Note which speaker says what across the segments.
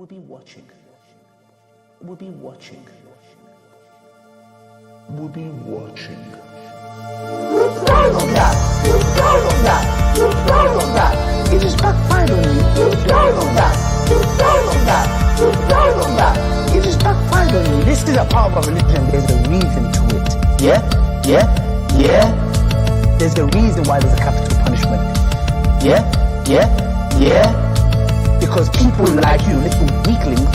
Speaker 1: We'll be watching. We'll be watching. We'll be watching. You're proud of that. You're proud of that. You're proud of that. It just backfired on you. You're proud of that. You're proud of that. You're proud of that. It just backfired on you. This is a part of a religion. There's a reason to it. Yeah? There's a reason why there's a capital punishment. Yeah? Because people like you, little weaklings,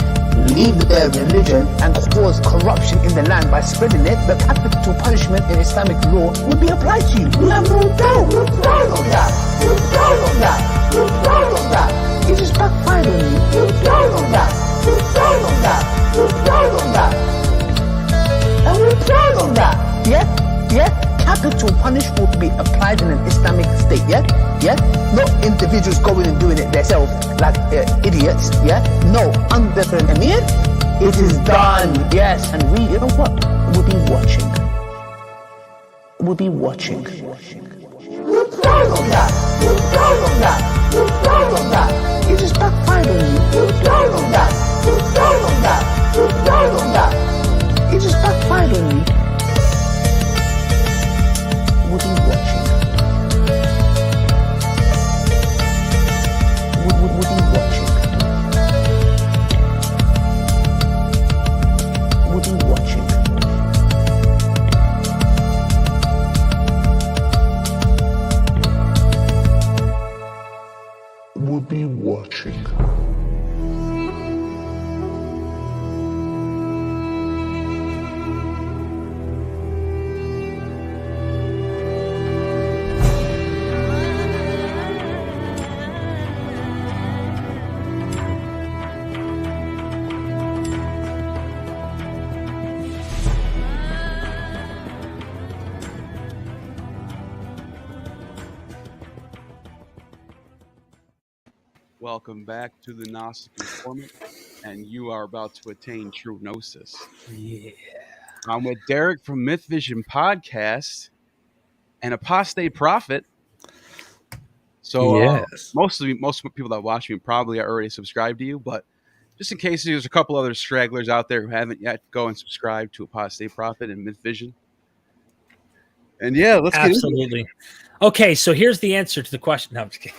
Speaker 1: leave their religion and cause corruption in the land by spreading it. The capital punishment in Islamic law would be applied to you. You have no doubt. You're proud of that. You're proud of that. You're proud of that. It just backfired on you. You're proud of that. You're proud of that. You're proud of that. And we're proud of that. Yeah? Capital punishment will be applied in an Islamic state. Yeah? Not individuals going and doing it themselves like idiots. Yeah? No, under the emir, it is done. Yes, and we, you know what? We'll be watching. We'll be watching. We're proud of that. We're proud of that. We're proud of that. It just backfired on you. We're proud of that. We're proud of that. We're proud of that. It just backfired on you. We'll be watching. We'll be watching. We'll be watching. We'll be watching.
Speaker 2: Welcome back to the Gnostic Informant, and you are about to attain true Gnosis.
Speaker 3: Yeah.
Speaker 2: I'm with Derek from Myth Vision Podcast and Apostate Prophet. So
Speaker 3: Yes.
Speaker 2: most people that watch me probably are already subscribed to you, but just in case there's a couple other stragglers out there who haven't yet, go and subscribe to Apostate Prophet and Myth Vision. And yeah, let's get into it.
Speaker 3: Absolutely. Okay, so here's the answer to the question. No, I'm just kidding.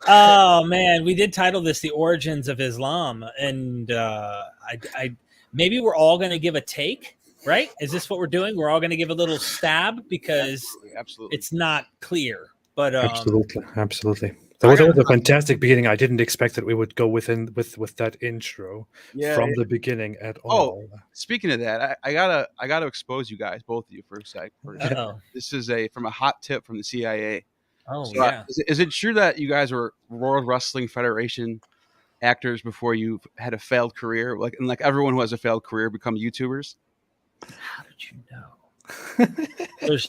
Speaker 3: Oh man, we did title this "The Origins of Islam," and I maybe we're all going to give a take, right? Is this what we're doing? We're all going to give a little stab because
Speaker 2: Absolutely.
Speaker 3: it's not clear. But
Speaker 4: Absolutely. That was a fantastic beginning. I didn't expect that we would go with that intro from the beginning at all.
Speaker 2: Speaking of that, I gotta expose you guys, both of you, for a sec. This is from a hot tip from the CIA.
Speaker 3: Oh,
Speaker 2: So,
Speaker 3: yeah.
Speaker 2: Is it true that you guys were World Wrestling Federation actors before you had a failed career? Like everyone who has a failed career become YouTubers?
Speaker 3: How did you know? There's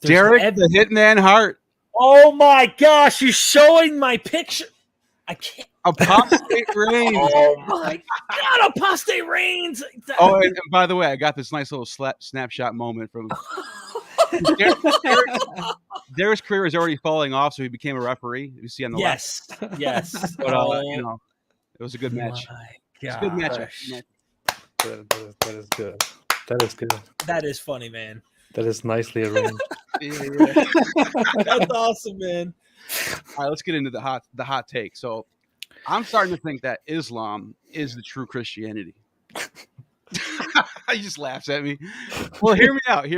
Speaker 2: Derek, the Hitman Hart.
Speaker 3: Oh my gosh, you're showing my picture. I can't.
Speaker 2: Apostate Reigns.
Speaker 3: Oh my God, Apostate Reigns.
Speaker 2: Oh, and by the way, I got this nice little snapshot moment from Derek's career is already falling off, so he became a referee. You see on the
Speaker 3: left. Yes.
Speaker 2: But it was a good match. It's a good matchup.
Speaker 4: That is good. That is good.
Speaker 3: That is funny, man.
Speaker 4: That is nicely arranged.
Speaker 2: Yeah.
Speaker 3: That's awesome, man.
Speaker 2: All right, let's get into the hot take. So I'm starting to think that Islam is the true Christianity. He just laughs at me. Well, hear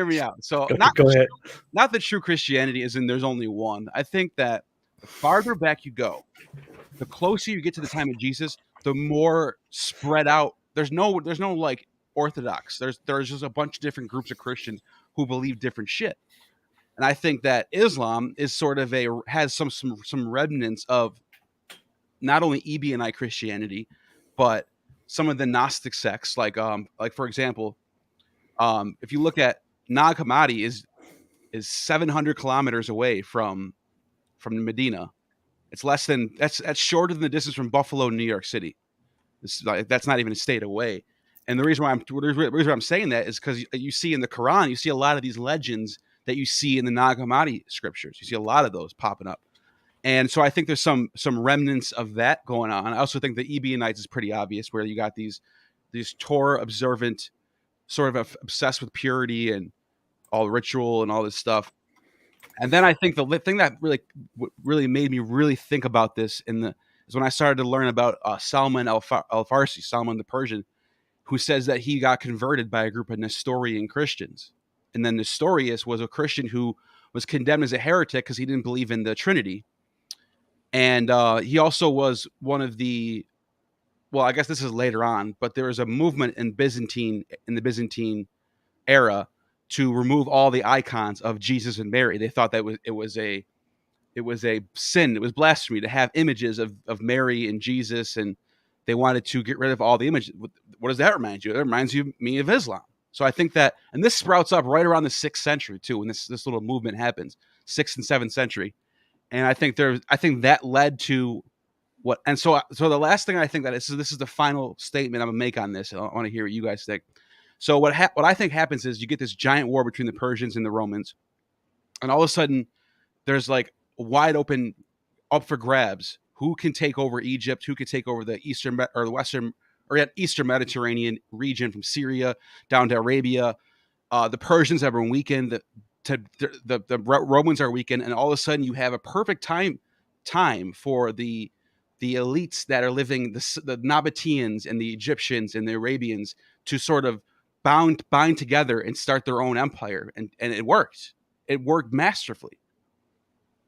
Speaker 2: me out. So
Speaker 4: Go ahead.
Speaker 2: Not that true Christianity is in there's only one. I think that the farther back you go, the closer you get to the time of Jesus, the more spread out. There's no like orthodox. There's just a bunch of different groups of Christians who believe different shit. And I think that Islam is sort of has some remnants of not only Ebionite Christianity, but some of the Gnostic sects, like for example, if you look at Nag Hammadi is 700 kilometers away from Medina. It's less than that's shorter than the distance from Buffalo, New York City. That's not even a state away. And the reason why I'm saying that is because you see in the Qur'an, you see a lot of these legends that you see in the Nag Hammadi scriptures. You see a lot of those popping up. And so I think there's some remnants of that going on. I also think the Ebionites is pretty obvious, where you got these Torah observant, sort of obsessed with purity and all ritual and all this stuff. And then I think the thing that really made me really think about this is when I started to learn about Salman al-Farsi, Salman the Persian, who says that he got converted by a group of Nestorian Christians. And then Nestorius was a Christian who was condemned as a heretic because he didn't believe in the Trinity. And he also was one of the, well, I guess this is later on, but there was a movement in the Byzantine era to remove all the icons of Jesus and Mary. They thought that it was a sin. It was blasphemy to have images of Mary and Jesus, and they wanted to get rid of all the images. What does that remind you? It reminds me of Islam. So I think that, and this sprouts up right around the 6th century too, when this little movement happens, 6th and 7th century. And I think that led to what. And so the last thing I think that this is the final statement I'm gonna make on this. I want to hear what you guys think. So what I think happens is you get this giant war between the Persians and the Romans, and all of a sudden there's like wide open, up for grabs. Who can take over Egypt? Who can take over the eastern or the western or yet eastern Mediterranean region from Syria down to Arabia? The Persians have been weakened. The Romans are weakened, and all of a sudden you have a perfect time for the elites that are living, the Nabateans and the Egyptians and the Arabians, to sort of bind together and start their own empire, and it worked. It worked masterfully.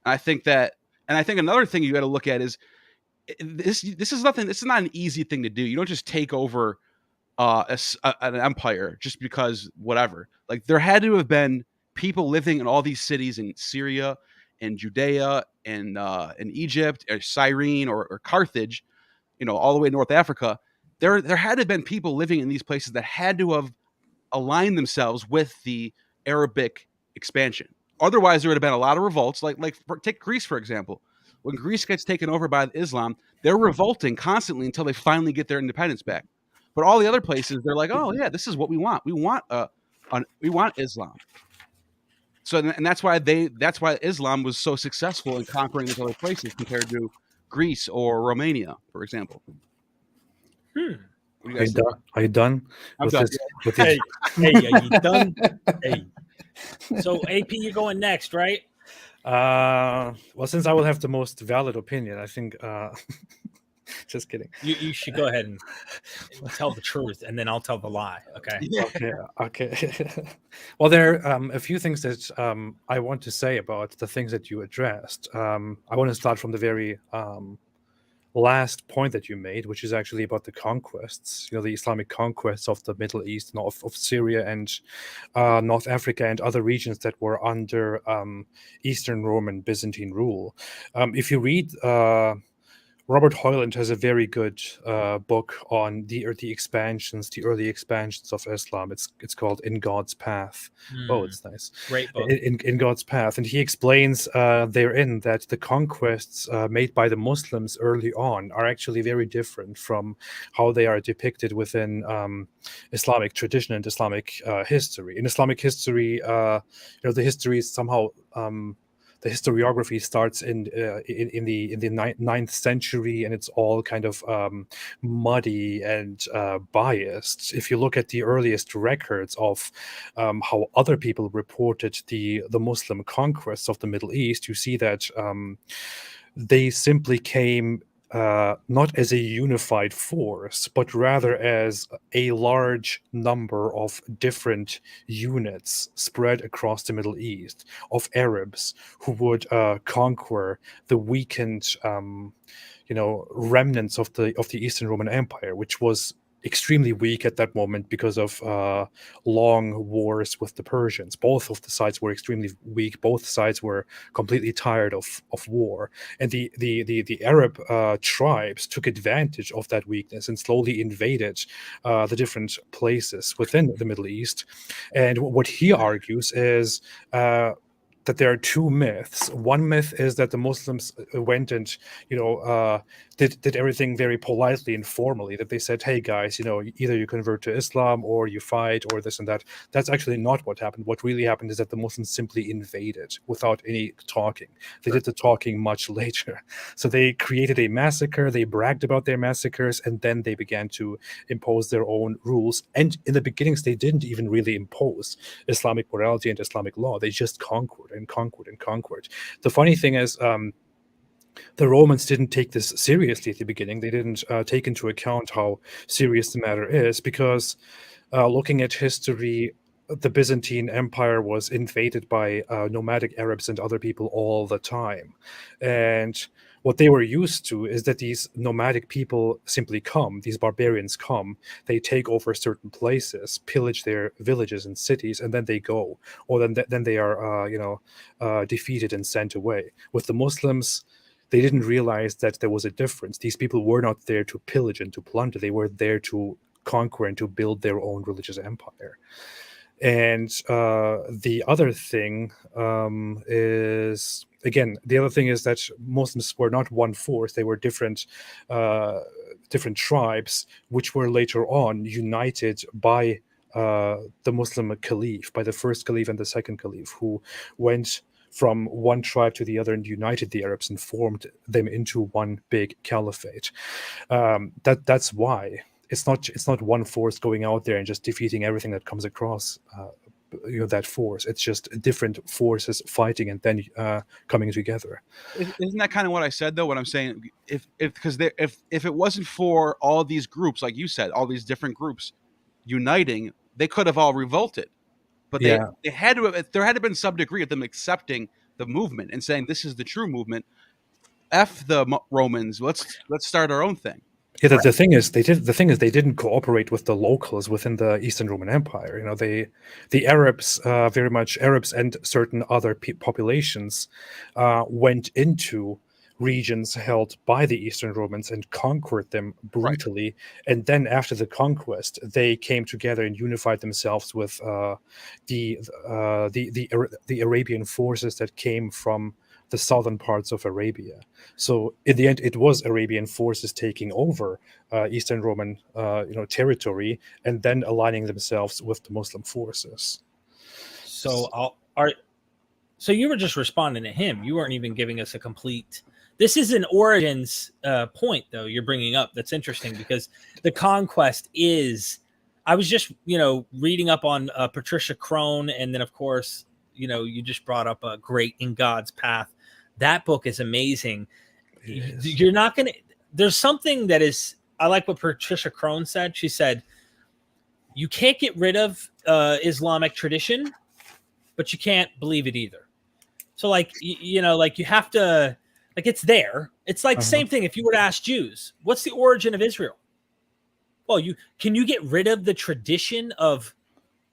Speaker 2: I think another thing you got to look at is this is nothing. This is not an easy thing to do. You don't just take over an empire just because whatever. Like, there had to have been people living in all these cities in Syria and Judea and in Egypt or Cyrene or Carthage, all the way to North Africa. There had to have been people living in these places that had to have aligned themselves with the Arabic expansion. Otherwise, there would have been a lot of revolts. Take Greece, for example. When Greece gets taken over by Islam, they're revolting constantly until they finally get their independence back. But all the other places, they're like, oh yeah, this is what we want. We want Islam. So, and that's why Islam was so successful in conquering these other places compared to Greece or Romania, for example.
Speaker 4: Are you done?
Speaker 2: I'm done.
Speaker 3: Hey, are you done? Hey. So AP, you're going next, right?
Speaker 4: Well, since I will have the most valid opinion, I think. Just kidding.
Speaker 3: You should go ahead and tell the truth, and then I'll tell the lie. Okay.
Speaker 4: Okay. Well, there are a few things that I want to say about the things that you addressed. I want to start from the very last point that you made, which is actually about the conquests, the Islamic conquests of the Middle East, of Syria and North Africa and other regions that were under Eastern Roman Byzantine rule. If you read, Robert Hoyland has a very good book on the early expansions of Islam. It's called In God's Path. Oh, it's nice.
Speaker 3: Great book.
Speaker 4: In God's Path. And he explains therein that the conquests made by the Muslims early on are actually very different from how they are depicted within Islamic tradition and Islamic history. In Islamic history, the history is somehow... the historiography starts in the 9th century, and it's all kind of muddy and biased. If you look at the earliest records of how other people reported the Muslim conquests of the Middle East, you see that they simply came not as a unified force, but rather as a large number of different units spread across the Middle East of Arabs who would conquer the weakened, remnants of the Eastern Roman Empire, which was extremely weak at that moment because of long wars with the Persians. Both of the sides were extremely weak. Both sides were completely tired of war. And the Arab tribes took advantage of that weakness and slowly invaded the different places within the Middle East. And what he argues is that there are two myths. One myth is that the Muslims went and, did everything very politely and formally, that they said, hey guys, either you convert to Islam or you fight or this and that. That's actually not what happened. What really happened is that the Muslims simply invaded without any talking. They did the talking much later. So they created a massacre, they bragged about their massacres, and then they began to impose their own rules. And in the beginnings, they didn't even really impose Islamic morality and Islamic law. They just conquered and conquered and conquered. The funny thing is, the Romans didn't take this seriously at the beginning. They didn't take into account how serious the matter is, because looking at history, the Byzantine Empire was invaded by nomadic Arabs and other people all the time. And what they were used to is that these nomadic people simply come, these barbarians come, they take over certain places, pillage their villages and cities, and then they go. Or then they are, defeated and sent away. With the Muslims, they didn't realize that there was a difference. These people were not there to pillage and to plunder. They were there to conquer and to build their own religious empire. And the other thing is, again, the other thing is that Muslims were not one force. They were different tribes, which were later on united by the Muslim caliph, by the first caliph and the second caliph, who went from one tribe to the other and united the Arabs and formed them into one big caliphate. That's why it's not one force going out there and just defeating everything that comes across that force. It's just different forces fighting and then coming together.
Speaker 2: Isn't that kind of what I said, though? What I'm saying, if it wasn't for all these groups, like you said, all these different groups uniting, they could have all revolted. But they had to have, there had to have been some degree of them accepting the movement and saying, this is the true movement. F the Romans. Let's start our own thing.
Speaker 4: Yeah, the thing is, they didn't cooperate with the locals within the Eastern Roman Empire. The Arabs, very much Arabs and certain other populations, went into regions held by the Eastern Romans and conquered them brutally. Right. And then after the conquest, they came together and unified themselves with the Arabian forces that came from the southern parts of Arabia. So in the end, it was Arabian forces taking over Eastern Roman territory and then aligning themselves with the Muslim forces.
Speaker 3: So you were just responding to him. You weren't even giving us a complete. This is an origins point, though, you're bringing up. That's interesting because the conquest is. I was just reading up on Patricia Crone, and then of course you just brought up a Great in God's Path. That book is amazing. You're not going to, there's something that is, I like what Patricia Crone said. She said, you can't get rid of Islamic tradition, but you can't believe it either. So you have to, it's there. It's like the same thing. If you were to ask Jews, what's the origin of Israel? Well, can you get rid of the tradition of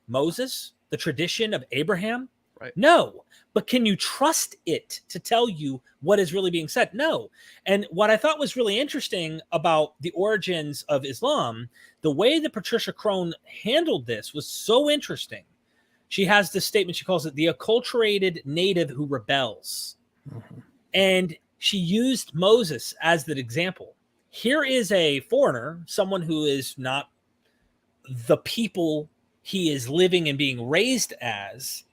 Speaker 3: Moses, the tradition of Abraham? Right. No. But can you trust it to tell you what is really being said? No. And what I thought was really interesting about the origins of Islam, the way that Patricia Crone handled this was so interesting. She has this statement, she calls it the acculturated native who rebels. Mm-hmm. And she used Moses as that example. Here is a foreigner, someone who is not the people he is living and being raised as.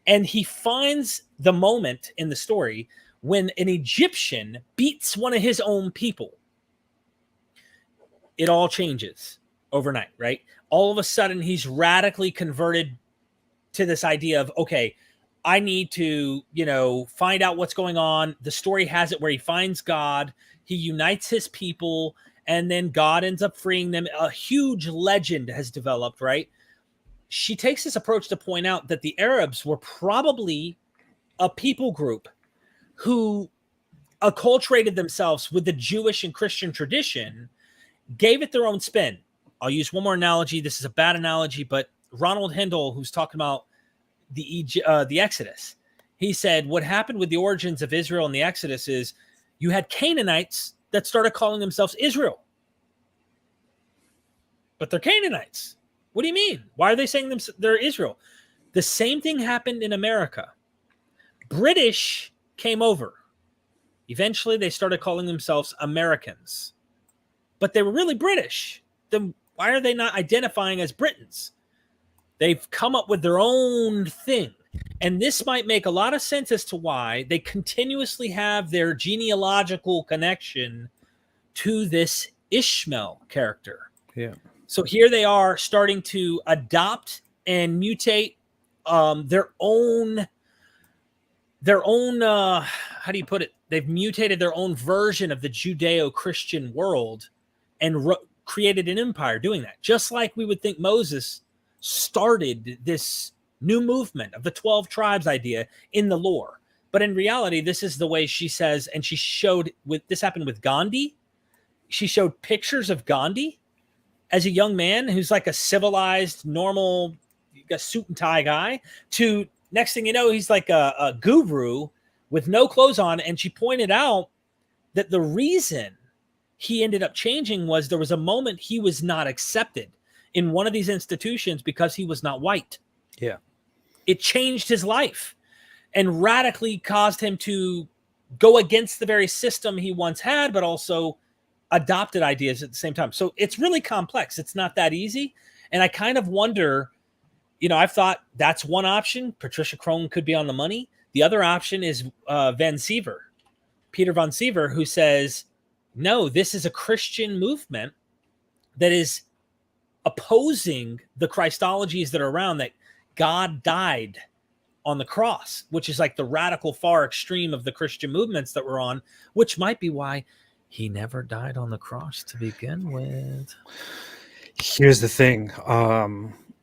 Speaker 3: And he finds the moment in the story when an Egyptian beats one of his own people. It all changes overnight, right? All of a sudden, he's radically converted to this idea of, okay, I need to, find out what's going on. The story has it where he finds God, he unites his people, and then God ends up freeing them. A huge legend has developed, right? She takes this approach to point out that the Arabs were probably a people group who acculturated themselves with the Jewish and Christian tradition, gave it their own spin. I'll use one more analogy. This is a bad analogy, but Ronald Hindle, who's talking about the Exodus, he said what happened with the origins of Israel and the Exodus is you had Canaanites that started calling themselves Israel. But they're Canaanites. What do you mean? Why are they saying they're Israel? The same thing happened in America. British came over. Eventually, they started calling themselves Americans, but they were really British. Then why are they not identifying as Britons? They've come up with their own thing. And this might make a lot of sense as to why they continuously have their genealogical connection to this Ishmael character.
Speaker 4: Yeah.
Speaker 3: So here they are starting to adopt and mutate their own how do you put it? They've mutated their own version of the Judeo-Christian world and created an empire doing that. Just like we would think Moses started this new movement of the 12 tribes idea in the lore. But in reality, this is the way she says, and she showed this happened with Gandhi. She showed pictures of Gandhi as a young man who's like a civilized, normal, a suit and tie guy, to next thing you know, he's like a guru with no clothes on. And she pointed out that the reason he ended up changing was there was a moment he was not accepted in one of these institutions because he was not white.
Speaker 4: Yeah.
Speaker 3: It changed his life and radically caused him to go against the very system he once had, but also adopted ideas at the same time. So it's really complex. It's not that easy. And I kind of wonder, I've thought that's one option. Patricia Crone could be on the money. The other option is Peter von Siever, who says, no, this is a Christian movement that is opposing the Christologies that are around, that God died on the cross, which is like the radical far extreme of the Christian movements that we're on, which might be why he never died on the cross to begin with.
Speaker 4: Here's the thing.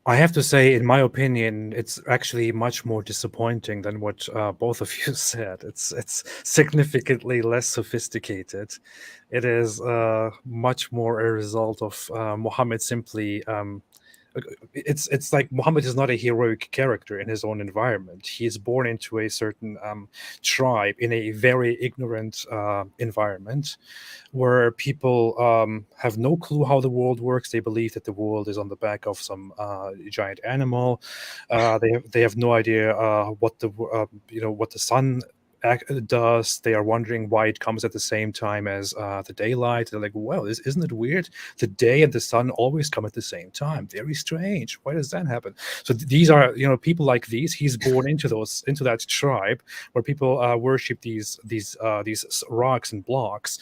Speaker 4: I have to say, in my opinion, it's actually much more disappointing than what both of you said. It's significantly less sophisticated. It is much more a result of Muhammad simply. It's like Muhammad is not a heroic character in his own environment. He is born into a certain tribe in a very ignorant environment where people have no clue how the world works. They believe that the world is on the back of some giant animal. They have no idea what the sun does. They are wondering why it comes at the same time as the daylight. They're like, well, isn't it weird? The day and the sun always come at the same time. Very strange. Why does that happen? So these are, people like these. He's born into that tribe where people worship these rocks and blocks.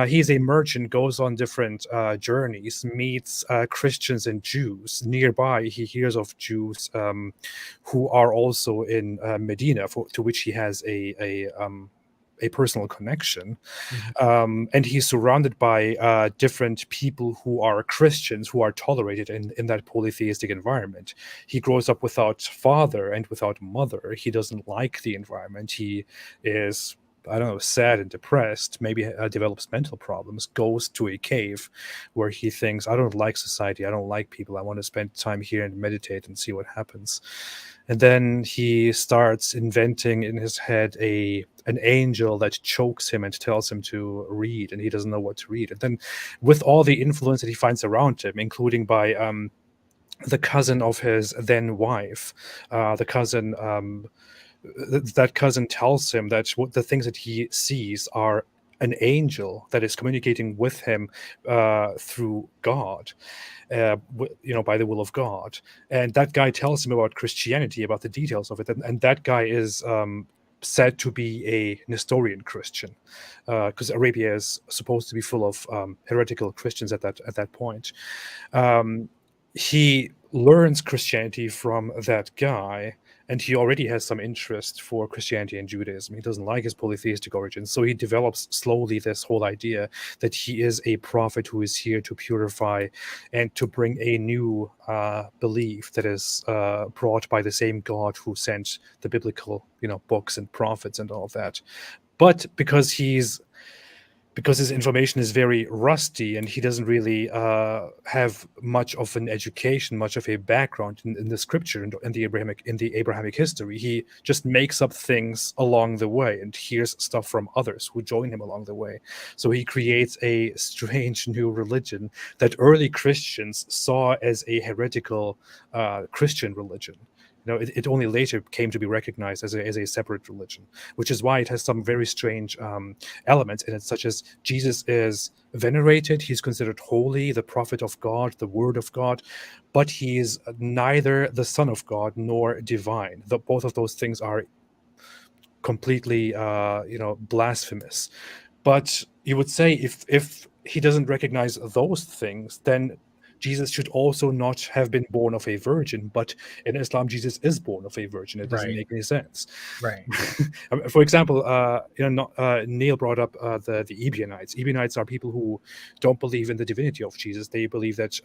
Speaker 4: He's a merchant, goes on different journeys, meets Christians and Jews nearby. He hears of Jews who are also in Medina, to which he has a personal connection. And he's surrounded by different people who are Christians, who are tolerated in that polytheistic environment. He grows up without father and without mother. He doesn't like the environment. He is, I don't know, sad and depressed, maybe develops mental problems, goes to a cave where he thinks, I don't like society, I don't like people, I want to spend time here and meditate and see what happens. And then he starts inventing in his head an angel that chokes him and tells him to read, and he doesn't know what to read. And then with all the influence that he finds around him, including by the cousin of his then wife, that cousin tells him that the things that he sees are an angel that is communicating with him through God, by the will of God. And that guy tells him about Christianity, about the details of it. And that guy is said to be a Nestorian Christian, because Arabia is supposed to be full of heretical Christians at that point. He learns Christianity from that guy, and he already has some interest for Christianity and Judaism. He doesn't like his polytheistic origins, so he develops slowly this whole idea that he is a prophet who is here to purify and to bring a new belief that is brought by the same God who sent the biblical, books and prophets and all of that. But because his information is very rusty and he doesn't really have much of an education, much of a background in the scripture and in the Abrahamic history, he just makes up things along the way and hears stuff from others who join him along the way. So he creates a strange new religion that early Christians saw as a heretical Christian religion. It only later came to be recognized as a separate religion, which is why it has some very strange elements in it, such as Jesus is venerated, he's considered holy, the prophet of God, the word of God, but he is neither the son of God nor divine. Both of those things are completely blasphemous. But you would say if he doesn't recognize those things, then Jesus should also not have been born of a virgin. But in Islam, Jesus is born of a virgin. It doesn't
Speaker 3: Right.
Speaker 4: make any sense.
Speaker 3: Right.
Speaker 4: For example, Neil brought up the Ebionites. Ebionites are people who don't believe in the divinity of Jesus. They believe that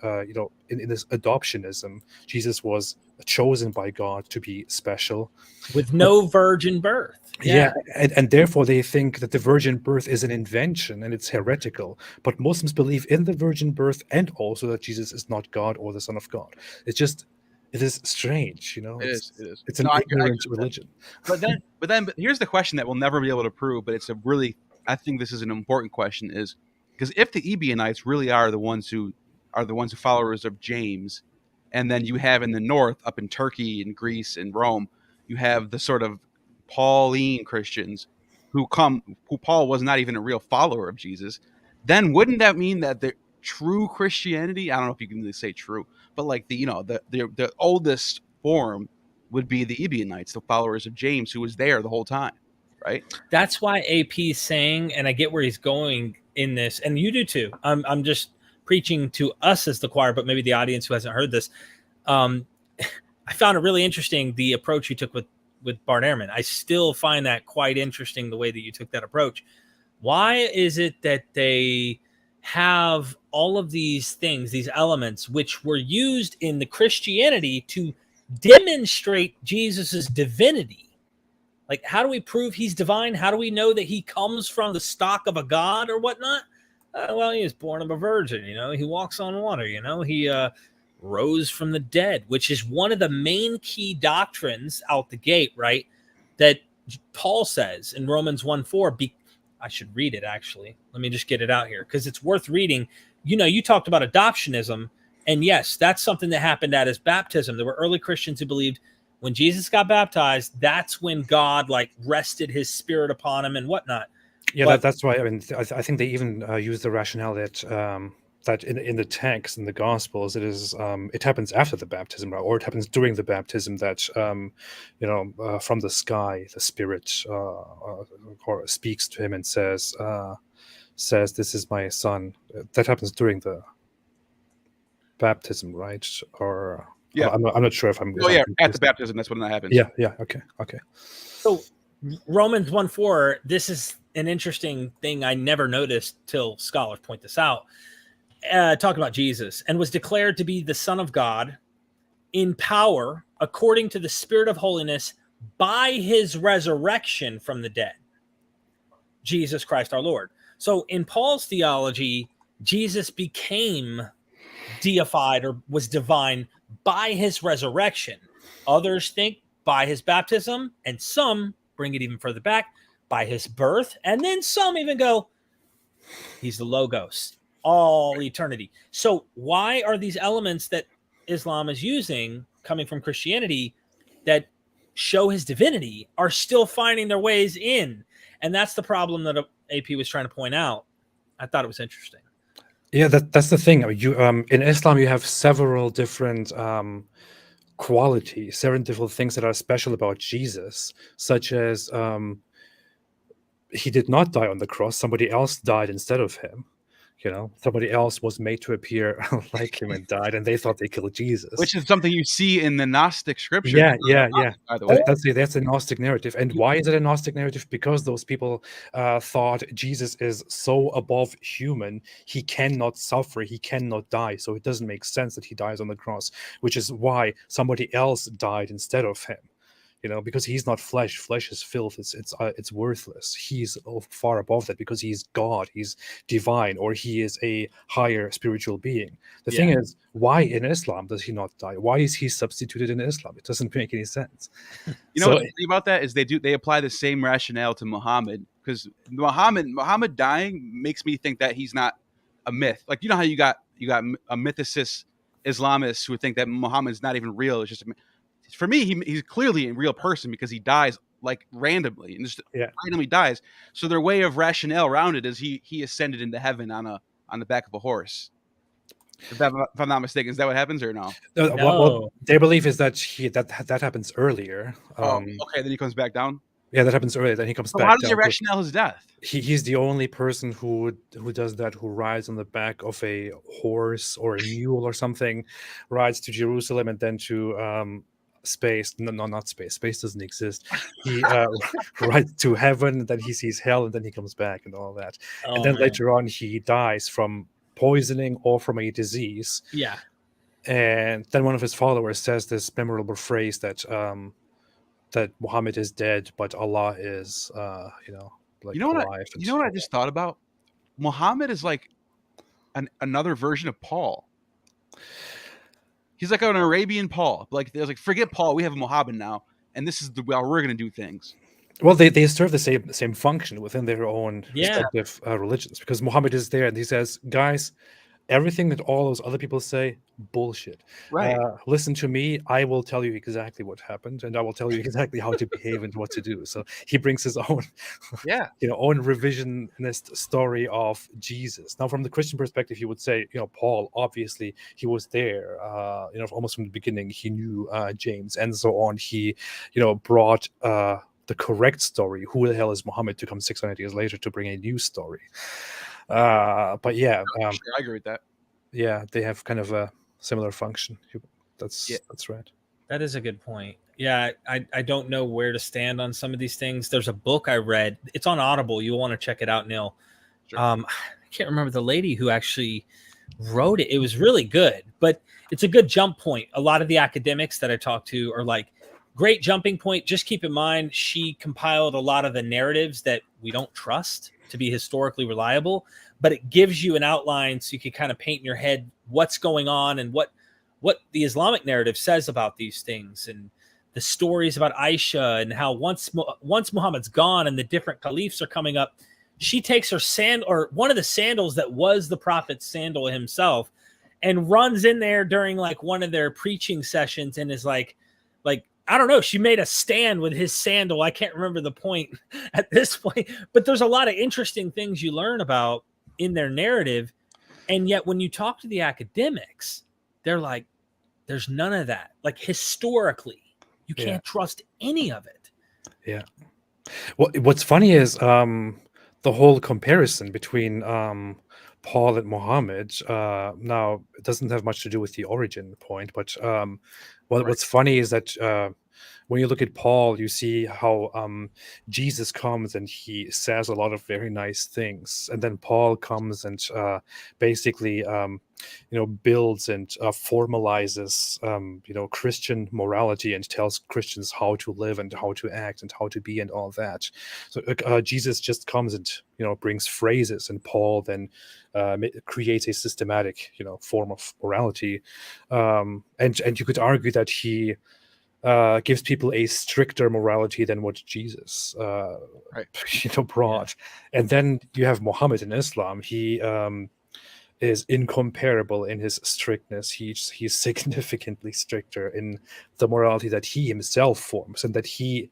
Speaker 4: in this adoptionism, Jesus was chosen by God to be special,
Speaker 3: With no virgin birth.
Speaker 4: yeah, and therefore they think that the virgin birth is an invention and it's heretical. But Muslims believe in the virgin birth and also that Jesus is not God or the Son of God. It is strange,
Speaker 2: It is.
Speaker 4: It's an
Speaker 2: No, I
Speaker 4: ignorant
Speaker 2: get that.
Speaker 4: religion.
Speaker 2: But here's the question that we'll never be able to prove, but I think this is an important question, is because if the Ebionites really are the ones who followers of James, and then you have in the north, up in Turkey and Greece and Rome, you have the sort of Pauline Christians who Paul was not even a real follower of Jesus, then wouldn't that mean that the true Christianity, I don't know if you can really say true, but like the oldest form would be the Ebionites, the followers of James, who was there the whole time, right?
Speaker 3: That's why AP's saying, and I get where he's going in this, and you do too. I'm just preaching to us as the choir, but maybe the audience who hasn't heard this. I found it really interesting, the approach you took with Bart Ehrman. I still find that quite interesting, the way that you took that approach. Why is it that they have all of these things, these elements, which were used in the Christianity to demonstrate Jesus's divinity? Like, how do we prove he's divine? How do we know that he comes from the stock of a god or whatnot? Well, he was born of a virgin, he walks on water, he rose from the dead, which is one of the main key doctrines out the gate, right? That Paul says in Romans 1:4. I should read it, actually. Let me just get it out here because it's worth reading. You talked about adoptionism, and yes, that's something that happened at his baptism. There were early Christians who believed when Jesus got baptized, that's when God rested his spirit upon him and whatnot.
Speaker 4: Yeah, that's why. I mean, I think they even use the rationale that in the text in the Gospels it happens after the baptism, or it happens during the baptism that from the sky the Spirit or speaks to him and says, "This is my son." That happens during the baptism, right? Or
Speaker 2: yeah,
Speaker 4: I'm not sure if I'm.
Speaker 2: At the baptism, that's when that happens.
Speaker 4: Yeah. Okay.
Speaker 3: So Romans 1:4. This is an interesting thing I never noticed till scholars point this out. Talking about Jesus, and was declared to be the Son of God in power according to the Spirit of holiness by his resurrection from the dead, Jesus Christ our Lord. So in Paul's theology, Jesus became deified or was divine by his resurrection. Others think by his baptism, and some bring it even further back by his birth, and then some even go, he's the Logos, all eternity. So why are these elements that Islam is using coming from Christianity that show his divinity are still finding their ways in? And that's the problem that AP was trying to point out. I thought it was interesting.
Speaker 4: Yeah, that's the thing. You in Islam you have several different qualities, several different things that are special about Jesus, such as he did not die on the cross. Somebody else died instead of him. Somebody else was made to appear like him and died, and they thought they killed Jesus.
Speaker 2: Which is something you see in the Gnostic scripture.
Speaker 4: Yeah.
Speaker 2: By the way,
Speaker 4: That's a Gnostic narrative. And why is it a Gnostic narrative? Because those people thought Jesus is so above human, he cannot suffer, he cannot die. So it doesn't make sense that he dies on the cross, which is why somebody else died instead of him. Because he's not flesh. Flesh is filth. It's worthless. He's far above that because he's God. He's divine, or he is a higher spiritual being. The thing is, why in Islam does he not die? Why is he substituted in Islam? It doesn't make any sense.
Speaker 2: What's funny about that is they apply the same rationale to Muhammad, because Muhammad dying makes me think that he's not a myth. Like, how you got a mythicist Islamists who think that Muhammad's not even real. It's just for me, he's clearly a real person because he dies like randomly and just randomly dies. So their way of rationale around it is he ascended into heaven on the back of a horse. If I'm not mistaken, is that what happens or no?
Speaker 4: What their belief is that that happens earlier.
Speaker 2: Okay, then he comes back down.
Speaker 4: Yeah, that happens earlier. Then he comes back.
Speaker 2: How does he rationale his death?
Speaker 4: He's the only person who does that, who rides on the back of a horse or a mule or something, rides to Jerusalem and then to space. No, not space. Space doesn't exist. He rides to heaven, and then he sees hell, and then he comes back and all that. And then later on, he dies from poisoning or from a disease.
Speaker 3: Yeah.
Speaker 4: And then one of his followers says this memorable phrase that that Muhammad is dead, but Allah is, alive.
Speaker 2: You know what I just thought about? Muhammad is like another version of Paul. He's like an Arabian Paul. Like there's like, forget Paul, we have a Muhammad now, and this is how we're going to do things.
Speaker 4: Well, they serve the same function within their own respective religions, because Muhammad is there and he says, guys, everything that all those other people say, bullshit.
Speaker 2: Right.
Speaker 4: Listen to me. I will tell you exactly what happened, and I will tell you exactly how to behave and what to do. So he brings his own, own revisionist story of Jesus. Now, from the Christian perspective, you would say, Paul, obviously, he was there. Almost from the beginning, he knew James, and so on. He, brought the correct story. Who the hell is Muhammad to come 600 years later to bring a new story? But yeah,
Speaker 2: I agree with that.
Speaker 4: Yeah, they have kind of a similar function. That's right.
Speaker 3: That is a good point. Yeah, I don't know where to stand on some of these things. There's a book I read. It's on Audible. You'll want to check it out, Neil. Sure. I can't remember the lady who actually wrote it. It was really good, but it's a good jump point. A lot of the academics that I talk to are like, great jumping point. Just keep in mind, she compiled a lot of the narratives that we don't trust to be historically reliable, but it gives you an outline so you can kind of paint in your head what's going on and what the Islamic narrative says about these things, and the stories about Aisha and how once Muhammad's gone and the different caliphs are coming up, she takes her sandal, or one of the sandals that was the prophet's sandal himself, and runs in there during like one of their preaching sessions and is like I don't know, she made a stand with his sandal. I can't remember the point at this point, but there's a lot of interesting things you learn about in their narrative. And yet when you talk to the academics, they're like, there's none of that. Like historically, you can't trust any of it.
Speaker 4: Yeah. Well, what's funny is the whole comparison between Paul and Muhammad. Now, it doesn't have much to do with the origin point, but what's funny is that when you look at Paul, you see how Jesus comes and he says a lot of very nice things, and then Paul comes and basically builds and formalizes Christian morality and tells Christians how to live and how to act and how to be and all that. So Jesus just comes and brings phrases, and Paul then creates a systematic form of morality, and you could argue that he gives people a stricter morality than what Jesus brought. And then you have Muhammad in Islam. He is incomparable in his strictness. He's significantly stricter in the morality that he himself forms and that he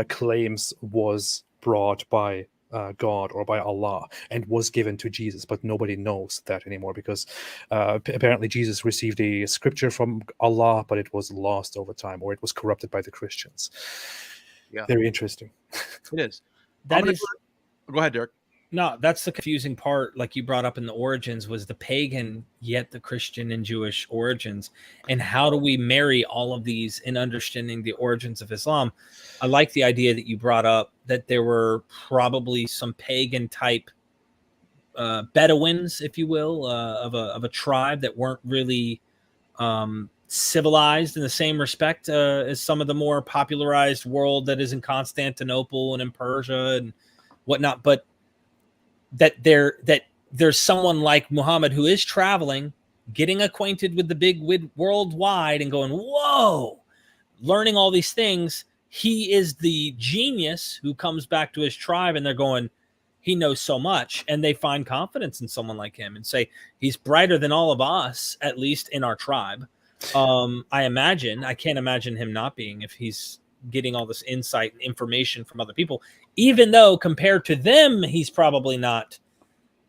Speaker 4: claims was brought by God or by Allah and was given to Jesus, but nobody knows that anymore because apparently Jesus received a scripture from Allah, but it was lost over time, or it was corrupted by the Christians. Yeah, very interesting.
Speaker 2: It is. Go ahead, Derek.
Speaker 3: No, that's the confusing part, like you brought up in the origins, was the pagan, yet the Christian and Jewish origins. And how do we marry all of these in understanding the origins of Islam? I like the idea that you brought up that there were probably some pagan type Bedouins, if you will, of a tribe that weren't really civilized in the same respect as some of the more popularized world that is in Constantinople and in Persia and whatnot. But that there's someone like Muhammad who is traveling, getting acquainted with the big worldwide and going, whoa, learning all these things. He is the genius who comes back to his tribe and they're going, he knows so much. And they find confidence in someone like him and say, he's brighter than all of us, at least in our tribe. I can't imagine him not being, if he's getting all this insight and information from other people, even though compared to them, he's probably not,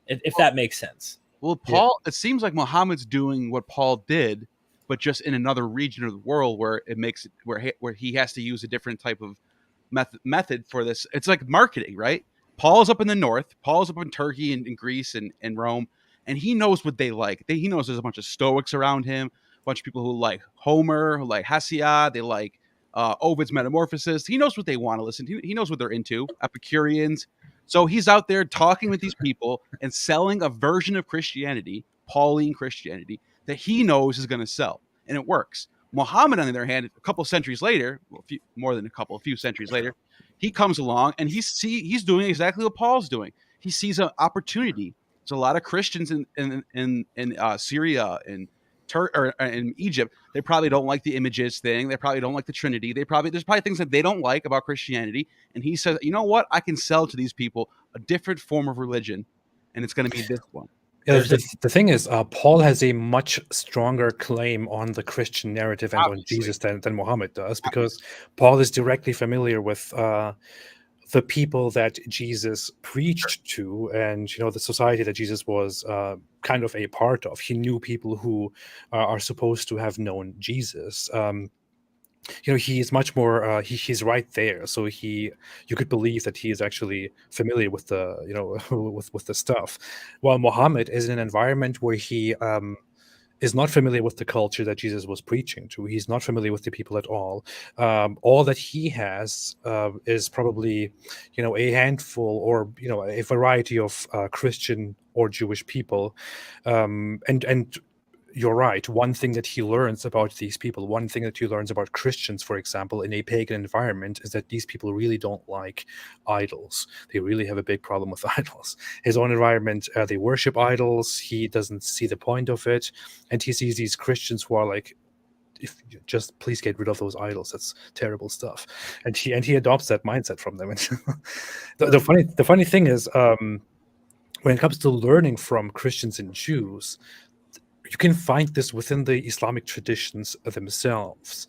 Speaker 3: if that makes sense.
Speaker 2: Well, Paul, it seems like Muhammad's doing what Paul did, but just in another region of the world where it makes it where he has to use a different type of method for this. It's like marketing, right? Paul's up in the north. Paul's up in Turkey and Greece and Rome, and he knows what they like. He knows there's a bunch of Stoics around him, a bunch of people who like Homer, who like Hesiod, they like Ovid's Metamorphosis. He knows what they want to listen to. He knows what they're into. Epicureans. So he's out there talking with these people and selling a version of Christianity, Pauline Christianity, that he knows is going to sell, and it works. Muhammad, on the other hand, a couple centuries later, a few centuries later, he comes along and he's doing exactly what Paul's doing. He sees an opportunity. There's a lot of Christians in Syria and in Egypt. They probably don't like the images thing. They probably don't like the Trinity. There's probably things that they don't like about Christianity. And he says, you know what? I can sell to these people a different form of religion, and it's going to be this one.
Speaker 4: Yeah, the thing is, Paul has a much stronger claim on the Christian narrative and on Jesus than Muhammad does, because Paul is directly familiar with the people that Jesus preached to, and the society that Jesus was kind of a part of. He knew people who are supposed to have known Jesus. He is much more. He's right there, so you could believe that he is actually familiar with the with the stuff. While Muhammad is in an environment where he is not familiar with the culture that Jesus was preaching to. He's not familiar with the people at all. All that he has is probably, a handful or a variety of Christian or Jewish people, and you're right. One thing that he learns about these people, one thing that he learns about Christians, for example, in a pagan environment, is that these people really don't like idols. They really have a big problem with idols. His own environment, they worship idols. He doesn't see the point of it. And he sees these Christians who are like, if you just please get rid of those idols, that's terrible stuff. And he adopts that mindset from them. And the funny thing is, when it comes to learning from Christians and Jews, you can find this within the Islamic traditions themselves,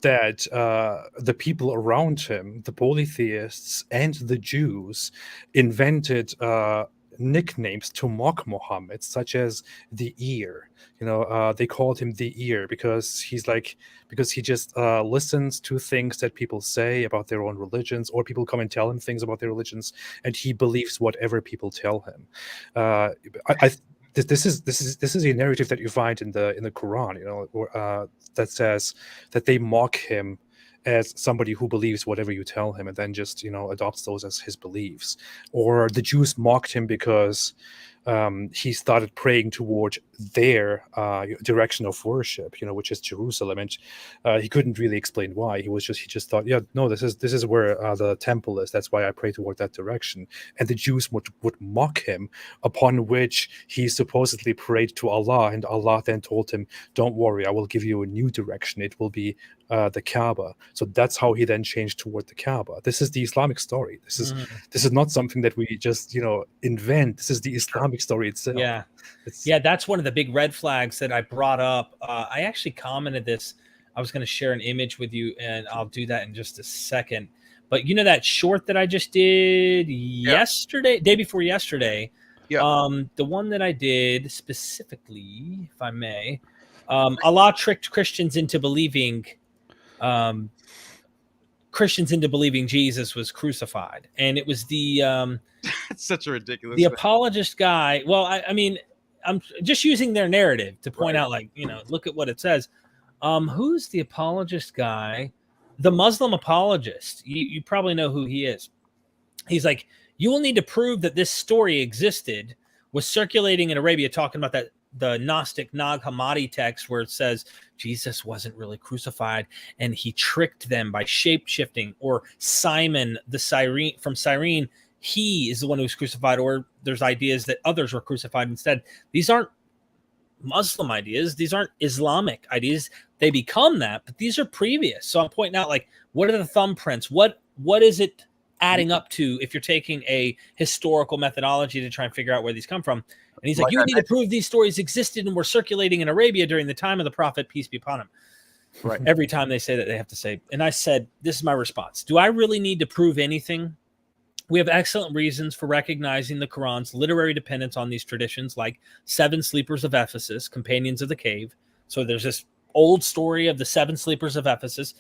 Speaker 4: that the people around him, the polytheists and the Jews, invented nicknames to mock Muhammad, such as the ear. They called him the ear because he just listens to things that people say about their own religions, or people come and tell him things about their religions, and he believes whatever people tell him. This is a narrative that you find in the Qur'an, that says that they mock him as somebody who believes whatever you tell him, and then just adopts those as his beliefs. Or the Jews mocked him because he started praying toward their direction of worship, which is Jerusalem, and he couldn't really explain why. He just thought, this is where the temple is. That's why I pray toward that direction. And the Jews would mock him, upon which he supposedly prayed to Allah, and Allah then told him, "Don't worry, I will give you a new direction. It will be the Kaaba." So that's how he then changed toward the Kaaba. This is the Islamic story. This is not something that we just invent. This is the Islamic story itself.
Speaker 3: Yeah, that's one of the big red flags that I brought up. I actually commented this. I was going to share an image with you, and I'll do that in just a second. But that short that I just did yesterday, day before yesterday, the one that I did specifically, if I may, Allah tricked Christians into believing Jesus was crucified, and it was the
Speaker 2: it's such a ridiculous
Speaker 3: the
Speaker 2: thing.
Speaker 3: apologist guy. Well, I mean, I'm just using their narrative to point out, look at what it says. Who's the apologist guy? The Muslim apologist. You probably know who he is. He's like, you will need to prove that this story existed, was circulating in Arabia, talking about the Gnostic Nag Hammadi text where it says Jesus wasn't really crucified and he tricked them by shape-shifting, or Simon from Cyrene, he is the one who was crucified, or there's ideas that others were crucified instead. These aren't Muslim ideas. These aren't Islamic ideas. They become that, but these are previous. So I'm pointing out, what are the thumbprints? What is it adding up to if you're taking a historical methodology to try and figure out where these come from. And he's like,
Speaker 2: Like
Speaker 3: you
Speaker 2: I
Speaker 3: would need to prove these stories existed and were circulating in Arabia during the time of the prophet, peace be upon him.
Speaker 2: Right.
Speaker 3: Every time they say that, they have to say, and I said, this is my response. Do I really need to prove anything? We have excellent reasons for recognizing the Quran's literary dependence on these traditions, like Seven Sleepers of Ephesus, Companions of the Cave. So there's this old story of the Seven Sleepers of Ephesus,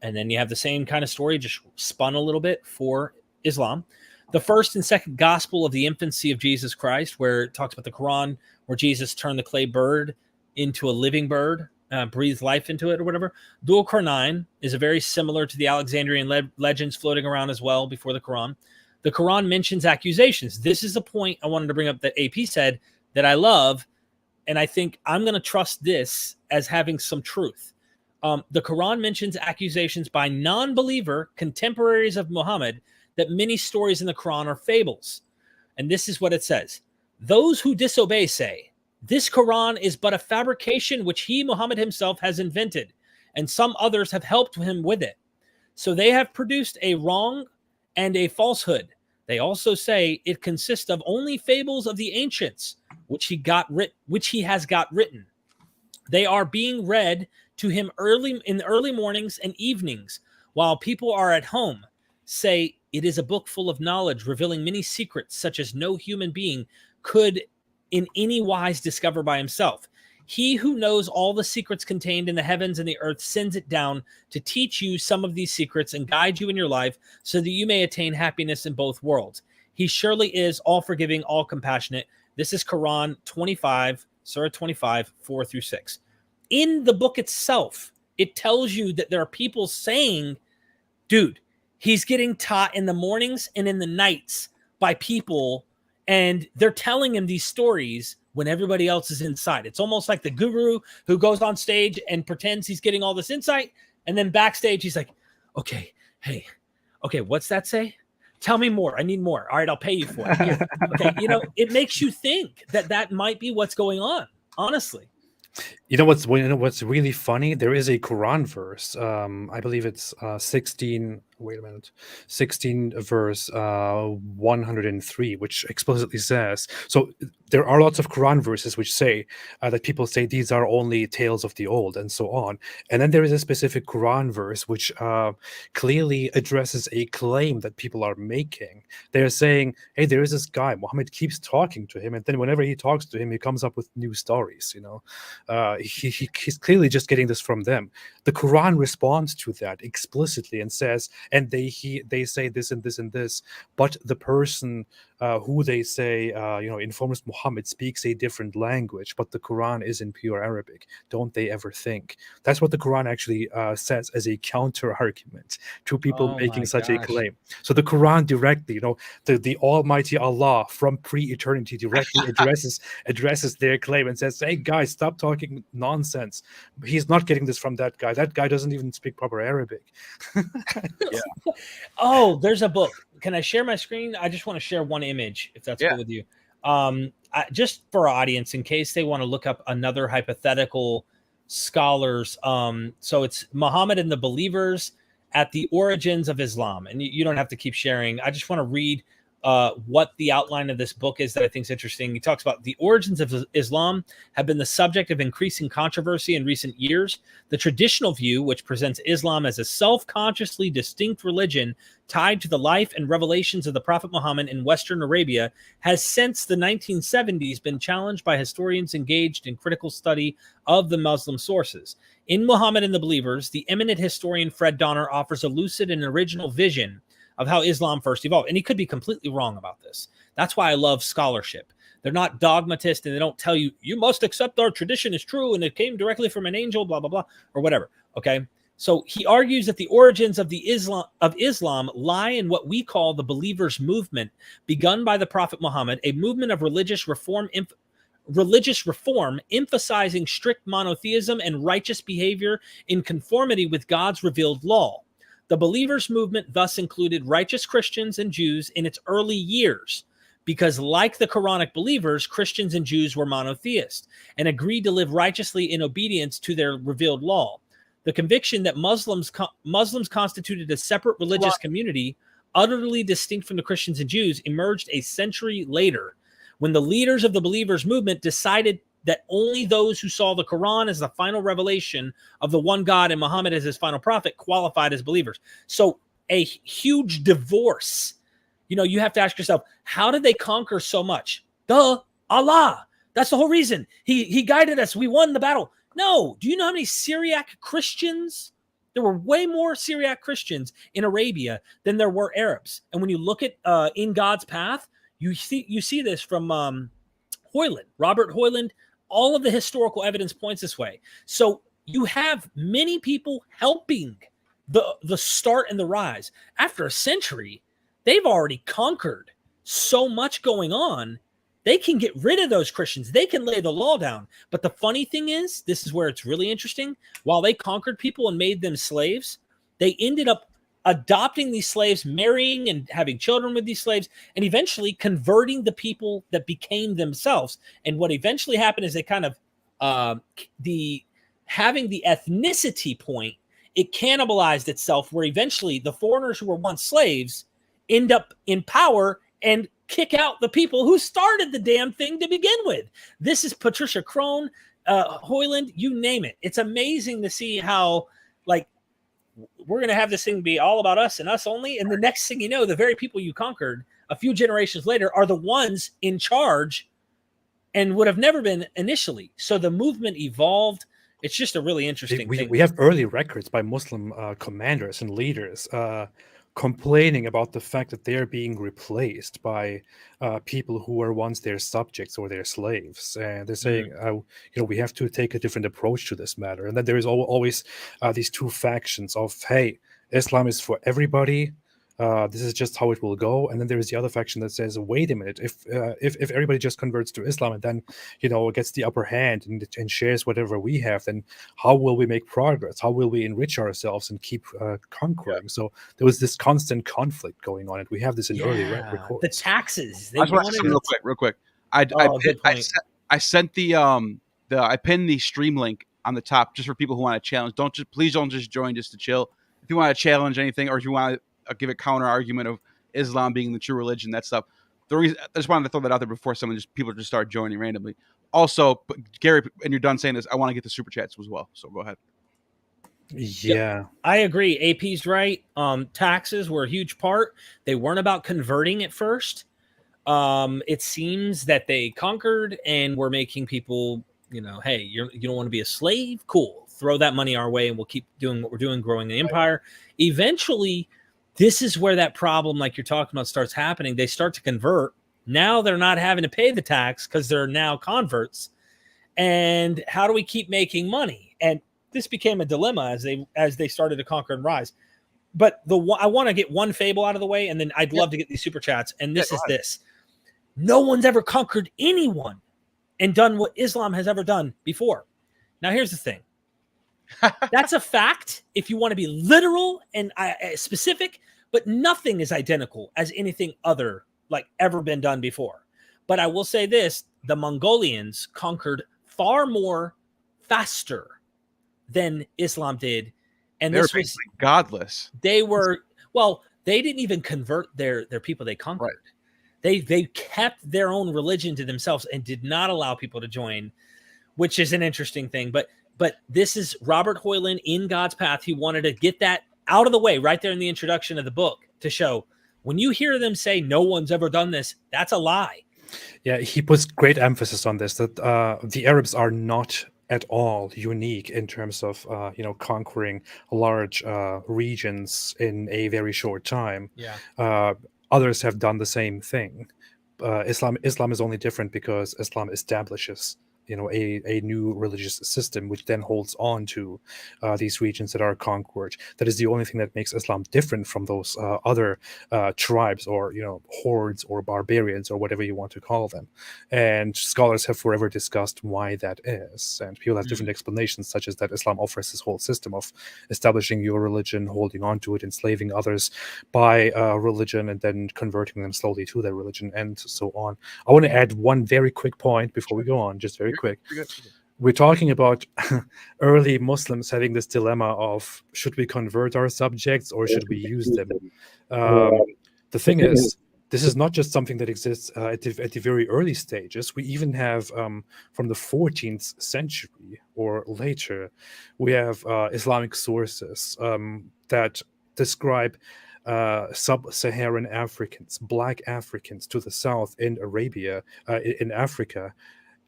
Speaker 3: and then you have the same kind of story, just spun a little bit for Islam. The first and second gospel of the infancy of Jesus Christ, where it talks about the Quran, where Jesus turned the clay bird into a living bird, breathed life into it or whatever. Dhul Qarnayn is a very similar to the Alexandrian legends floating around as well before the Quran. The Quran mentions accusations. This is the point I wanted to bring up that AP said that I love, and I think I'm going to trust this as having some truth. The Quran mentions accusations by non-believer contemporaries of Muhammad that many stories in the Quran are fables. And this is what it says. Those who disobey say, this Quran is but a fabrication which he, Muhammad himself, has invented, and some others have helped him with it. So they have produced a wrong and a falsehood. They also say it consists of only fables of the ancients, which he has got written. They are being read to him in the early mornings and evenings, while people are at home. Say it is a book full of knowledge, revealing many secrets such as no human being could in any wise discover by himself. He who knows all the secrets contained in the heavens and the earth sends it down to teach you some of these secrets and guide you in your life so that you may attain happiness in both worlds. He surely is all forgiving, all compassionate. This is Quran 25, Surah 25, 4 through 6. In the book itself, it tells you that there are people saying, dude, he's getting taught in the mornings and in the nights by people, and they're telling him these stories when everybody else is inside. It's almost like the guru who goes on stage and pretends he's getting all this insight, and then backstage he's like, okay, hey, okay, what's that say? Tell me more. I need more. All right, I'll pay you for it. Here. Okay, it makes you think that might be what's going on, honestly.
Speaker 4: You know what's really funny? There is a Quran verse. I believe it's 16. Wait a minute, 16 verse 103, which explicitly says. So there are lots of Quran verses which say that people say these are only tales of the old and so on. And then there is a specific Quran verse which clearly addresses a claim that people are making. They're saying, hey, there is this guy, Muhammad keeps talking to him, and then whenever he talks to him, he comes up with new stories. He's clearly just getting this from them. The Quran responds to that explicitly and says, and they say this and this and this, but the person who they say informs Muhammad speaks a different language, but the Quran is in pure Arabic. Don't they ever think? That's what the Quran actually says as a counter argument to people making such a claim. So the Quran directly, the Almighty Allah from pre-eternity directly addresses their claim and says, hey guys, stop talking nonsense. He's not getting this from that guy. That guy doesn't even speak proper Arabic.
Speaker 2: Yeah.
Speaker 3: Oh, there's a book. Can I share my screen? I just want to share one image, if that's cool with you. Just for our audience, in case they want to look up another hypothetical scholars. So it's Muhammad and the Believers at the Origins of Islam. And you don't have to keep sharing. I just want to read what the outline of this book is that I think is interesting. He talks about the origins of Islam have been the subject of increasing controversy in recent years. The traditional view, which presents Islam as a self-consciously distinct religion tied to the life and revelations of the Prophet Muhammad in Western Arabia, has since the 1970s been challenged by historians engaged in critical study of the Muslim sources. In Muhammad and the Believers, the eminent historian Fred Donner offers a lucid and original vision of how Islam first evolved. And he could be completely wrong about this. That's why I love scholarship. They're not dogmatist, and they don't tell you, you must accept our tradition is true and it came directly from an angel, blah, blah, blah, or whatever. Okay. So he argues that the origins of Islam lie in what we call the Believers movement, begun by the Prophet Muhammad, a movement of religious reform emphasizing strict monotheism and righteous behavior in conformity with God's revealed law. The Believers movement thus included righteous Christians and Jews in its early years, because like the Quranic believers, Christians and Jews were monotheists and agreed to live righteously in obedience to their revealed law. The conviction that Muslims constituted a separate religious community utterly distinct from the Christians and Jews, emerged a century later when the leaders of the believers movement decided that only those who saw the Qur'an as the final revelation of the one God and Muhammad as his final prophet qualified as believers. So a huge divorce. You have to ask yourself, how did they conquer so much? Allah. That's the whole reason. He guided us. We won the battle. No. Do you know how many Syriac Christians? There were way more Syriac Christians in Arabia than there were Arabs. And when you look at In God's Path, you see this from Hoyland, Robert Hoyland. All of the historical evidence points this way. So you have many people helping the start and the rise. After a century, they've already conquered so much going on. They can get rid of those Christians. They can lay the law down. But the funny thing is, this is where it's really interesting. While they conquered people and made them slaves, they ended up adopting these slaves, marrying and having children with these slaves, and eventually converting the people that became themselves. And what eventually happened is they kind of having the ethnicity point, it cannibalized itself, where eventually the foreigners who were once slaves end up in power and kick out the people who started the damn thing to begin with. This is Patricia Crone, Hoyland, you name it. It's amazing to see how, like, we're going to have this thing be all about us and us only. And the next thing you know, the very people you conquered a few generations later are the ones in charge and would have never been initially. So the movement evolved. It's just a really interesting thing.
Speaker 4: We have early records by Muslim commanders and leaders complaining about the fact that they are being replaced by people who were once their subjects or their slaves, and they're saying, we have to take a different approach to this matter. And then there is always these two factions of, hey, Islam is for everybody. This is just how it will go. And then there is the other faction that says, wait a minute, if everybody just converts to Islam and then, gets the upper hand and shares whatever we have, then how will we make progress? How will we enrich ourselves and keep conquering? Yeah. So there was this constant conflict going on, and we have this in early records.
Speaker 3: The taxes.
Speaker 2: I just want to say real quick. I sent I pinned the stream link on the top just for people who want to challenge. Please don't just join just to chill. If you want to challenge anything, or if you want to give a counter argument of Islam being the true religion, that stuff. The reason I just wanted to throw that out there before people just start joining randomly. Also, Gary, and you're done saying this, I want to get the super chats as well. So go ahead.
Speaker 4: Yeah,
Speaker 3: yep. I agree. AP's right. Taxes were a huge part. They weren't about converting at first. It seems that they conquered and were making people, hey, you don't want to be a slave? Cool. Throw that money our way and we'll keep doing what we're doing, growing the empire. Eventually, this is where that problem, like you're talking about, starts happening. They start to convert. Now they're not having to pay the tax because they're now converts. And how do we keep making money? And this became a dilemma as they started to conquer and rise. But I want to get one fable out of the way, and then I'd love to get these super chats. And this is this. No one's ever conquered anyone and done what Islam has ever done before. Now, here's the thing. That's a fact if you want to be literal and specific, but nothing is identical as anything other like ever been done before. But I will say this, the Mongolians conquered far more faster than Islam did. And
Speaker 2: they're
Speaker 3: this was
Speaker 2: godless.
Speaker 3: They didn't even convert their people they conquered. Right. They kept their own religion to themselves and did not allow people to join, which is an interesting thing. But this is Robert Hoyland in God's Path. He wanted to get that out of the way right there in the introduction of the book to show when you hear them say no one's ever done this, that's a lie.
Speaker 4: Yeah, he puts great emphasis on this, that the Arabs are not at all unique in terms of conquering large regions in a very short time.
Speaker 3: Yeah.
Speaker 4: Others have done the same thing. Islam is only different because Islam establishes a new religious system, which then holds on to these regions that are conquered. That is the only thing that makes Islam different from those other tribes or hordes or barbarians or whatever you want to call them. And scholars have forever discussed why that is. And people have different explanations, such as that Islam offers this whole system of establishing your religion, holding on to it, enslaving others by religion, and then converting them slowly to their religion, and so on. I want to add one very quick point before we go on, just very quick. We're talking about early Muslims having this dilemma of, should we convert our subjects or should we use them? The thing is, this is not just something that exists at the very early stages. We even have, from the 14th century or later, we have Islamic sources that describe sub-Saharan Africans, black Africans to the south in Arabia, in Africa,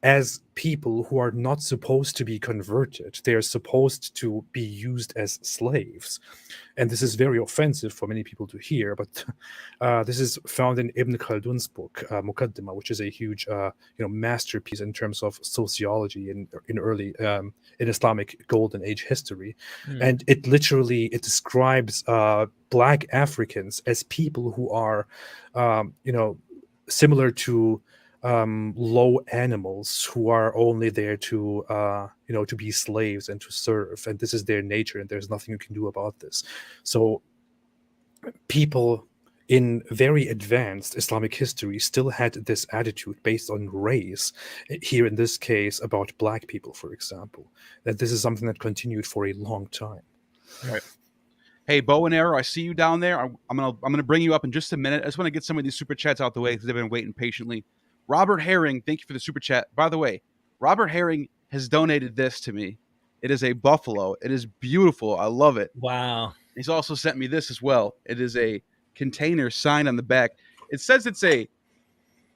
Speaker 4: as people who are not supposed to be converted. They are supposed to be used as slaves. And this is very offensive for many people to hear, but this is found in Ibn Khaldun's book, Muqaddimah, which is a huge masterpiece in terms of sociology in early in Islamic Golden Age history. And it describes black Africans as people who are similar to low animals who are only there to to be slaves and to serve, and this is their nature, and there's nothing you can do about this. So people in very advanced Islamic history still had this attitude based on race, here in this case about black people, for example, that this is something that continued for a long time.
Speaker 2: Right. Hey, Bow and Arrow, I see you down there. I'm gonna bring you up in just a minute. I just want to get some of these super chats out the way because they've been waiting patiently. Robert Herring, thank you for the super chat. By the way, Robert Herring has donated this to me. It is a buffalo. It is beautiful. I love it.
Speaker 3: Wow.
Speaker 2: He's also sent me this as well. It is a container signed on the back. It says it's a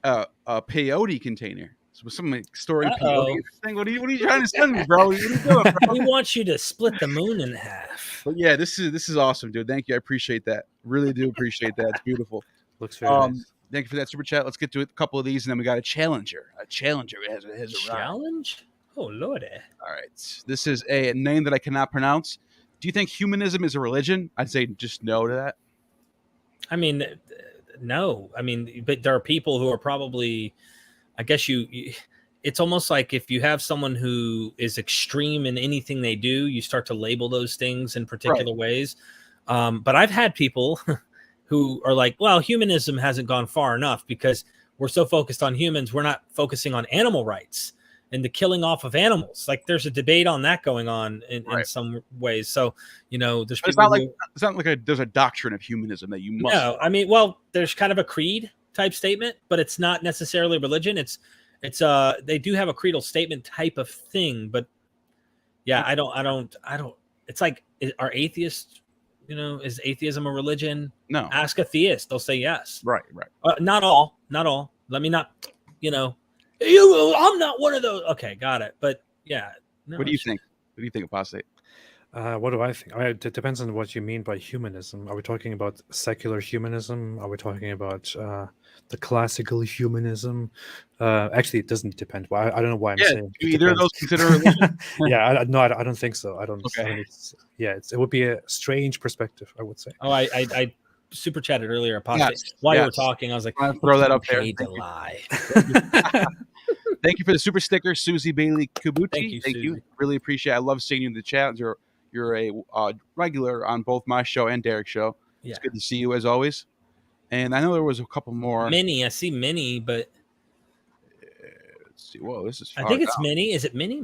Speaker 2: peyote container. So something storing peyote thing. What are you trying to send me, bro? What are you doing, bro?
Speaker 3: We want you to split the moon in half.
Speaker 2: But yeah, this is awesome, dude. Thank you. I appreciate that. Really do appreciate that. It's beautiful.
Speaker 4: Looks very nice.
Speaker 2: Thank you for that super chat. Let's get to a couple of these, and then we got a challenger. A challenger has arrived.
Speaker 3: Challenge? Oh, Lord.
Speaker 2: All right. This is a name that I cannot pronounce. Do you think humanism is a religion? I'd say just no to that.
Speaker 3: I mean, no. I mean, but there are people who are probably, I guess it's almost like if you have someone who is extreme in anything they do, you start to label those things in particular ways. But I've had people who are like, well, humanism hasn't gone far enough because we're so focused on humans. We're not focusing on animal rights and the killing off of animals. Like there's a debate on that going on in some ways. So, there's people
Speaker 2: it's not like there's a doctrine of humanism that you must.
Speaker 3: No, I mean, well, there's kind of a creed type statement, but it's not necessarily religion. It's they do have a creedal statement type of thing, but yeah, I don't, it's like, are atheists, is atheism a religion?
Speaker 2: No.
Speaker 3: Ask a theist. They'll say yes.
Speaker 2: Right.
Speaker 3: Not all. Let me not, I'm not one of those. Okay. Got it. But yeah. No,
Speaker 2: what do you think? What do you think, Apostate?
Speaker 4: What do I think? It depends on what you mean by humanism. Are we talking about secular humanism? Are we talking about the classical humanism? Actually, it doesn't depend. I don't know why I'm saying.
Speaker 2: Do either of those consider religion?
Speaker 4: Yeah, I don't think so. I don't.
Speaker 2: Okay.
Speaker 4: It would be a strange perspective, I would say.
Speaker 3: Oh, I super chatted earlier, Apostate. While you were talking, I was like,
Speaker 2: I'll throw that up there.
Speaker 3: To lie.
Speaker 2: Thank you for the super sticker, Susie Bailey Kubuchi.
Speaker 3: Thank you.
Speaker 2: Really appreciate it. I love seeing you in the chat. You're a regular on both my show and Derek's show.
Speaker 3: Yeah.
Speaker 2: It's good to see you as always. And I know there was a couple more.
Speaker 3: Minnie, I see Minnie, but
Speaker 2: let's see. Whoa, this is.
Speaker 3: I think it's Minnie. Is it Minnie?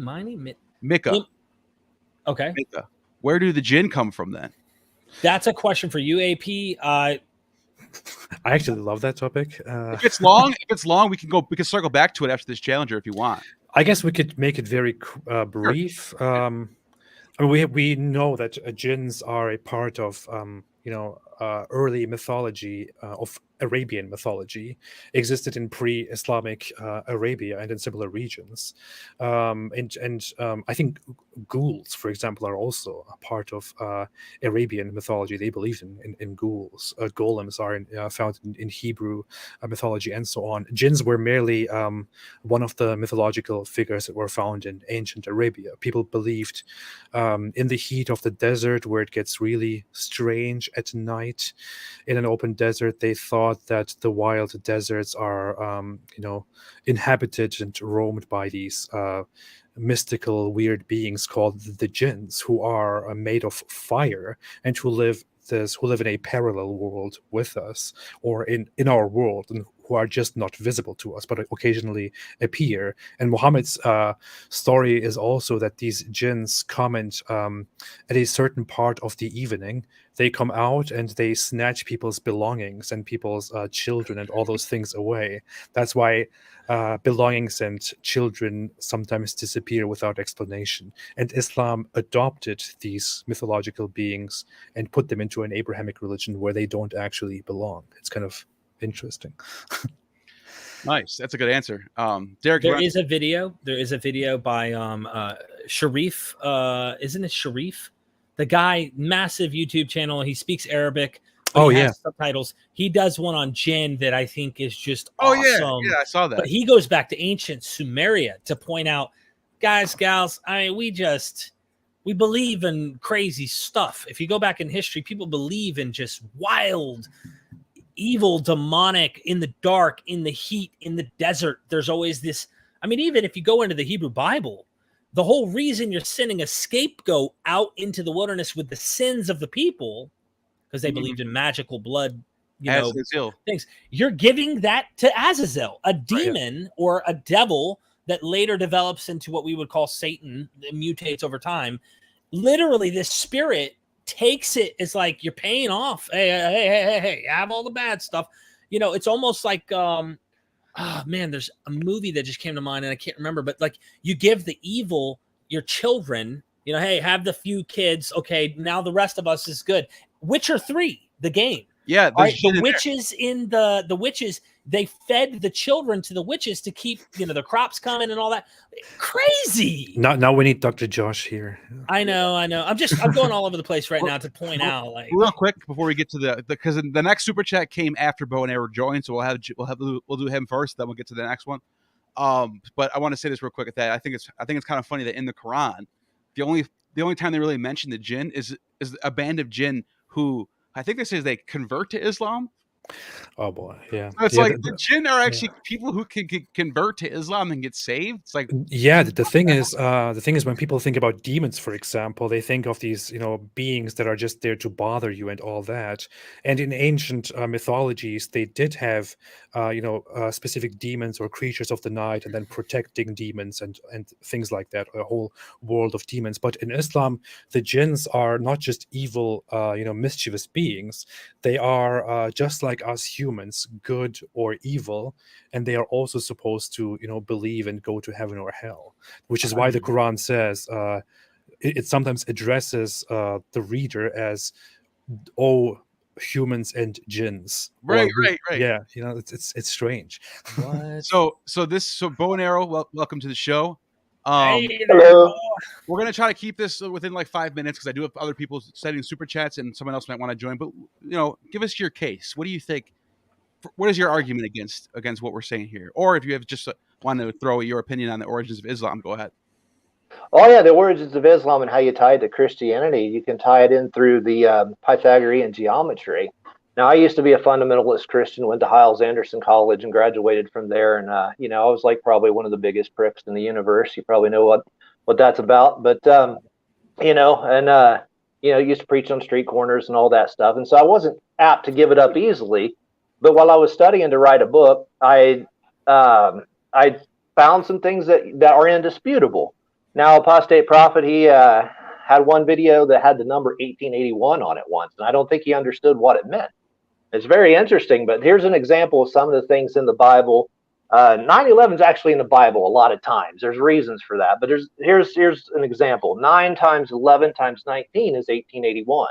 Speaker 2: Mika.
Speaker 3: Okay.
Speaker 2: Mika. Where do the jinn come from then?
Speaker 3: That's a question for you, AP.
Speaker 4: I actually love that topic.
Speaker 2: If it's long, we can circle back to it after this challenger if you want.
Speaker 4: I guess we could make it very brief.
Speaker 2: Sure.
Speaker 4: I mean, we know that jinns are a part of early mythology of Arabian mythology, existed in pre-Islamic Arabia and in similar regions, and I think ghouls, for example, are also a part of Arabian mythology. They believe in ghouls. Golems are found in Hebrew mythology and so on. Jinns were merely one of the mythological figures that were found in ancient Arabia. People believed in the heat of the desert, where it gets really strange at night in an open desert, they thought that the wild deserts are inhabited and roamed by these mystical weird beings called the jinns, who are made of fire and who live in a parallel world with us, or in our world, and who are just not visible to us, but occasionally appear. And Muhammad's story is also that these jinns comment at a certain part of the evening. They come out and they snatch people's belongings and people's children and all those things away. That's why belongings and children sometimes disappear without explanation. And Islam adopted these mythological beings and put them into an Abrahamic religion where they don't actually belong. It's kind of interesting.
Speaker 2: Nice. That's a good answer. Derek,
Speaker 3: There is a video by Sharif. Isn't it Sharif? The guy, massive YouTube channel. He speaks Arabic. But he has subtitles. He does one on jinn that I think is just awesome.
Speaker 2: Yeah, I saw that.
Speaker 3: But he goes back to ancient Sumeria to point out, guys, gals, I mean, we believe in crazy stuff. If you go back in history, people believe in just wild, evil, demonic, in the dark, in the heat, in the desert. There's always this. I mean, even if you go into the Hebrew Bible, the whole reason you're sending a scapegoat out into the wilderness with the sins of the people, because they believed in magical blood, things. You're giving that to Azazel, a demon or a devil that later develops into what we would call Satan, that mutates over time. Literally, this spirit takes it. It's like you're paying off. Hey, have all the bad stuff. It's almost like, there's a movie that just came to mind and I can't remember, but like you give the evil your children, hey, have the few kids. Okay, now the rest of us is good. Witcher 3, the game.
Speaker 2: Yeah,
Speaker 3: the witches the witches, they fed the children to the witches to keep the crops coming and all that. Crazy.
Speaker 4: Now we need Dr. Josh here.
Speaker 3: I know. I'm going all over the place right now to point out, like,
Speaker 2: real quick before we get to because the next super chat came after Bo and Arrow joined, so we'll do him first, then we'll get to the next one. But I want to say this real quick at that. I think it's kind of funny that in the Quran, the only time they really mention the jinn is a band of jinn who I think they say they convert to Islam.
Speaker 4: Oh boy, yeah.
Speaker 2: So it's the jinn are actually people who can convert to Islam and get saved. It's like
Speaker 4: the thing is when people think about demons, for example, they think of these beings that are just there to bother you and all that. And in ancient mythologies, they did have specific demons or creatures of the night, and then protecting demons and things like that. A whole world of demons. But in Islam, the jinns are not just evil, mischievous beings. They are just like us humans, good or evil, and they are also supposed to believe and go to heaven or hell, which is why the Quran says it sometimes addresses the reader as humans and jinns.
Speaker 2: Right.
Speaker 4: Yeah, it's strange.
Speaker 3: What?
Speaker 2: So Bo and Arrow, welcome to the show.
Speaker 5: Hello.
Speaker 2: We're gonna try to keep this within like 5 minutes because I do have other people sending super chats and someone else might want to join. But give us your case. What do you think? What is your argument against what we're saying here? Or if you have just want to throw your opinion on the origins of Islam, go ahead.
Speaker 5: Oh yeah, the origins of Islam and how you tie it to Christianity. You can tie it in through the Pythagorean geometry. Now, I used to be a fundamentalist Christian, went to Hyles-Anderson College and graduated from there. And, I was like probably one of the biggest pricks in the universe. You probably know what that's about. But, used to preach on street corners and all that stuff. And so I wasn't apt to give it up easily. But while I was studying to write a book, I found some things that are indisputable. Now, Apostate Prophet, he had one video that had the number 1881 on it once. And I don't think he understood what it meant. It's very interesting, but here's an example of some of the things in the Bible. 9/11 is actually in the Bible a lot of times. There's reasons for that, but here's an example. 9 times 11 times 19 is 1881.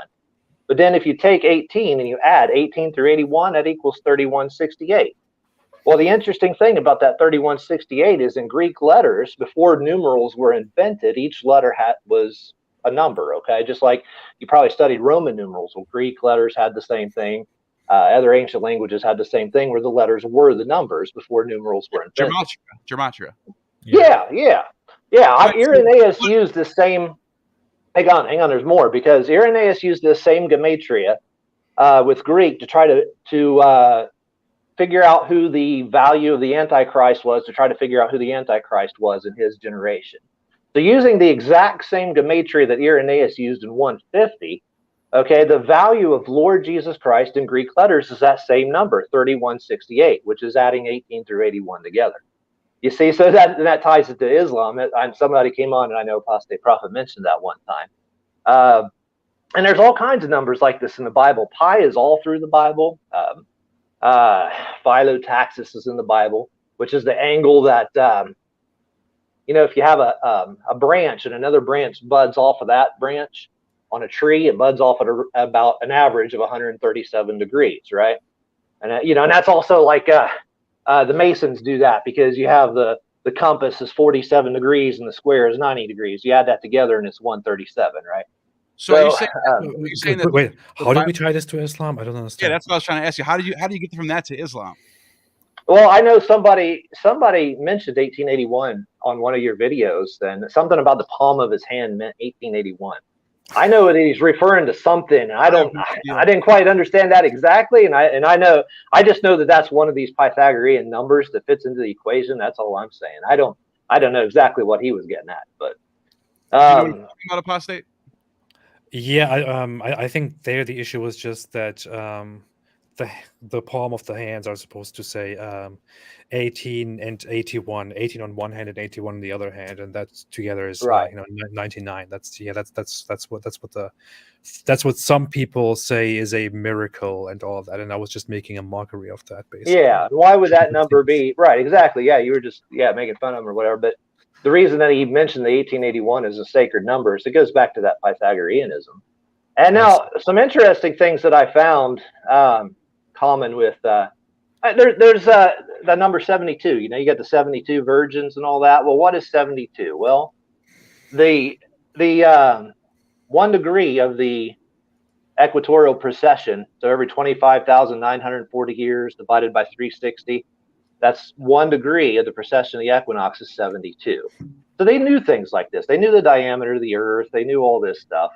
Speaker 5: But then if you take 18 and you add 18 through 81, that equals 3168. Well, the interesting thing about that 3168 is in Greek letters, before numerals were invented, each letter was a number, okay? Just like you probably studied Roman numerals. Well, Greek letters had the same thing. Other ancient languages had the same thing, where the letters were the numbers before numerals were invented.
Speaker 2: Gematria.
Speaker 5: Yeah. Irenaeus used the same. Hang on. There's more, because Irenaeus used the same gematria with Greek to try to figure out who the value of the Antichrist was, to try to figure out who the Antichrist was in his generation. So using the exact same gematria that Irenaeus used in 150, Okay, the value of Lord Jesus Christ in Greek letters is that same number, 3168, which is adding 18 through 81 together. You see, so that ties it to Islam. Somebody came on, and I know Apostate Prophet mentioned that one time. And there's all kinds of numbers like this in the Bible. Pi is all through the Bible. Philo-taxis is in the Bible, which is the angle that, if you have a branch and another branch buds off of that branch on a tree, it buds off at about an average of 137 degrees, right? And, and that's also like the Masons do that because you have the compass is 47 degrees and the square is 90 degrees. You add that together and it's 137, right?
Speaker 2: So are you saying that?
Speaker 4: Wait, how do we tie this to Islam? I don't understand.
Speaker 2: Yeah, that's what I was trying to ask you. How do you get from that to Islam?
Speaker 5: Well, I know somebody mentioned 1881 on one of your videos, and something about the palm of his hand meant 1881. I know that he's referring to something. I didn't quite understand that exactly, and I just know that that's one of these Pythagorean numbers that fits into the equation. That's all I'm saying. I don't know exactly what he was getting at, but
Speaker 2: you know what I'm talking about, Apostate?
Speaker 4: Yeah, I think there the issue was just that the palm of the hands are supposed to say 18 and 81, 18 on one hand and 81 on the other hand, and that together is
Speaker 5: right.
Speaker 4: 99. That's what some people say is a miracle and all of that, and I was just making a mockery of that, basically.
Speaker 5: Yeah, why would that number be right? Exactly. Yeah, you were just making fun of him or whatever, but. The reason that he mentioned the 1881 as a sacred number is it goes back to that Pythagoreanism. And now some interesting things that I found common with there's the number 72. You got the 72 virgins and all that. Well, what is 72? Well, the 1 degree of the equatorial precession, so every 25,940 years divided by 360. That's 1 degree of the precession of the equinox is 72. So they knew things like this. They knew the diameter of the Earth. They knew all this stuff.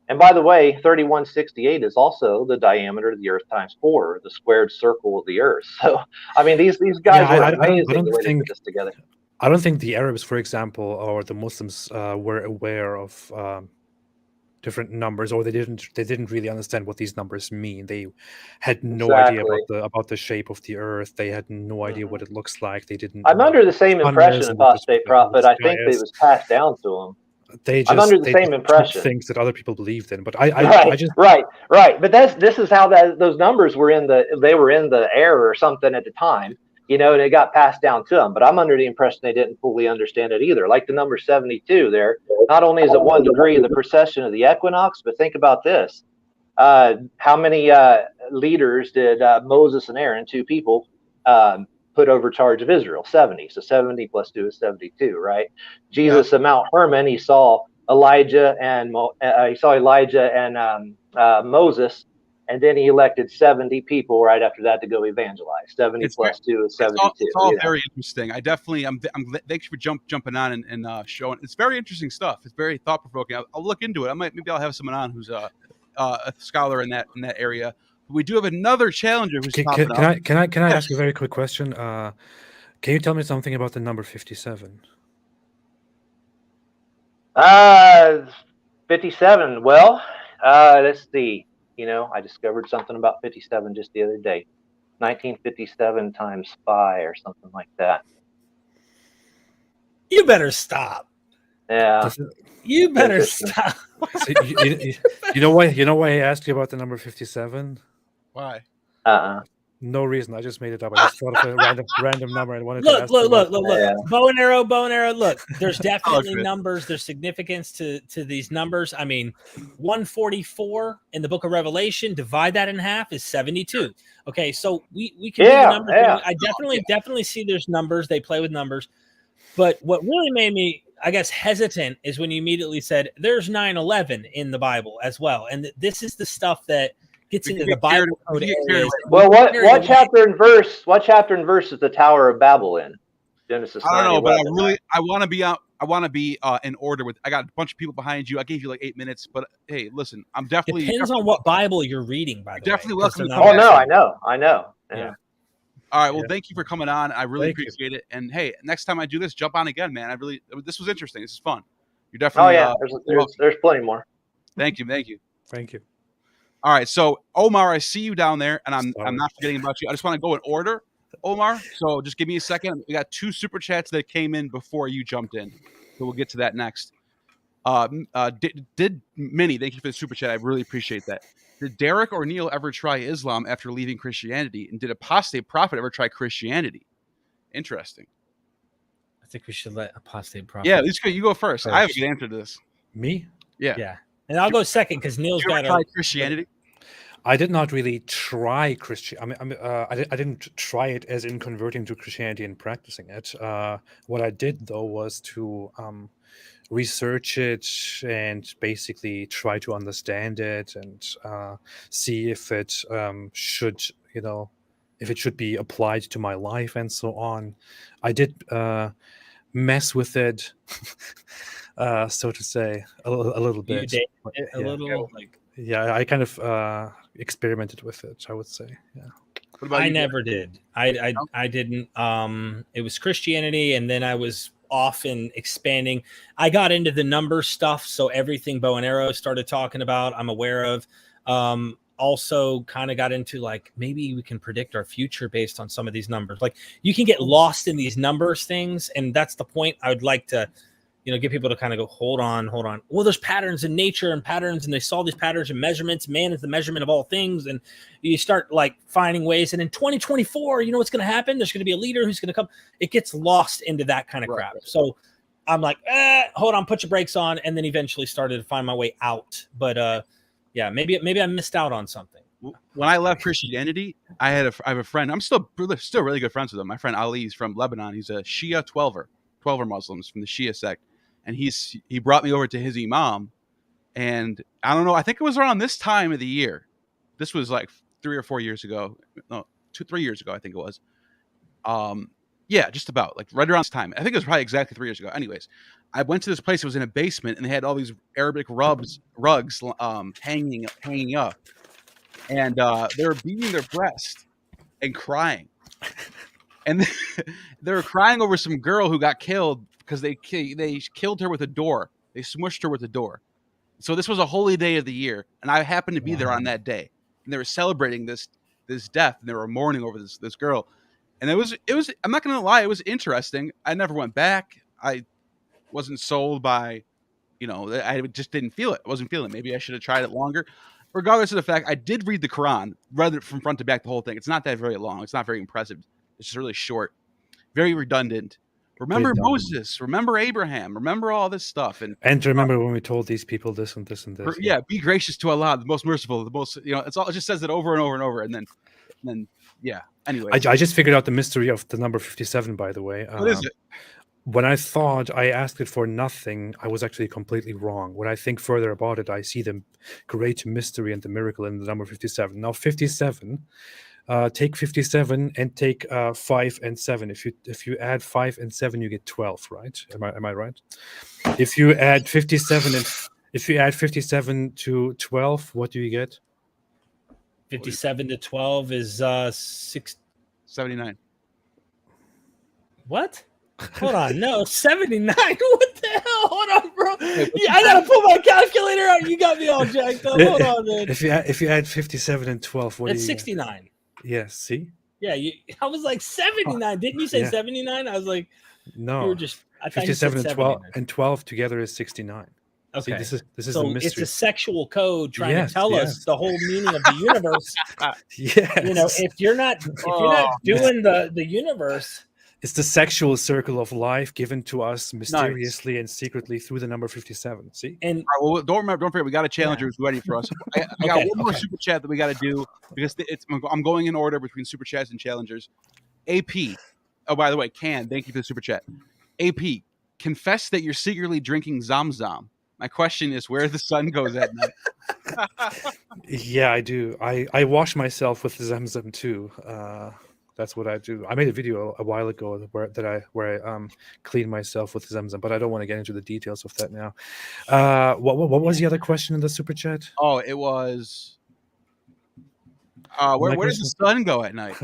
Speaker 5: And by the way, 3168 is also the diameter of the Earth times 4, the squared circle of the Earth. So, I mean, these guys were amazing the way they put this together.
Speaker 4: I don't think the Arabs, for example, or the Muslims were aware of different numbers, or they didn't really understand what these numbers mean. They had no idea about the shape of the Earth. They had no idea what it looks like. They didn't.
Speaker 5: I'm under the same impression, Apostate Prophet. I think it was passed down to them. I'm under the same impression.
Speaker 4: Things that other people believed in, but I just
Speaker 5: right. But this is how those numbers were in the air or something at the time. And it got passed down to them. But I'm under the impression they didn't fully understand it either. Like the number 72 there, not only is it 1 degree of the precession of the equinox, but think about this. How many leaders did Moses and Aaron, 2 people, put over charge of Israel? 70. So 70 plus 2 is 72, right? Jesus at Mount Hermon, he saw Elijah and Moses. And then he elected 70 people right after that to go evangelize. 70 plus 2 is 72.
Speaker 2: It's all very interesting. I'm thanks for jumping on and showing. It's very interesting stuff. It's very thought provoking. I'll look into it. Maybe I'll have someone on who's a scholar in that area. We do have another challenger who's popping up.
Speaker 4: Can I ask a very quick question? Can you tell me something about the number 57?
Speaker 5: 57. Well, let's see. I discovered something about 57 just the other day. 1957 times pi or something like that.
Speaker 3: You better stop.
Speaker 5: Yeah.
Speaker 3: You better stop.
Speaker 4: So you know why I asked you about the number 57?
Speaker 2: Why?
Speaker 4: No reason. I just made it up. I just thought of a random number and wanted to ask.
Speaker 3: Look. Yeah. Bow and arrow. Look, there's definitely numbers. There's significance to these numbers. I mean, 144 in the book of Revelation, divide that in half is 72. Okay, so we can do the numbers. Yeah. I definitely see there's numbers. They play with numbers. But what really made me, I guess, hesitant is when you immediately said there's 9/11 in the Bible as well. And this is the stuff that gets into the Bible code areas.
Speaker 5: Well, what chapter and verse? What chapter and verse is the Tower of Babel in? Genesis.
Speaker 2: I don't know, but I want to be out. I want to be in order with. I got a bunch of people behind you. I gave you like 8 minutes, but hey, listen, I'm definitely
Speaker 3: depends on what Bible you're reading. By the
Speaker 2: definitely
Speaker 3: way,
Speaker 2: welcome.
Speaker 5: Oh no, I know. Yeah.
Speaker 2: All right. Well, thank you for coming on. I really appreciate it. And hey, next time I do this, jump on again, man. This was interesting. This is fun. You're definitely.
Speaker 5: Oh yeah. There's plenty more.
Speaker 2: Thank you.
Speaker 4: Thank you.
Speaker 2: All right, so Omar, I see you down there, and I'm
Speaker 4: Sorry.
Speaker 2: not forgetting about you. I just want to go in order, Omar. So just give me a second. We got 2 super chats that came in before you jumped in, so we'll get to that next. Did Minnie? Thank you for the super chat. I really appreciate that. Did Derek or Neil ever try Islam after leaving Christianity? And did Apostate Prophet ever try Christianity? Interesting.
Speaker 3: I think we should let Apostate Prophet.
Speaker 2: Yeah, you go first. I have a good answer to this.
Speaker 4: Me?
Speaker 3: Yeah. And I'll go second because Neil's
Speaker 2: Did you
Speaker 3: got
Speaker 2: ever try Christianity?
Speaker 4: I did not really try Christian. I didn't try it as in converting to Christianity and practicing it. What I did though was to research it and basically try to understand it and see if it should, if it should be applied to my life and so on. I did mess with it, so to say, a little
Speaker 3: You
Speaker 4: bit.
Speaker 3: date
Speaker 4: But,
Speaker 3: it a
Speaker 4: yeah.
Speaker 3: little like
Speaker 4: Yeah, I kind of experimented with it, I would say. Yeah.
Speaker 2: What about
Speaker 3: I
Speaker 2: you, Derek?
Speaker 3: never did. I didn't. It was Christianity, and then I was off and expanding. I got into the number stuff, so everything bow and arrow started talking about, I'm aware of. Also kind of got into like maybe we can predict our future based on some of these numbers. Like you can get lost in these numbers things, and that's the point I would like to get people to kind of go, hold on. Well, there's patterns in nature and patterns, and they saw these patterns and measurements. Man is the measurement of all things. And you start like finding ways. And in 2024, you know what's going to happen? There's going to be a leader who's going to come. It gets lost into that kind of crap. Right. So I'm like, hold on, put your brakes on. And then eventually started to find my way out. But yeah, maybe I missed out on something.
Speaker 2: When I left Christianity, I have a friend. I'm still really good friends with him. My friend Ali, he's from Lebanon. He's a Shia 12er Muslims from the Shia sect. And he brought me over to his imam, and I don't know. I think it was around this time of the year. This was like 3 or 4 years ago. No, 3 years ago. I think it was. Yeah, just about like right around this time. I think it was probably exactly 3 years ago. Anyways, I went to this place. It was in a basement, and they had all these Arabic rugs hanging up, and they were beating their breast and crying, and they were crying over some girl who got killed. Because they killed her with a door. They smushed her with a door. So this was a holy day of the year, and I happened to be there on that day. And they were celebrating this death, and they were mourning over this girl. And it was. I'm not gonna lie, it was interesting. I never went back. I wasn't sold by, I just didn't feel it. I wasn't feeling it. Maybe I should have tried it longer. Regardless of the fact, I did read the Qur'an, read it from front to back, the whole thing. It's not that very long. It's not very impressive. It's just really short, very redundant. Remember Moses, remember Abraham, remember all this stuff. And
Speaker 4: remember when we told these people this and this and this.
Speaker 2: Yeah, be gracious to Allah, the most merciful, the most, it's all, it just says it over and over and over. And then yeah, anyway.
Speaker 4: I just figured out the mystery of the number 57, by the way.
Speaker 2: What is it?
Speaker 4: When I thought I asked it for nothing, I was actually completely wrong. When I think further about it, I see the great mystery and the miracle in the number 57. Now, 57... take 57 and take 5 and 7. If you add 5 and 7, you get 12, right? Am I right? If you add 57 to 12, what do you get?
Speaker 3: 57 to 12 is
Speaker 2: 79.
Speaker 3: What? Hold on, no, 79. What the hell? Hold on, bro. Yeah, I gotta pull my calculator out. You got me all jacked up. Hold on, man.
Speaker 4: If you add 57 and 12, what? It's
Speaker 3: 69.
Speaker 4: Yes, see?
Speaker 3: Yeah, I was like 79. Didn't you say 79? I was like,
Speaker 4: no.
Speaker 3: You were just, I
Speaker 4: 57 and 12 together is 69.
Speaker 3: Okay,
Speaker 4: see, this is
Speaker 3: so
Speaker 4: the mystery.
Speaker 3: It's a sexual code trying to tell us the whole meaning of the universe.
Speaker 4: Yes.
Speaker 3: If you're not doing the universe.
Speaker 4: It's the sexual circle of life given to us mysteriously and secretly through the number 57. See?
Speaker 3: And
Speaker 2: well, don't forget, we got a challenger who's ready for us. I got one more super chat that we got to do because I'm going in order between super chats and challengers. AP. Oh, by the way, thank you for the super chat. AP, confess that you're secretly drinking Zamzam. My question is, where the sun goes at night.
Speaker 4: Yeah, I do. I wash myself with Zamzam too. That's what I do. I made a video a while ago where I clean myself with Zamzam, but I don't want to get into the details of that now. What was the other question in the super chat?
Speaker 2: Oh, it was where does the sun go at night?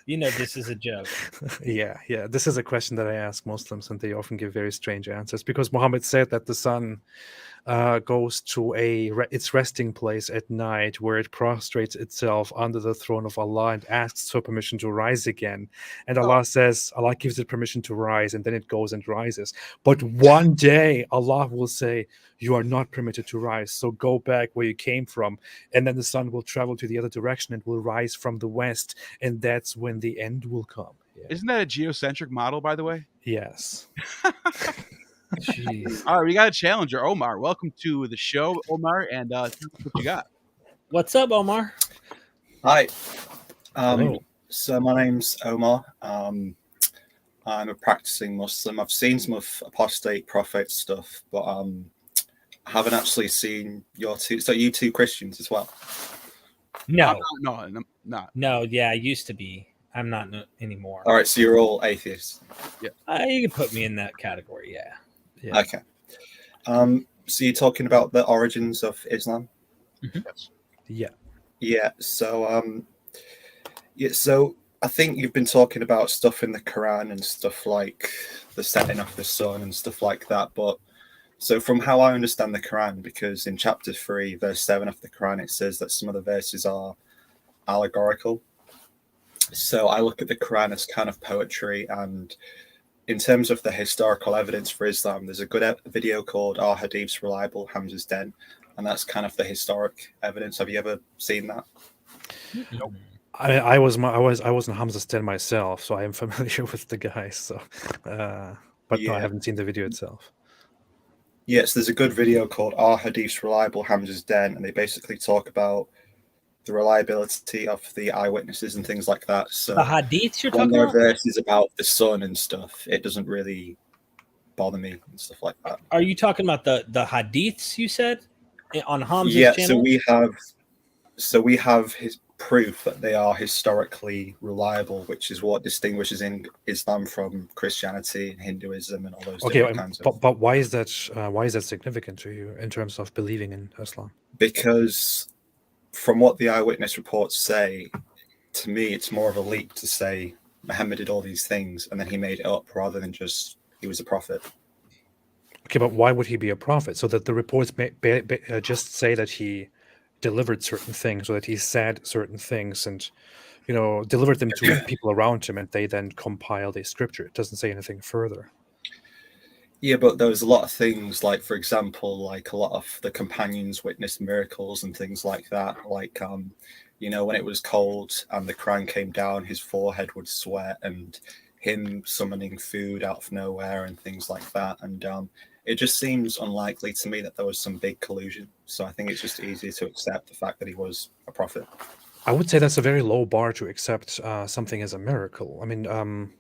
Speaker 3: This is a joke.
Speaker 4: Yeah. This is a question that I ask Muslims, and they often give very strange answers because Mohammed said that the sun goes to its resting place at night, where it prostrates itself under the throne of Allah and asks for permission to rise again. And Allah says, Allah gives it permission to rise, and then it goes and rises. But one day Allah will say, you are not permitted to rise, so go back where you came from. And then the sun will travel to the other direction and will rise from the west, and that's when the end will come. Yeah.
Speaker 2: Isn't that a geocentric model, by the way?
Speaker 4: Yes. Jeez.
Speaker 2: All right, we got a challenger, Omar. Welcome to the show, Omar, and tell us what you got.
Speaker 3: What's up, Omar?
Speaker 6: Hi.
Speaker 4: Hello.
Speaker 6: So my name's Omar. I'm a practicing Muslim. I've seen some of Apostate Prophet stuff, but I haven't actually seen your two. So you two Christians as well?
Speaker 3: No.
Speaker 2: Not.
Speaker 3: No, yeah, I used to be. I'm not anymore.
Speaker 6: All right, so you're all atheists.
Speaker 3: You can put me in that category, yeah.
Speaker 4: Yeah.
Speaker 6: Okay. So you're talking about the origins of Islam?
Speaker 2: Yes.
Speaker 4: Yeah.
Speaker 6: Yeah. So so I think you've been talking about stuff in the Qur'an and stuff like the setting of the sun and stuff like that. But so from how I understand the Qur'an, because in chapter 3, verse 7 of the Qur'an, it says that some of the verses are allegorical. So I look at the Qur'an as kind of poetry, and in terms of the historical evidence for Islam, there's a good video called Are Hadiths Reliable? Hamza's Den, and that's kind of the historic evidence. Have you ever seen that?
Speaker 2: Nope.
Speaker 4: I was in Hamza's den myself, so I am familiar with the guys. So, but no, I haven't seen the video itself.
Speaker 6: Yes, there's a good video called Are Hadiths Reliable? Hamza's Den, and they basically talk about the reliability of the eyewitnesses and things like that. So
Speaker 3: The hadiths you're
Speaker 6: when
Speaker 3: talking
Speaker 6: there are
Speaker 3: about?
Speaker 6: verses about the sun and stuff, it doesn't really bother me and stuff like that.
Speaker 3: Are you talking about the hadiths you said on Hamza's
Speaker 6: Yeah,
Speaker 3: channel?
Speaker 6: so we have his proof that they are historically reliable, which is what distinguishes in Islam from Christianity and Hinduism and all those different kinds of.
Speaker 4: But why is that significant to you in terms of believing in Islam?
Speaker 6: Because from what the eyewitness reports say, to me, it's more of a leap to say Muhammad did all these things and then he made it up rather than just he was a prophet.
Speaker 4: Okay, but why would he be a prophet? So that the reports just say that he delivered certain things, or that he said certain things, and delivered them to people around him, and they then compiled a scripture. It doesn't say anything further.
Speaker 6: Yeah, but there was a lot of things, like, for example, like a lot of the companions witnessed miracles and things like that. Like, when it was cold and the Quran came down, his forehead would sweat, and him summoning food out of nowhere and things like that. And it just seems unlikely to me that there was some big collusion. So I think it's just easier to accept the fact that he was a prophet.
Speaker 4: I would say that's a very low bar to accept something as a miracle. I mean,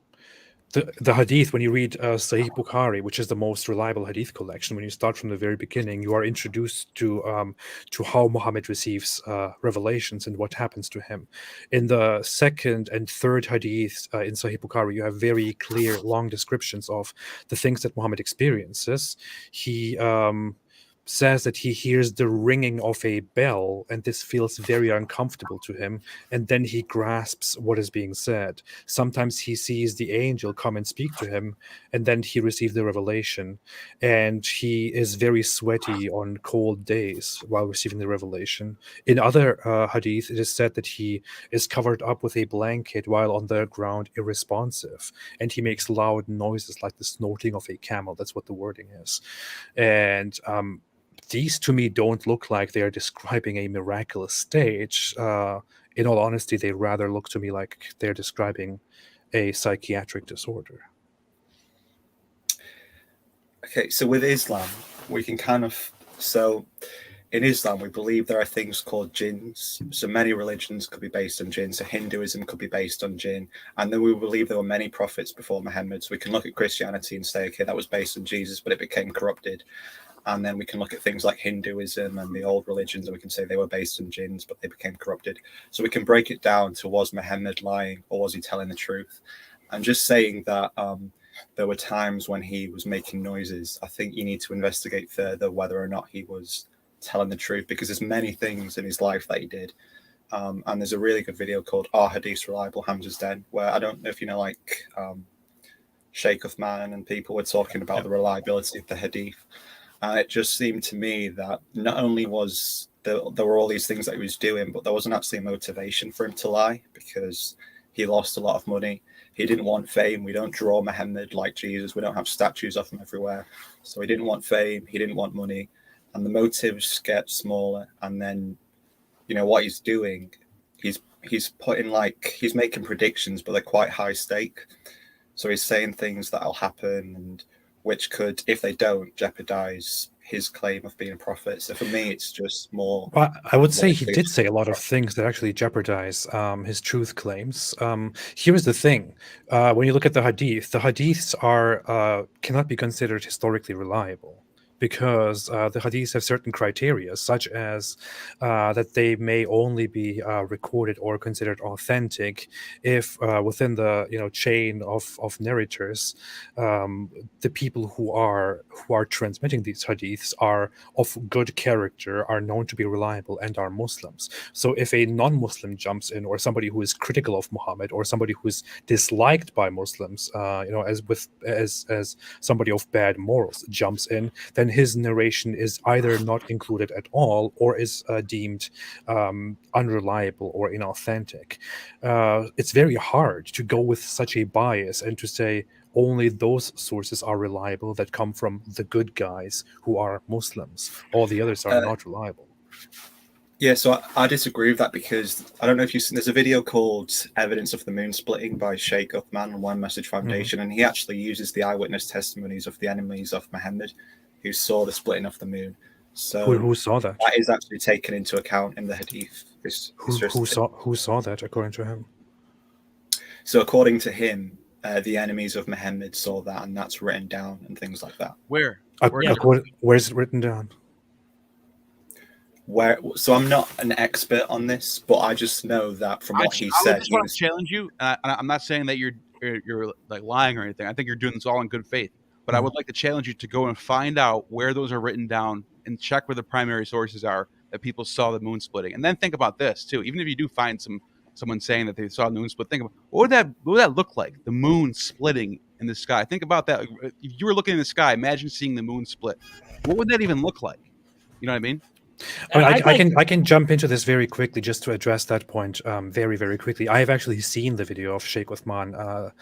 Speaker 4: the hadith, when you read Sahih Bukhari, which is the most reliable hadith collection, when you start from the very beginning, you are introduced to how Muhammad receives revelations and what happens to him. In the second and third hadith in Sahih Bukhari, you have very clear, long descriptions of the things that Muhammad experiences. He says that he hears the ringing of a bell, and this feels very uncomfortable to him, and then he grasps what is being said. Sometimes he sees the angel come and speak to him, and then he receives the revelation, and he is very sweaty on cold days while receiving the revelation. In other hadith, it is said that he is covered up with a blanket while on the ground irresponsive, and he makes loud noises like the snorting of a camel. That's what the wording is. And these to me don't look like they are describing a miraculous stage. In all honesty, they rather look to me like they're describing a psychiatric disorder.
Speaker 6: Okay, so with Islam, we can in Islam, we believe there are things called jinns. So many religions could be based on jinn. So Hinduism could be based on jinn. And then we believe there were many prophets before Muhammad. So we can look at Christianity and say, okay, that was based on Jesus, but it became corrupted. And then we can look at things like Hinduism and the old religions, and we can say they were based on jinns, but they became corrupted. So we can break it down to, was Muhammad lying or was he telling the truth? And just saying that there were times when he was making noises, I think you need to investigate further whether or not he was telling the truth, because there's many things in his life that he did. And there's a really good video called Are Hadiths Reliable? Hamza's Den, where I don't know if you know, like Sheikh Uthman and people were talking about the reliability of the hadith. And it just seemed to me that not only was there were all these things that he was doing, but there wasn't actually a motivation for him to lie, because he lost a lot of money. He didn't want fame. We don't draw Muhammad like Jesus. We don't have statues of him everywhere. So he didn't want fame. He didn't want money. And the motives get smaller. And then, you know, what he's doing, he's putting he's making predictions, but they're quite high stake. So he's saying things that'll happen, and which could, if they don't, jeopardize his claim of being a prophet. So for me, it's just more.
Speaker 4: Well, I would say he did say a lot of things that actually jeopardize his truth claims. Here is the thing: when you look at the hadiths are cannot be considered historically reliable, because the hadiths have certain criteria, such as that they may only be recorded or considered authentic if within the chain of narrators, the people who are transmitting these hadiths are of good character, are known to be reliable, and are Muslims. So if a non-Muslim jumps in, or somebody who is critical of Muhammad, or somebody who is disliked by Muslims, as somebody of bad morals jumps in, then his narration is either not included at all, or is deemed unreliable or inauthentic. It's very hard to go with such a bias and to say only those sources are reliable that come from the good guys who are Muslims. All the others are not reliable.
Speaker 6: Yeah, so I disagree with that, because I don't know if you've seen, there's a video called Evidence of the Moon Splitting by Sheikh Uthman on One Message Foundation, and he actually uses the eyewitness testimonies of the enemies of Muhammad who saw the splitting of the moon. So
Speaker 4: who saw that?
Speaker 6: That is actually taken into account in the hadith.
Speaker 4: Who saw that according to him?
Speaker 6: So according to him, the enemies of Muhammad saw that, and that's written down and things like that.
Speaker 2: Where?
Speaker 4: Where's it written down?
Speaker 6: So I'm not an expert on this, but I just know that from what he said.
Speaker 2: I just want to challenge you. I'm not saying that you're like lying or anything. I think you're doing this all in good faith. But I would like to challenge you to go and find out where those are written down and check where the primary sources are that people saw the moon splitting. And then think about this too. Even if you do find someone saying that they saw the moon split, think about what would that look like? The moon splitting in the sky. Think about that. If you were looking in the sky, imagine seeing the moon split. What would that even look like? You know what I mean?
Speaker 4: I can jump into this very quickly just to address that point very, very quickly. I have actually seen the video of Sheikh Uthman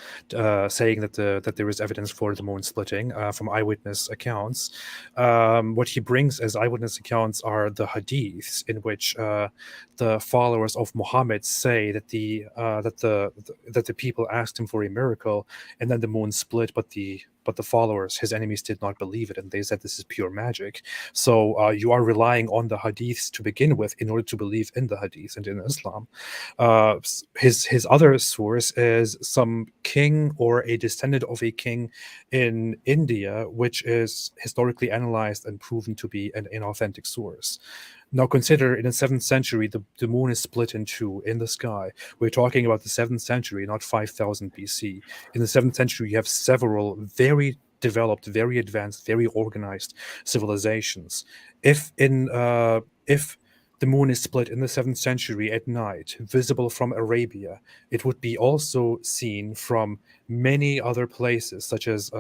Speaker 4: saying that there is evidence for the moon splitting from eyewitness accounts. What he brings as eyewitness accounts are the hadiths in which the followers of Muhammad say that the people asked him for a miracle, and then the moon split, but the followers, his enemies, did not believe it, and they said this is pure magic. So you are relying on the hadiths to begin with in order to believe in the hadiths and in Islam. His other source is some king or a descendant of a king in India, which is historically analyzed and proven to be an inauthentic source. Now consider, in the 7th century, the moon is split in two in the sky. We're talking about the 7th century, not 5000 BC. In the 7th century, you have several very developed, very advanced, very organized civilizations. If the moon is split in the 7th century at night, visible from Arabia, it would be also seen from many other places, such as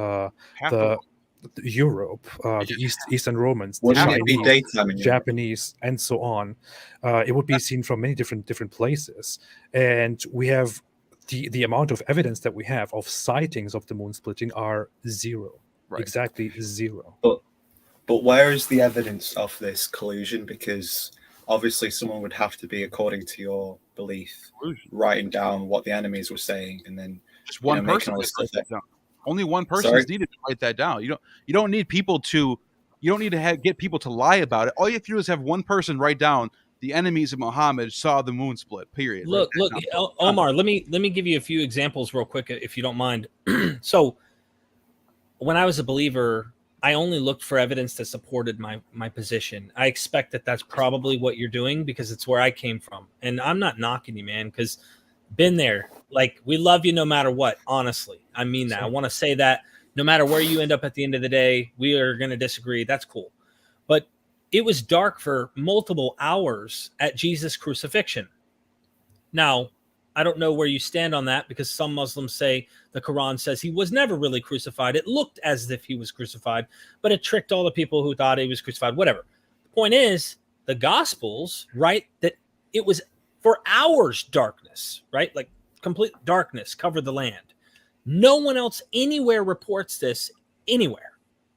Speaker 4: Europe, the Eastern Romans, the Chinese, Japanese, and so on. It would be seen from many different places, and we have the amount of evidence that we have of sightings of the moon splitting are zero, exactly zero.
Speaker 6: But where is the evidence of this collusion? Because obviously, someone would have to be, according to your belief, writing down what the enemies were saying, and then
Speaker 2: just one person. Only one person is needed to write that down. You don't need people to. You don't need to get people to lie about it. All you have to do is have one person write down the enemies of Muhammad saw the moon split. Period.
Speaker 3: Look, Omar. Let me give you a few examples real quick, if you don't mind. So, when I was a believer, I only looked for evidence that supported my position. I expect that that's probably what you're doing, because it's where I came from, and I'm not knocking you, man, because been there. Like, we love you no matter what. Honestly, I mean that. I want to say that no matter where you end up at the end of the day, we are going to disagree. That's cool. But it was dark for multiple hours at Jesus' crucifixion. Now, I don't know where you stand on that, because some Muslims say the Quran says he was never really crucified. It looked as if he was crucified, but it tricked all the people who thought he was crucified, whatever. The point is, the Gospels write that it was for hours darkness, right? Like complete darkness covered the land. No one else anywhere reports this anywhere.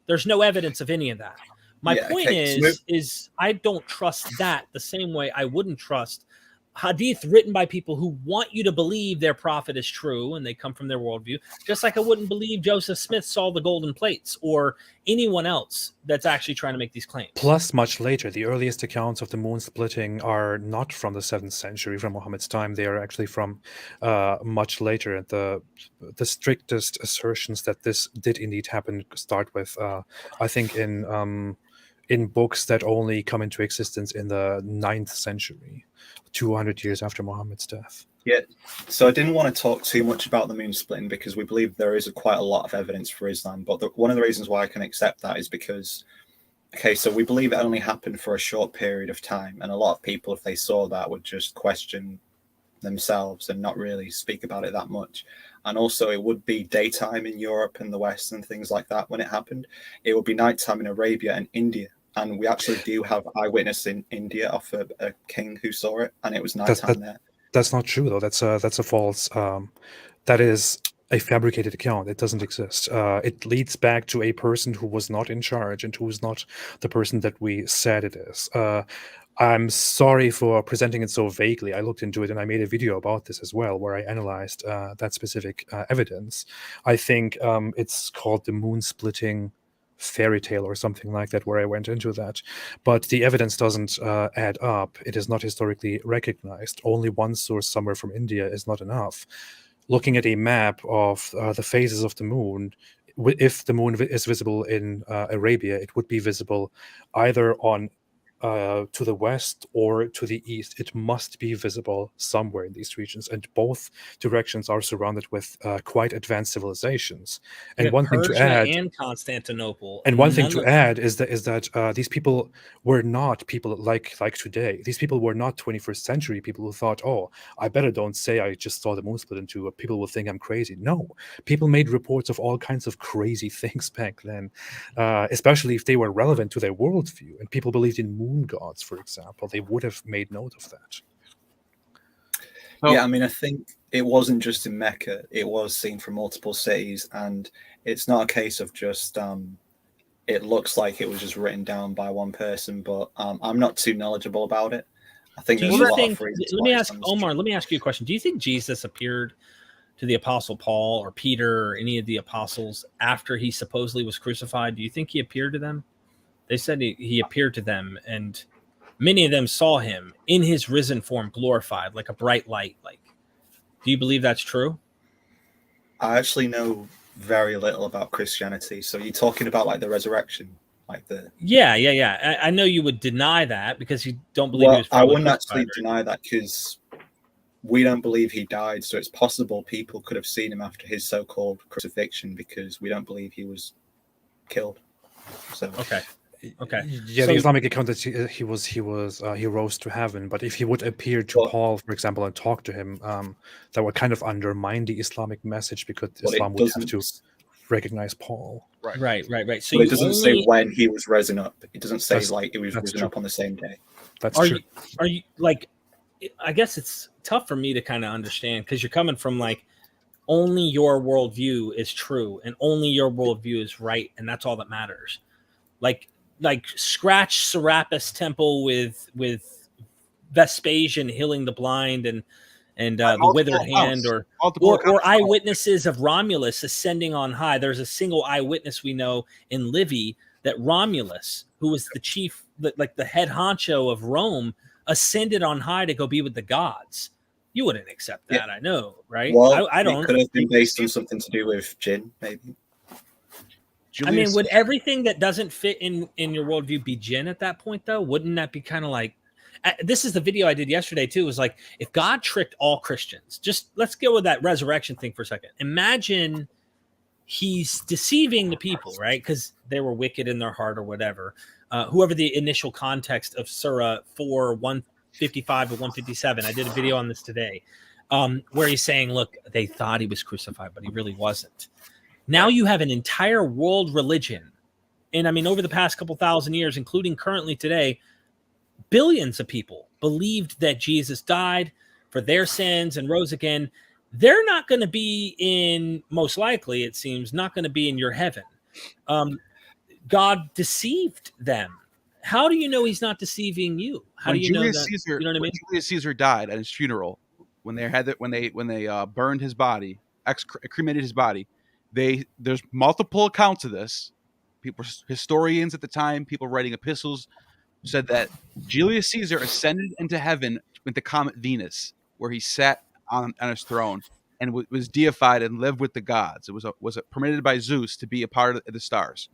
Speaker 3: There's no evidence of any of that. My point is I don't trust that the same way I wouldn't trust hadith written by people who want you to believe their prophet is true and they come from their worldview, just like I wouldn't believe Joseph Smith saw the golden plates or anyone else that's actually trying to make these claims.
Speaker 4: Plus, much later, the earliest accounts of the moon splitting are not from the 7th century, from Muhammad's time. They are actually from much later. And the strictest assertions that this did indeed happen start with, I think, in books that only come into existence in the 9th century, 200 years after Muhammad's death.
Speaker 6: Yeah, so I didn't want to talk too much about the moon splitting because we believe there is quite a lot of evidence for Islam. But one of the reasons why I can accept that is because, okay, so we believe it only happened for a short period of time. And a lot of people, if they saw that, would just question themselves and not really speak about it that much. And also it would be daytime in Europe and the West and things like that when it happened. It would be nighttime in Arabia and India. And we actually do have eyewitness in India of a king who saw it, and it was nighttime there.
Speaker 4: That's not true, though. That's a false. That is a fabricated account. It doesn't exist. It leads back to a person who was not in charge and who is not the person that we said it is. I'm sorry for presenting it so vaguely. I looked into it and I made a video about this as well, where I analyzed that specific evidence. I think it's called the moon splitting fairy tale or something like that, where I went into that, but the evidence doesn't add up. It is not historically recognized. Only one source somewhere from India is not enough. Looking at a map of the phases of the moon, if the moon is visible in Arabia, it would be visible either on to the west or to the east. It must be visible somewhere in these regions, and both directions are surrounded with quite advanced civilizations. And one thing to add,
Speaker 3: and Constantinople.
Speaker 4: And one thing to add is that these people were not people like today. These people were not 21st century people who thought, oh, I better don't say I just saw the moon split in two, or people will think I'm crazy. No, people made reports of all kinds of crazy things back then, especially if they were relevant to their worldview. And people believed in moon gods, for example. They would have made note of that.
Speaker 6: Yeah, I mean, I think it wasn't just in Mecca. It was seen from multiple cities, and it's not a case of just it looks like it was just written down by one person, but I'm not too knowledgeable about it. I think there's a lot of reasons.
Speaker 3: Let me ask Omar, let me ask you a question. Do you think Jesus appeared to the Apostle Paul or Peter or any of the apostles after he supposedly was crucified? Do you think he appeared to them? They said he appeared to them, and many of them saw him in his risen form, glorified, like a bright light. Like, do you believe that's true?
Speaker 6: I actually know very little about Christianity. So you're talking about like the resurrection, like the
Speaker 3: yeah. I know you would deny that because you don't believe he was.
Speaker 6: I wouldn't actually deny that because we don't believe he died. So it's possible people could have seen him after his so-called crucifixion because we don't believe he was killed. So
Speaker 3: okay.
Speaker 4: Yeah, so, the Islamic account that he rose to heaven, but if he would appear to Paul, for example, and talk to him, that would kind of undermine the Islamic message because Islam would have to recognize Paul.
Speaker 3: Right.
Speaker 6: So it doesn't say when he was risen up. It doesn't say like it was risen up on the same day.
Speaker 4: That's true.
Speaker 3: Are you like? I guess it's tough for me to kind of understand because you're coming from like only your worldview is true and only your worldview is right, and that's all that matters. Like scratch Serapis Temple with Vespasian healing the blind and the withered hand, or eyewitnesses of Romulus ascending on high. There's a single eyewitness we know in Livy that Romulus, who was the chief, like the head honcho of Rome, ascended on high to go be with the gods. You wouldn't accept that, I know, right?
Speaker 6: Well,
Speaker 3: I don't.
Speaker 6: It could have been based on something to do with jinn, maybe.
Speaker 3: I mean, would everything that doesn't fit in your worldview be jinn at that point, though? Wouldn't that be kind of like, this is the video I did yesterday, too, was like, if God tricked all Christians, just let's go with that resurrection thing for a second. Imagine he's deceiving the people, right? Because they were wicked in their heart or whatever. Whoever the initial context of Surah 4, 155 to 157, I did a video on this today. where he's saying, look, they thought he was crucified, but he really wasn't. Now you have an entire world religion. And I mean, over the past couple thousand years, including currently today, billions of people believed that Jesus died for their sins and rose again. They're not going to be in, most likely, it seems, not going to be in your heaven. God deceived them. How do you know he's not deceiving you? How do you know that?
Speaker 2: Caesar,
Speaker 3: You know what I mean?
Speaker 2: Julius Caesar died at his funeral, when they burned his body, cremated his body, there's multiple accounts of this. People, historians at the time, people writing epistles, said that Julius Caesar ascended into heaven with the comet Venus, where he sat on his throne and was deified and lived with the gods. It was permitted by Zeus to be a part of the stars.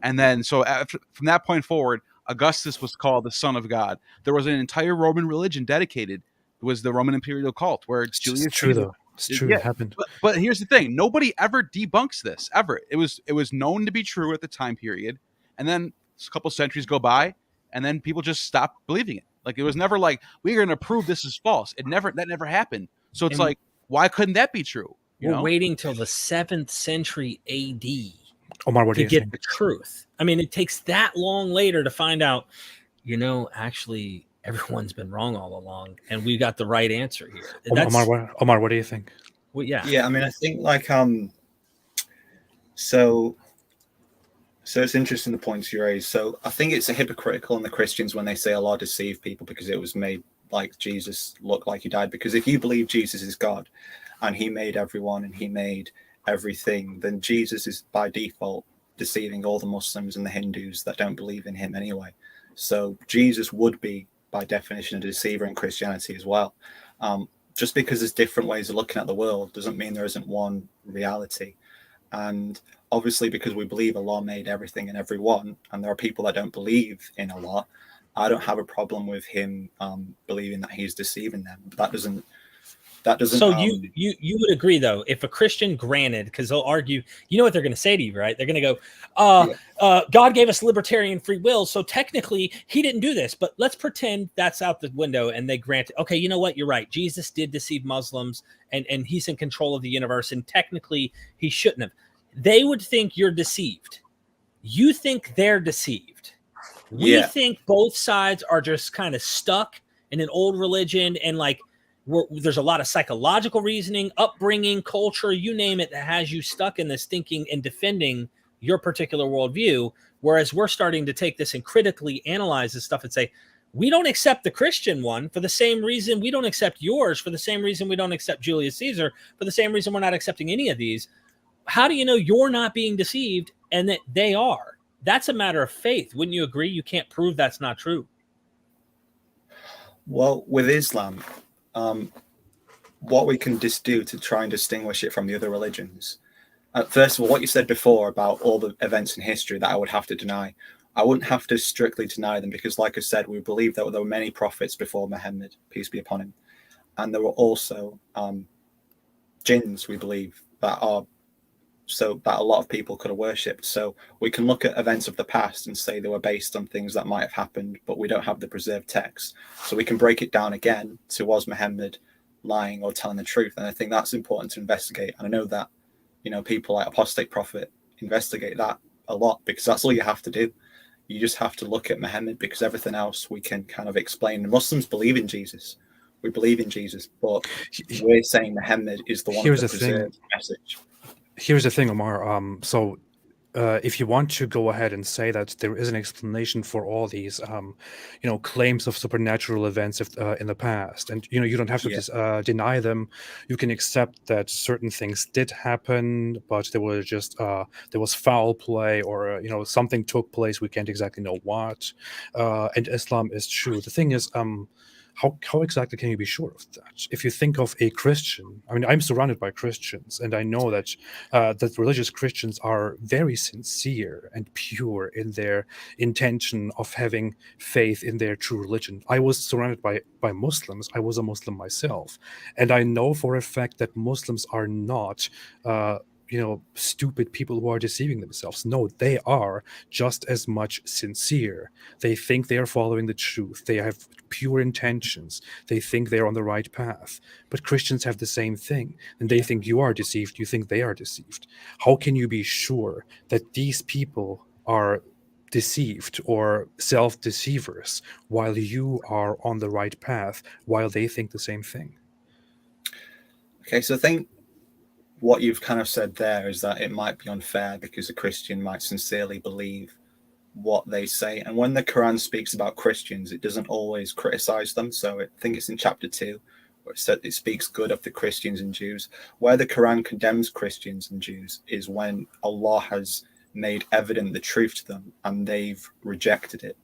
Speaker 2: And then, so from that point forward, Augustus was called the son of God. There was an entire Roman religion dedicated. It was the Roman imperial cult, where Julius
Speaker 4: It's true,
Speaker 2: Caesar,
Speaker 4: though. It's true. It happened.
Speaker 2: But here's the thing: nobody ever debunks this ever. It was known to be true at the time period, and then a couple centuries go by, and then people just stop believing it. Like, it was never like, we're going to prove this is false. That never happened. So it's like, why couldn't that be true?
Speaker 3: We're waiting till the 7th century AD.
Speaker 4: Omar, what do
Speaker 3: to
Speaker 4: you
Speaker 3: get
Speaker 4: think?
Speaker 3: the truth. I mean, it takes that long later to find out, actually everyone's been wrong all along, and we got the right answer here.
Speaker 4: Omar, what do you think?
Speaker 3: Well, yeah.
Speaker 6: I mean, I think so it's interesting the points you raised. So I think it's a hypocritical on the Christians when they say Allah deceived people because it was made like Jesus look like he died. Because if you believe Jesus is God and he made everyone and he made everything, then Jesus is by default deceiving all the Muslims and the Hindus that don't believe in him anyway. So Jesus would be by definition a deceiver in Christianity as well. Just because there's different ways of looking at the world doesn't mean there isn't one reality. And obviously, because we believe Allah made everything and everyone, and there are people that don't believe in Allah, I don't have a problem with him believing that he's deceiving them. But that doesn't. So
Speaker 3: you would agree, though, if a Christian, granted, because they'll argue, you know what they're going to say to you, right? They're going to go, God gave us libertarian free will, so technically he didn't do this. But let's pretend that's out the window and they grant, okay, you know what? You're right. Jesus did deceive Muslims and he's in control of the universe, and technically he shouldn't have. They would think you're deceived. You think they're deceived. We think both sides are just kind of stuck in an old religion, and like, there's a lot of psychological reasoning, upbringing, culture, you name it, that has you stuck in this thinking and defending your particular worldview. Whereas we're starting to take this and critically analyze this stuff and say, we don't accept the Christian one for the same reason we don't accept yours, for the same reason we don't accept Julius Caesar, for the same reason we're not accepting any of these. How do you know you're not being deceived and that they are? That's a matter of faith. Wouldn't you agree? You can't prove that's not true.
Speaker 6: Well, with Islam, what we can just do to try and distinguish it from the other religions. First of all, what you said before about all the events in history that I would have to deny, I wouldn't have to strictly deny them because, like I said, we believe that there were many prophets before Muhammad, peace be upon him. And there were also jinns, we believe, that a lot of people could have worshipped. So we can look at events of the past and say they were based on things that might have happened, but we don't have the preserved text. So we can break it down again to, was Muhammad lying or telling the truth? And I think that's important to investigate. And I know that, people like Apostate Prophet investigate that a lot, because that's all you have to do. You just have to look at Muhammad, because everything else we can kind of explain. The Muslims believe in Jesus. We believe in Jesus, but we're saying Muhammad is the one with the preserved message.
Speaker 4: Here's the thing, Omar. If you want to go ahead and say that there is an explanation for all these, claims of supernatural events in the past, and you don't have to deny them. You can accept that certain things did happen, but there was foul play, or something took place. We can't exactly know what. And Islam is true. The thing is, how exactly can you be sure of that? If you think of a Christian, I mean, I'm surrounded by Christians, and I know that that religious Christians are very sincere and pure in their intention of having faith in their true religion. I was surrounded by Muslims. I was a Muslim myself, and I know for a fact that Muslims are not stupid people who are deceiving themselves. No, they are just as much sincere. They think they are following the truth. They have pure intentions. They think they're on the right path. But Christians have the same thing. And they think you are deceived. You think they are deceived. How can you be sure that these people are deceived or self-deceivers while you are on the right path, while they think the same thing?
Speaker 6: Okay, so I think what you've kind of said there is that it might be unfair because a Christian might sincerely believe what they say. And when the Quran speaks about Christians, it doesn't always criticize them. So I think it's in chapter 2, where it said it speaks good of the Christians and Jews. Where the Quran condemns Christians and Jews is when Allah has made evident the truth to them and they've rejected it.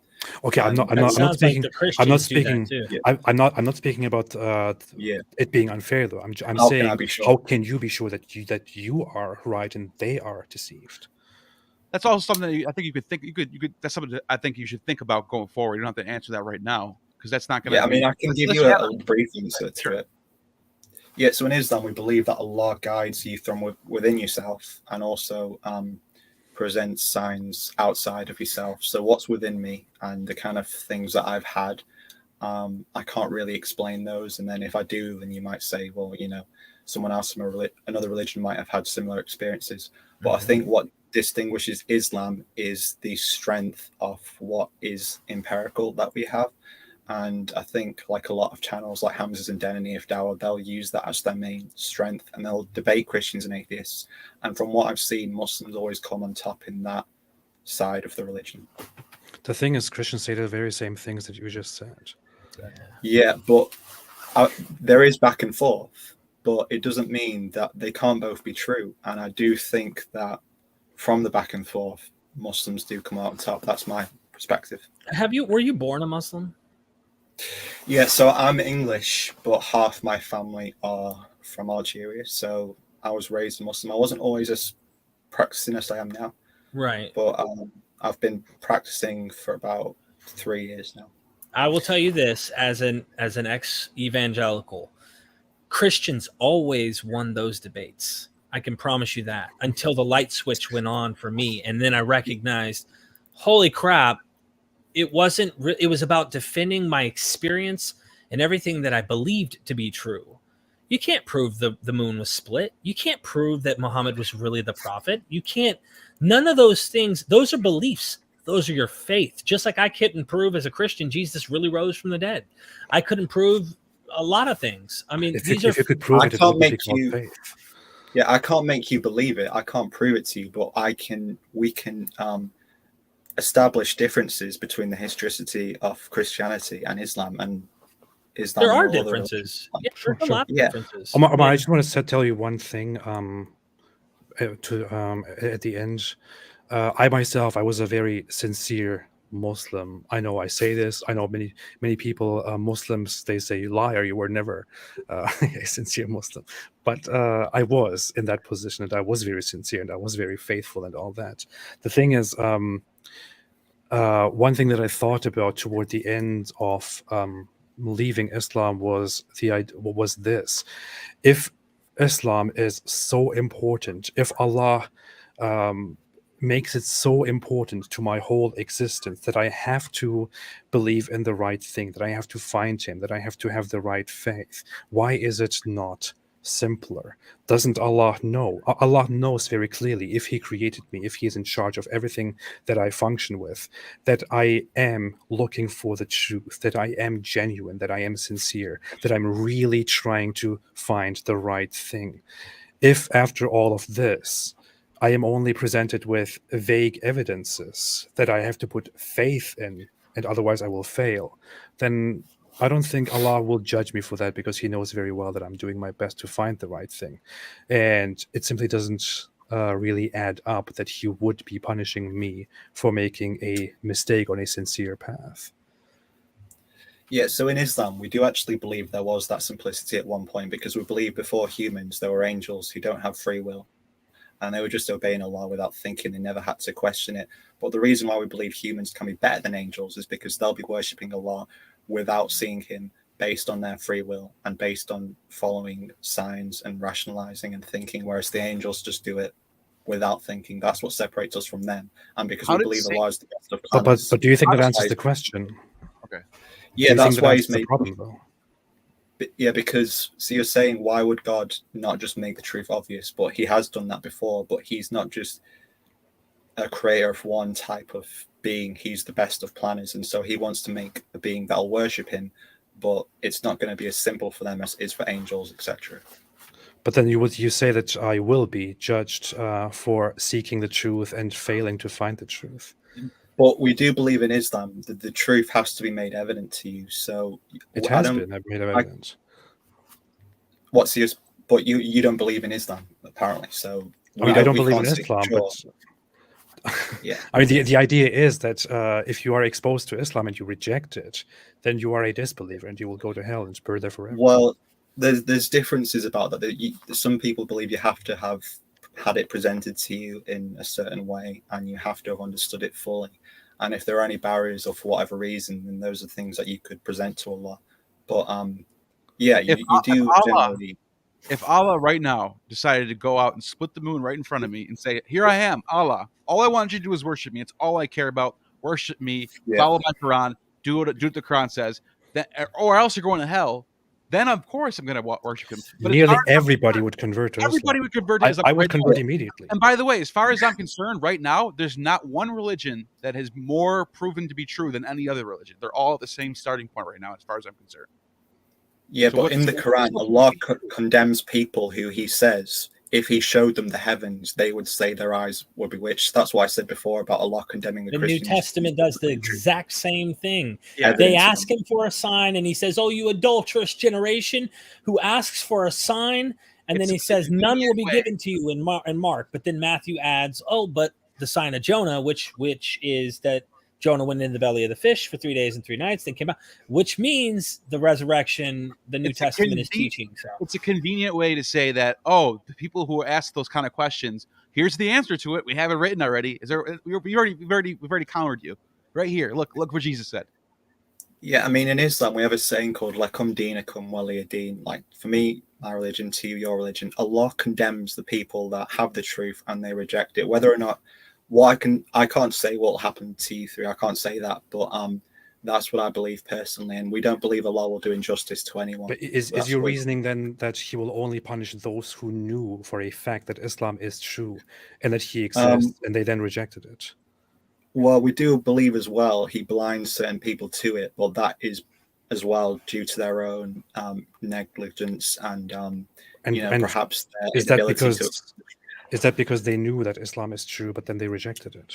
Speaker 4: Okay, I'm not speaking. I'm not speaking. I'm not speaking about it being unfair, though. I'm saying, how can you be sure that you are right and they are deceived?
Speaker 2: That's also something that I think you could think. You could. That's something that I think you should think about going forward. You don't have to answer that right now because that's not going to.
Speaker 6: Yeah, I mean, I can give you a brief answer to it. Yeah, so in Islam, we believe that Allah guides you from within yourself and also presents signs outside of yourself. So what's within me and the kind of things that I've had, I can't really explain those. And then if I do, then you might say, well, someone else from another religion might have had similar experiences. But I think what distinguishes Islam is the strength of what is empirical that we have. And I think like a lot of channels like Hamza's and Divinity of Dawah, they'll use that as their main strength and they'll debate Christians and atheists. And from what I've seen, Muslims always come on top in that side of the religion.
Speaker 4: The thing is, Christians say the very same things that you just said.
Speaker 6: Yeah, but there is back and forth, but it doesn't mean that they can't both be true. And I do think that from the back and forth, Muslims do come out on top. That's my perspective.
Speaker 3: Were you born a Muslim?
Speaker 6: Yeah, so I'm English, but half my family are from Algeria. So I was raised a Muslim. I wasn't always as practicing as I am now.
Speaker 3: Right.
Speaker 6: But I've been practicing for about 3 years now.
Speaker 3: I will tell you this, as an ex-evangelical, Christians always won those debates. I can promise you that, until the light switch went on for me. And then I recognized, holy crap, it was about defending my experience and everything that I believed to be true. You can't prove the moon was split. You can't prove that Mohammed was really the prophet. You can't, none of those things, those are beliefs. Those are your faith. Just like I couldn't prove as a Christian Jesus really rose from the dead. I couldn't prove a lot of things. I mean,
Speaker 4: if you could prove
Speaker 6: I can't make you. Yeah, I can't make you believe it. I can't prove it to you, but we can establish differences between the historicity of Christianity and Islam. And Islam,
Speaker 3: there are differences. Yeah,
Speaker 4: sure.
Speaker 3: A lot of differences.
Speaker 4: Omar, I just want to tell you one thing. At the end, I myself, I was a very sincere Muslim. I know I say this. I know many people, Muslims, they say, liar, you were never a sincere Muslim. But I was in that position, and I was very sincere, and I was very faithful, and all that. The thing is, one thing that I thought about toward the end of leaving Islam was this: if Islam is so important, if Allah makes it so important to my whole existence that I have to believe in the right thing, that I have to find him, that I have to have the right faith, why is it not simpler? Doesn't Allah know? Allah knows very clearly, if he created me, if he is in charge of everything that I function with, that I am looking for the truth, that I am genuine, that I am sincere, that I'm really trying to find the right thing. If after all of this, I am only presented with vague evidences that I have to put faith in, and otherwise I will fail, then I don't think Allah will judge me for that, because he knows very well that I'm doing my best to find the right thing. And it simply doesn't really add up that he would be punishing me for making a mistake on a sincere path.
Speaker 6: Yeah, so in Islam, we do actually believe there was that simplicity at one point, because we believe before humans, there were angels who don't have free will. And they were just obeying Allah without thinking. They never had to question it. But the reason why we believe humans can be better than angels is because they'll be worshipping Allah without seeing him. based on their free will and based on following signs and rationalizing and thinking, whereas the angels just do it without thinking. That's what separates us from them. And because
Speaker 2: How
Speaker 6: we
Speaker 2: did
Speaker 6: believe
Speaker 2: Satan-
Speaker 6: Allah is the best of
Speaker 4: But
Speaker 6: planners.
Speaker 4: do you think that answers
Speaker 6: why-
Speaker 4: the question?
Speaker 2: Okay.
Speaker 6: Yeah,
Speaker 4: Do you
Speaker 6: that's
Speaker 4: think that
Speaker 6: why
Speaker 4: answers
Speaker 6: he's
Speaker 4: the
Speaker 6: made.
Speaker 4: problem, though?
Speaker 6: Yeah, because so you're saying, why would God not just make the truth obvious? But he has done that before. But he's not just a creator of one type of being. He's the best of planners, and so he wants to make a being that'll worship him. But it's not going to be as simple for them as it is for angels, etc.
Speaker 4: But then you say that I will be judged for seeking the truth and failing to find the truth.
Speaker 6: But we do believe in Islam that the truth has to be made evident to you. So
Speaker 4: It
Speaker 6: I
Speaker 4: has
Speaker 6: don't-
Speaker 4: been made evident.
Speaker 6: What's yours? But you don't believe in Islam apparently. So
Speaker 4: I don't
Speaker 6: we
Speaker 4: believe in
Speaker 6: can't say
Speaker 4: Islam,
Speaker 6: sure.
Speaker 4: but
Speaker 6: Yeah.
Speaker 4: I mean, the idea is that if you are exposed to Islam and you reject it, then you are a disbeliever and you will go to hell and burn there forever.
Speaker 6: Well, there's differences about that. Some people believe you have to have had it presented to you in a certain way, and you have to have understood it fully. And if there are any barriers or for whatever reason, then those are things that you could present to Allah. But yeah, you do generally.
Speaker 2: If Allah right now decided to go out and split the moon right in front of me and say, "Here I am, Allah. All I want you to do is worship me. It's all I care about. Worship me.
Speaker 6: Yeah.
Speaker 2: Follow my Quran. Do what the Quran says. That, or else you're going to hell." Then of course I'm going to worship him. But as
Speaker 4: Nearly
Speaker 2: far as
Speaker 4: everybody would convert to
Speaker 2: everybody
Speaker 4: Islam.
Speaker 2: would convert to Islam.
Speaker 4: I would
Speaker 2: right
Speaker 4: convert
Speaker 2: now.
Speaker 4: immediately.
Speaker 2: And by the way, as far as I'm concerned, right now, there's not one religion that has more proven to be true than any other religion. They're all at the same starting point right now, as far as I'm concerned.
Speaker 6: Yeah,
Speaker 2: So
Speaker 6: but
Speaker 2: what's
Speaker 6: in the
Speaker 2: the-
Speaker 6: Quran, Allah condemns people who He says, if He showed them the heavens, they would say their eyes were bewitched. That's why I said before about Allah condemning the
Speaker 3: The New
Speaker 6: Christians.
Speaker 3: Testament does the exact same thing.
Speaker 2: Yeah.
Speaker 3: They ask him for a sign, and he says, "Oh, you adulterous generation who asks for a sign." And then he says, "None will be given to you in Mark." But then Matthew adds, "Oh, but the sign of Jonah, which is that Jonah went in the belly of the fish for 3 days and 3 nights, then came out," which means the resurrection, the New
Speaker 2: It's a
Speaker 3: Testament is
Speaker 2: convenient-
Speaker 3: teaching. So
Speaker 2: It's a convenient way to say that, oh, the people who ask those kind of questions, here's the answer to it. We have it written already. Is there? We've already countered you right here. Look what Jesus said.
Speaker 6: Yeah, I mean, in Islam, we have a saying called "Lakum dinakum waliya din." Like, for me, my religion, to you, your religion. Allah condemns the people that have the truth and they reject it. Whether or not, I can't say what will happen to you three. I can't say that, but that's what I believe personally. And we don't believe Allah will do injustice to anyone.
Speaker 4: But is
Speaker 6: That's
Speaker 4: your
Speaker 6: what-
Speaker 4: reasoning then that he will only punish those who knew for a fact that Islam is true and that he exists and they then rejected it?
Speaker 6: Well, we do believe as well He blinds certain people to it, but that is as well due to their own negligence and perhaps their
Speaker 4: is that
Speaker 6: inability
Speaker 4: because is that because they knew that Islam is true, but then they rejected it?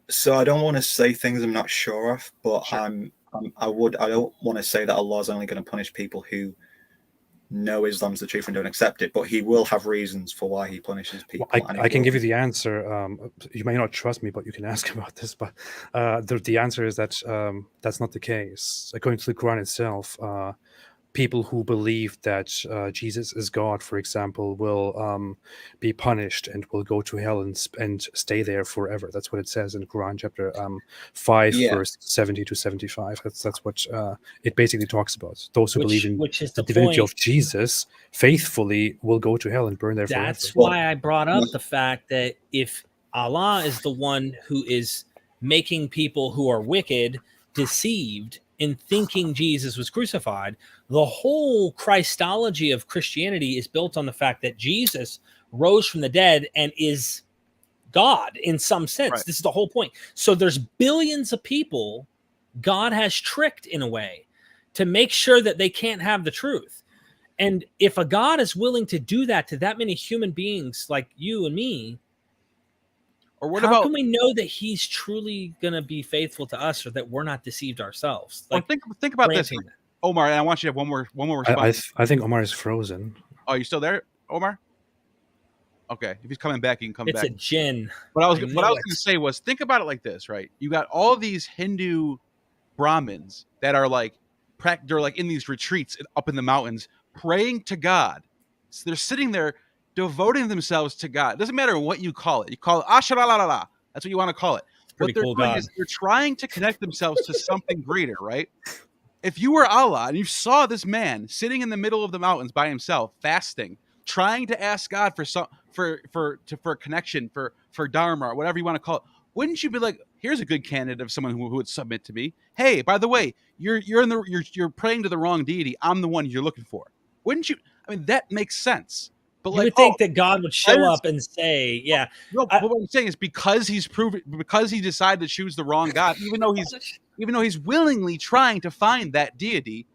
Speaker 6: So I don't want to say things I'm not sure of, but
Speaker 2: Sure.
Speaker 6: I don't want to say that Allah's only going to punish people who know Islam's the truth and don't accept it, but He will have reasons for why He punishes people.
Speaker 4: Well,
Speaker 6: and
Speaker 4: I
Speaker 6: it
Speaker 4: can
Speaker 6: will
Speaker 4: give you
Speaker 6: be-
Speaker 4: the answer. You may not trust me, but you can ask about this. But the answer is that that's not the case. According to the Quran itself, people who believe that Jesus is God, for example, will be punished and will go to hell and stay there forever. That's what it says in Quran chapter 5,
Speaker 6: Yeah.
Speaker 4: verse 70 to 75. That's what it basically talks about. Those who believe in
Speaker 3: which is
Speaker 4: the
Speaker 3: the
Speaker 4: divinity
Speaker 3: point.
Speaker 4: of Jesus faithfully will go to hell and burn there forever.
Speaker 3: That's why I brought up the fact that if Allah is the one who is making people who are wicked deceived in thinking Jesus was crucified, the whole Christology of Christianity is built on the fact that Jesus rose from the dead and is God in some sense.
Speaker 2: Right.
Speaker 3: This is the whole point. So there's billions of people God has tricked in a way to make sure that they can't have the truth. And if a God is willing to do that to that many human beings like you and me,
Speaker 2: Or what
Speaker 3: how
Speaker 2: about?
Speaker 3: can we know that He's truly going to be faithful to us, or that we're not deceived ourselves?
Speaker 2: Or think about this,
Speaker 3: granting that.
Speaker 2: Omar. And I want you to have one more response.
Speaker 4: I think Omar is frozen.
Speaker 2: Oh, you still there, Omar? Okay, if he's coming back, he can come
Speaker 3: It's
Speaker 2: back.
Speaker 3: a jinn.
Speaker 2: What I was
Speaker 3: I
Speaker 2: going
Speaker 3: knew
Speaker 2: to
Speaker 3: it.
Speaker 2: say was, think about it like this, right? You got all these Hindu Brahmins that are like, they're like in these retreats up in the mountains praying to God. So they're sitting there devoting themselves to God. It doesn't matter what you call it. You call it Asharalala. That's what you want to call it.
Speaker 3: Pretty
Speaker 2: What they're
Speaker 3: cool
Speaker 2: doing
Speaker 3: God.
Speaker 2: is they're trying to connect themselves to something greater, right? if you were Allah and you saw this man sitting in the middle of the mountains by himself, fasting, trying to ask God for connection, for dharma, or whatever you want to call it, wouldn't you be like, here's a good candidate of someone who would submit to me? Hey, by the way, you're praying to the wrong deity. I'm the one you're looking for. Wouldn't you? I mean, that makes sense. But
Speaker 3: You would think that God would show up and say, "Yeah."
Speaker 2: No, what I'm saying is because he decided to choose the wrong God, even though he's willingly trying to find that deity,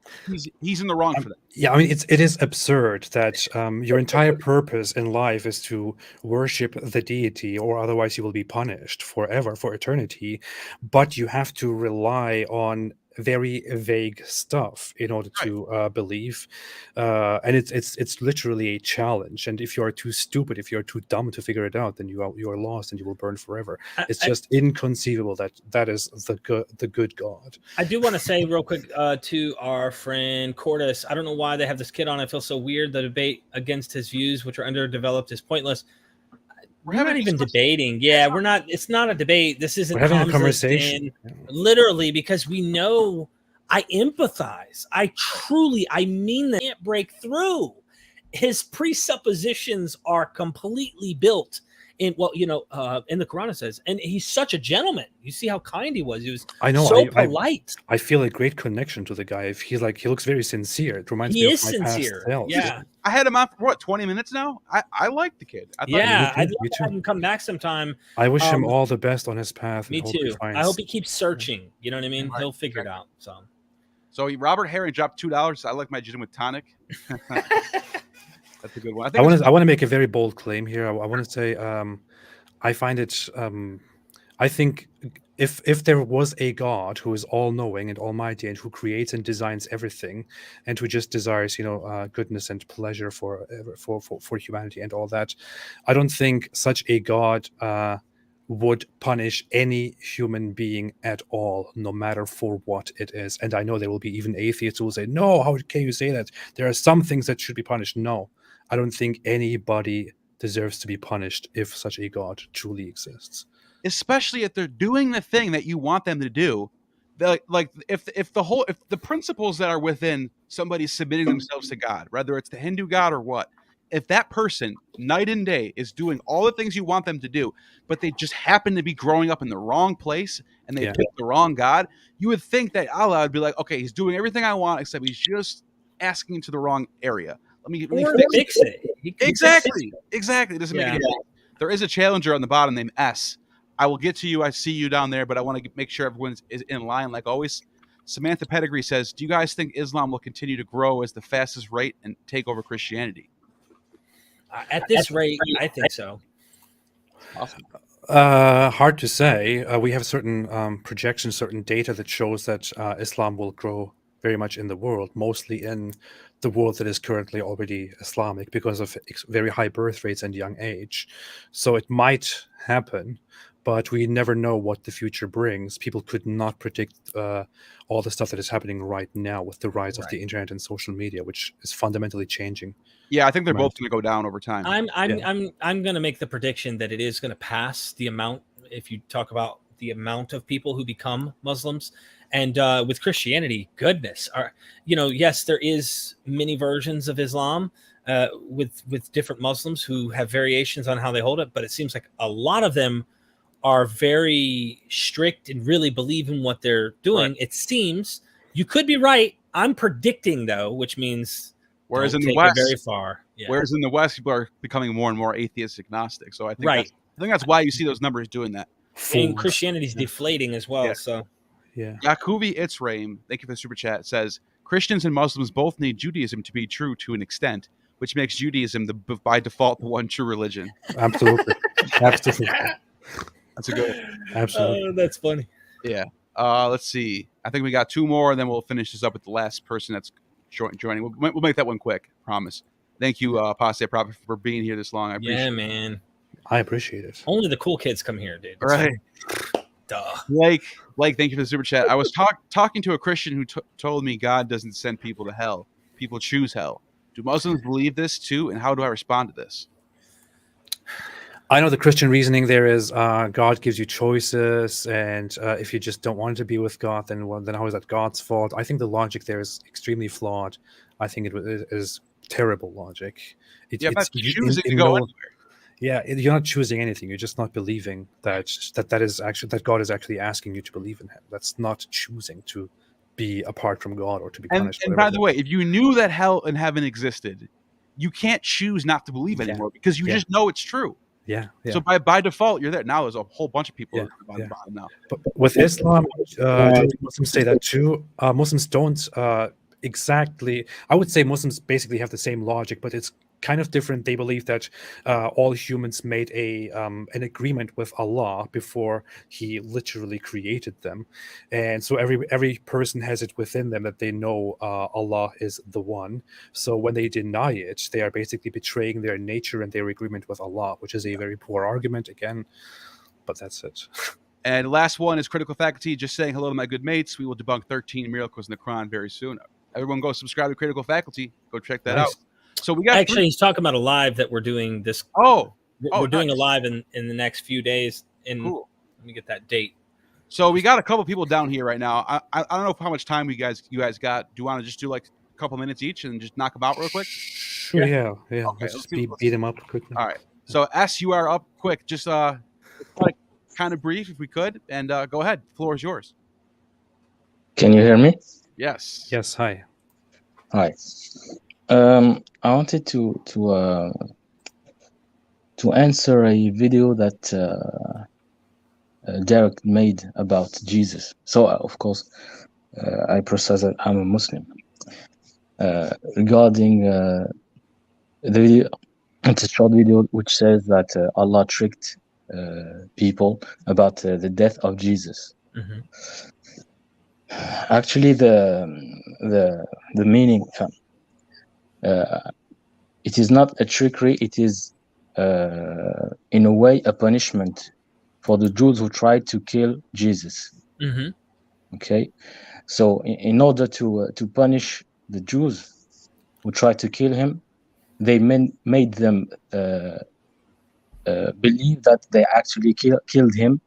Speaker 2: he's in the wrong for that.
Speaker 4: Yeah, I mean, it is absurd that your entire purpose in life is to worship the deity, or otherwise you will be punished forever, for eternity. But you have to rely on very vague stuff in order to believe, and it's literally a challenge. And if you are too stupid, if you are too dumb to figure it out, then you are lost and you will burn forever. It's just inconceivable that is the good God.
Speaker 3: I do want to say real quick to our friend Cordis, I don't know why they have this kid on. I feel so weird. The debate against his views, which are underdeveloped, is pointless. We're not even debating. Yeah, we're not. It's not a debate. This isn't
Speaker 4: having a conversation.
Speaker 3: Literally, because we know. I empathize. I mean that. Can't break through. His presuppositions are completely built in in the Qur'an it says, and he's such a gentleman. You see how kind he was. He was so polite.
Speaker 4: I feel a great connection to the guy. If he looks very sincere. It reminds me of my
Speaker 3: sincere.
Speaker 4: past self.
Speaker 3: Yeah.
Speaker 2: I had him on for 20 minutes now. I like the kid.
Speaker 3: I'd love to have him come back sometime.
Speaker 4: I wish him all the best on his path.
Speaker 3: Me too. I hope he keeps searching. You know what I mean? He'll figure it out.
Speaker 2: So Robert Herring dropped $2. I like my gin with tonic. That's a good one.
Speaker 4: I want to make a very bold claim here. I want to say I find it. I think if there was a God who is all-knowing and almighty and who creates and designs everything, and who just desires goodness and pleasure for humanity and all that, I don't think such a God would punish any human being at all, no matter for what it is. And I know there will be even atheists who will say, no, how can you say that? There are some things that should be punished. No, I don't think anybody deserves to be punished if such a God truly exists.
Speaker 2: Especially if they're doing the thing that you want them to do. Like if the principles that are within somebody submitting themselves to God, whether it's the Hindu God or what, if that person night and day is doing all the things you want them to do, but they just happen to be growing up in the wrong place and they pick the wrong God, you would think that Allah would be like, okay, he's doing everything I want, except he's just asking to the wrong area. Let me
Speaker 3: fix it.
Speaker 2: Exactly. It doesn't make any sense. There is a challenger on the bottom named S. I will get to you. I see you down there, but I want to make sure everyone is in line like always. Samantha Pedigree says, do you guys think Islam will continue to grow as the fastest rate and take over Christianity?
Speaker 3: At this rate, I think so.
Speaker 2: Awesome.
Speaker 4: Hard to say. We have certain projections, certain data that shows that Islam will grow very much in the world, mostly in the world that is currently already Islamic because of very high birth rates and young age. So it might happen, but we never know what the future brings. People could not predict all the stuff that is happening right now with the rise of the internet and social media, which is fundamentally changing.
Speaker 2: Yeah, I think they're both going to go down over time.
Speaker 3: I'm going to make the prediction that it is going to pass the amount. If you talk about the amount of people who become Muslims, and with Christianity, goodness, yes, there is many versions of Islam with different Muslims who have variations on how they hold it, but it seems like a lot of them are very strict and really believe in what they're doing. Right. It seems. You could be right. I'm predicting though, which means.
Speaker 2: Whereas in the West,
Speaker 3: very far. Yeah.
Speaker 2: Whereas in the West, people are becoming more and more atheist agnostic. So I think that's why you see those numbers doing that.
Speaker 3: And Christianity is deflating as well.
Speaker 2: Yeah.
Speaker 3: So
Speaker 2: Yakubi Itzraim, thank you for the super chat, says Christians and Muslims both need Judaism to be true to an extent, which makes Judaism by default the one true religion.
Speaker 4: Absolutely.
Speaker 2: That's a good one.
Speaker 4: Absolutely.
Speaker 3: That's funny.
Speaker 2: Yeah. Let's see. I think we got two more, and then we'll finish this up with the last person that's joining. We'll make that one quick. Promise. Thank you, Apostate Prophet, for being here this long. I appreciate it.
Speaker 3: Man.
Speaker 4: I appreciate it.
Speaker 3: Only the cool kids come here, dude.
Speaker 2: Right.
Speaker 3: Duh.
Speaker 2: Blake, thank you for the super chat. I was talking to a Christian who told me God doesn't send people to hell. People choose hell. Do Muslims believe this too? And how do I respond to this?
Speaker 4: I know the Christian reasoning there is God gives you choices, and if you just don't want to be with God, then how is that God's fault? I think the logic there is extremely flawed. I think it is terrible logic.
Speaker 2: But choosing to go anywhere.
Speaker 4: Yeah, you're not choosing anything. You're just not believing that God is actually asking you to believe in Him. That's not choosing to be apart from God or to be punished.
Speaker 2: And by the way, if you knew that hell and heaven existed, you can't choose not to believe anymore because you just know it's true.
Speaker 4: Yeah.
Speaker 2: So by default, you're there. Now there's a whole bunch of people on the bottom now.
Speaker 4: But with Islam, Muslims say that too. Muslims don't exactly. I would say Muslims basically have the same logic, but it's kind of different. They believe that all humans made an agreement with Allah before He literally created them, and so every person has it within them that they know Allah is the one. So when they deny it, they are basically betraying their nature and their agreement with Allah, which is a very poor argument again. But that's it.
Speaker 2: And the last one is Critical Faculty, just saying hello to my good mates. We will debunk 13 miracles in the Qur'an very soon. Everyone go subscribe to Critical Faculty. Go check that out. So we got
Speaker 3: he's talking about a live that we're doing this. We're doing a live in the next few days. Cool. Let me get that date.
Speaker 2: So we got a couple people down here right now. I don't know how much time you guys got. Do you want to just do like a couple minutes each and just knock them out real quick?
Speaker 4: Yeah. Okay, let's just beat them up quickly.
Speaker 2: All right. So S, you are up quick. Just like kind of brief if we could, and go ahead. The floor is yours.
Speaker 7: Can you hear me?
Speaker 2: Yes.
Speaker 4: Yes. Hi.
Speaker 7: I wanted to answer a video that Derek made about Jesus. So of course, I process that I'm a Muslim. Regarding the video, it's a short video which says that Allah tricked people about the death of Jesus.
Speaker 3: Mm-hmm.
Speaker 7: Actually, the meaning. It is not a trickery. It is, in a way, a punishment for the Jews who tried to kill Jesus.
Speaker 3: Mm-hmm.
Speaker 7: Okay, so in order to punish the Jews who tried to kill him, they made them believe that they actually killed him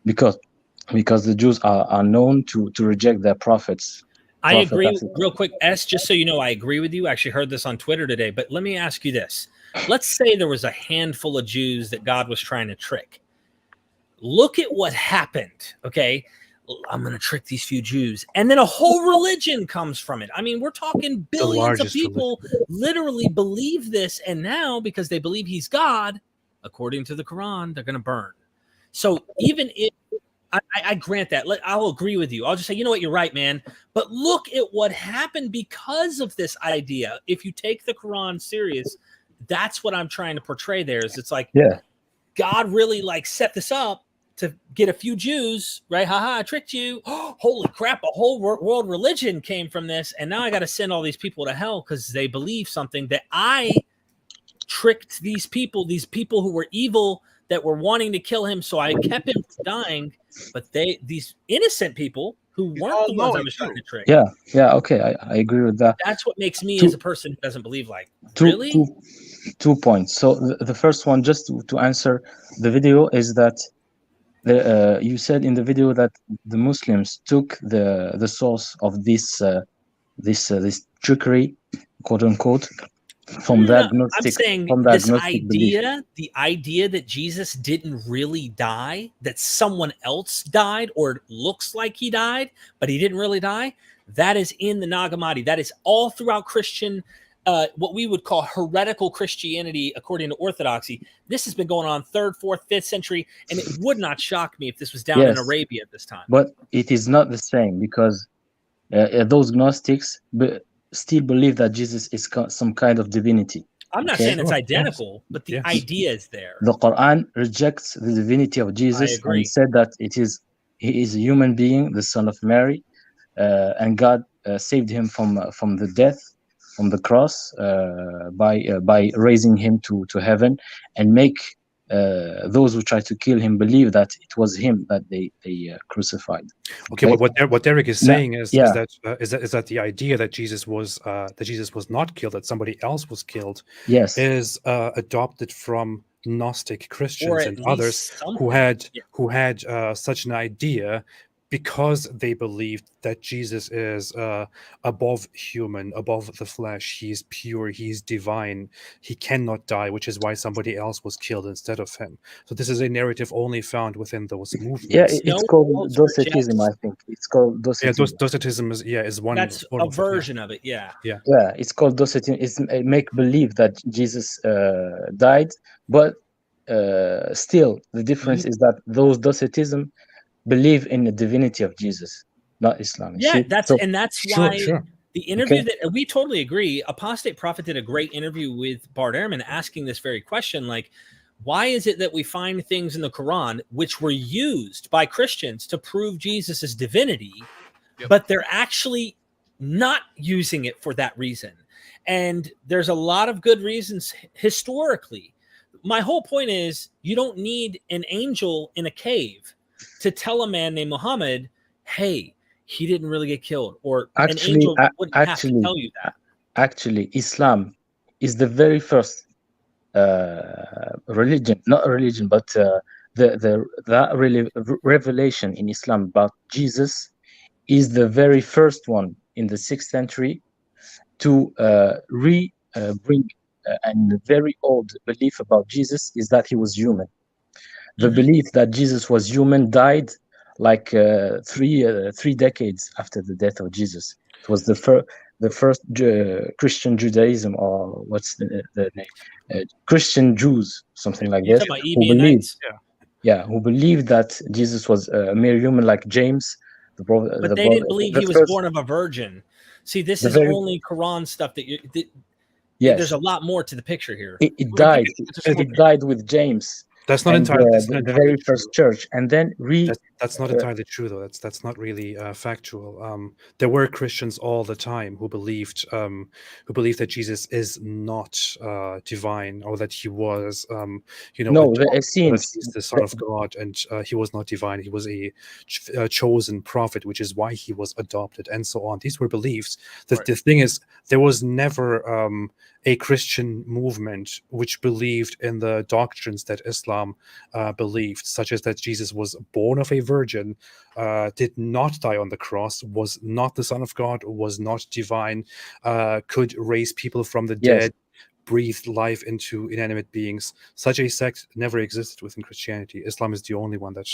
Speaker 7: because the Jews are known to reject their prophets.
Speaker 3: I agree. Real quick, S, just so you know, I agree with you. I actually heard this on Twitter today, but let me ask you this. Let's say there was a handful of Jews that God was trying to trick. Look at what happened, okay? I'm going to trick these few Jews. And then a whole religion comes from it. I mean, we're talking billions of people literally believe this, and now, because they believe he's God, according to the Quran, they're going to burn. So even if I grant that. I'll agree with you. I'll just say, you know what, you're right, man. But look at what happened because of this idea. If you take the Quran serious, that's what I'm trying to portray there. Is it's like, God really like set this up to get a few Jews, right? Haha, I tricked you. Oh, holy crap, a whole world religion came from this. And now I got to send all these people to hell because they believe something that I tricked these people who were evil, that were wanting to kill him. So I kept him from dying. But these innocent people who weren't the ones I was trying to trick.
Speaker 7: Yeah, okay, I agree with that.
Speaker 3: That's what makes me as a person who doesn't believe, like, really?
Speaker 7: 2 points. So the first one, just to answer the video, is that you said in the video that the Muslims took the source of this trickery, quote unquote, from that Gnostic.
Speaker 3: I'm saying this idea, the idea that Jesus didn't really die, that someone else died, or looks like he died, but he didn't really die, that is in the Nag Hammadi. That is all throughout Christian, what we would call heretical Christianity, according to Orthodoxy. This has been going on 3rd, 4th, 5th century, and it would not shock me if this was down in Arabia at this time.
Speaker 7: But it is not the same, because those Gnostics still believe that Jesus is some kind of divinity.
Speaker 3: I'm not saying it's identical, but the idea is there.
Speaker 7: The Quran rejects the divinity of Jesus and said that he is a human being, the son of Mary, and God saved him from the death, from the cross, by raising him to heaven, and make those who tried to kill him believe that it was him that they crucified.
Speaker 4: Okay, but what Derek is saying is that the idea that Jesus was not killed, that somebody else was killed, is adopted from Gnostic Christians and
Speaker 3: least
Speaker 4: others who
Speaker 3: something.
Speaker 4: had such an idea, because they believed that Jesus is above human, above the flesh. He's pure, he's divine, he cannot die, which is why somebody else was killed instead of him. So this is a narrative only found within those movements.
Speaker 7: Yeah, it's called Docetism, I think. It's called Docetism.
Speaker 4: Yeah, Docetism is one.
Speaker 3: That's a version of it. Yeah.
Speaker 7: Yeah, it's called Docetism. It's make believe that Jesus died, but still the difference is that those Docetism believe in the divinity of Jesus, not Islam.
Speaker 3: Yeah, that's why the interview that we totally agree. Apostate Prophet did a great interview with Bart Ehrman asking this very question, like, why is it that we find things in the Quran which were used by Christians to prove Jesus' divinity, but they're actually not using it for that reason? And there's a lot of good reasons historically. My whole point is you don't need an angel in a cave to tell a man named Mohammed, hey, he didn't really get killed, or an angel wouldn't have to tell you that.
Speaker 7: Actually, Islam is the very first religion, not a religion, but the revelation in Islam about Jesus is the very first one in the 6th century to bring and very old belief about Jesus is that he was human. The belief that Jesus was human died like 3 decades after the death of Jesus. It was the first Christian Judaism, or what's the name? Christian Jews, something like this, who believed that Jesus was a mere human like James.
Speaker 3: But they didn't believe he was born of a virgin. See, this is only Quran stuff that
Speaker 7: yes.
Speaker 3: There's a lot more to the picture here.
Speaker 7: It died. It died with James.
Speaker 4: That's not entirely
Speaker 7: the very first church, and then
Speaker 4: that's not entirely true, though. That's not really factual. There were Christians all the time who believed that Jesus is not divine, or that he was, the Son of God, and he was not divine. He was a chosen prophet, which is why he was adopted, and so on. These were beliefs. The thing is, there was never a Christian movement which believed in the doctrines that Islam believed, such as that Jesus was born of a virgin, did not die on the cross, was not the Son of God, was not divine, could raise people from the dead, breathed life into inanimate beings. Such a sect never existed within Christianity. Islam is the only one that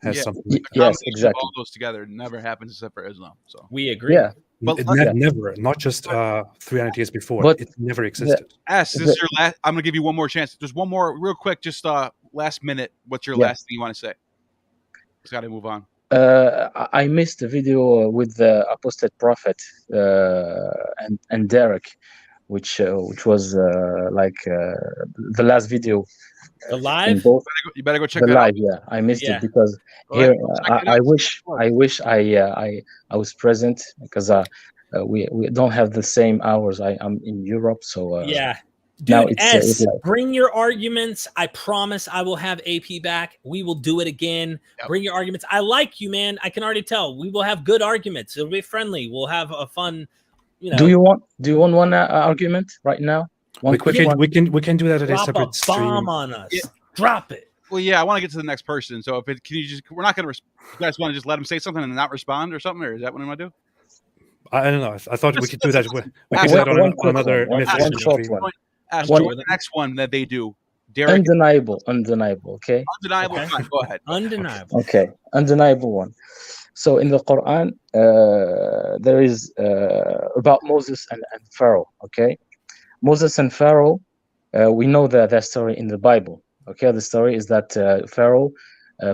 Speaker 4: has something like that.
Speaker 7: Yes, exactly.
Speaker 2: All those together never happens except for Islam. So
Speaker 3: we agree.
Speaker 7: Yeah.
Speaker 4: But never, not just 300 years before, but it never existed.
Speaker 2: This is your last. I'm going to give you one more chance. There's one more, real quick, just last minute. What's your last thing you want to say? Just got to move on.
Speaker 7: I missed the video with the Apostate Prophet and Derek, which was the last video.
Speaker 3: The live?
Speaker 2: You better go check
Speaker 7: the
Speaker 2: that
Speaker 7: live.
Speaker 2: out.
Speaker 7: Yeah, I missed it because here I wish I was present, because we don't have the same hours. I'm in Europe, so
Speaker 3: Dude, S, bring your arguments. I promise I will have AP back. We will do it again. Yep. Bring your arguments. I like you, man. I can already tell. We will have good arguments. It'll be friendly. We'll have a fun.
Speaker 7: Do you want one argument right now?
Speaker 4: We can do that at a separate stream.
Speaker 3: Drop a bomb on us. Yeah. Drop it.
Speaker 2: Well, yeah, I want to get to the next person. So can you just? We're not going to. You guys want to just let him say something and not respond or something, or is that what we want to do?
Speaker 4: I don't know. I thought we could do that. We could do that on another.
Speaker 2: The next one that they do. Derek.
Speaker 7: Undeniable. Okay.
Speaker 2: Undeniable. Okay. Go ahead.
Speaker 3: Undeniable.
Speaker 7: Okay. Undeniable one. So in the Quran, there is about Moses and Pharaoh. Okay. Moses and Pharaoh, we know their story in the Bible. Okay, the story is that Pharaoh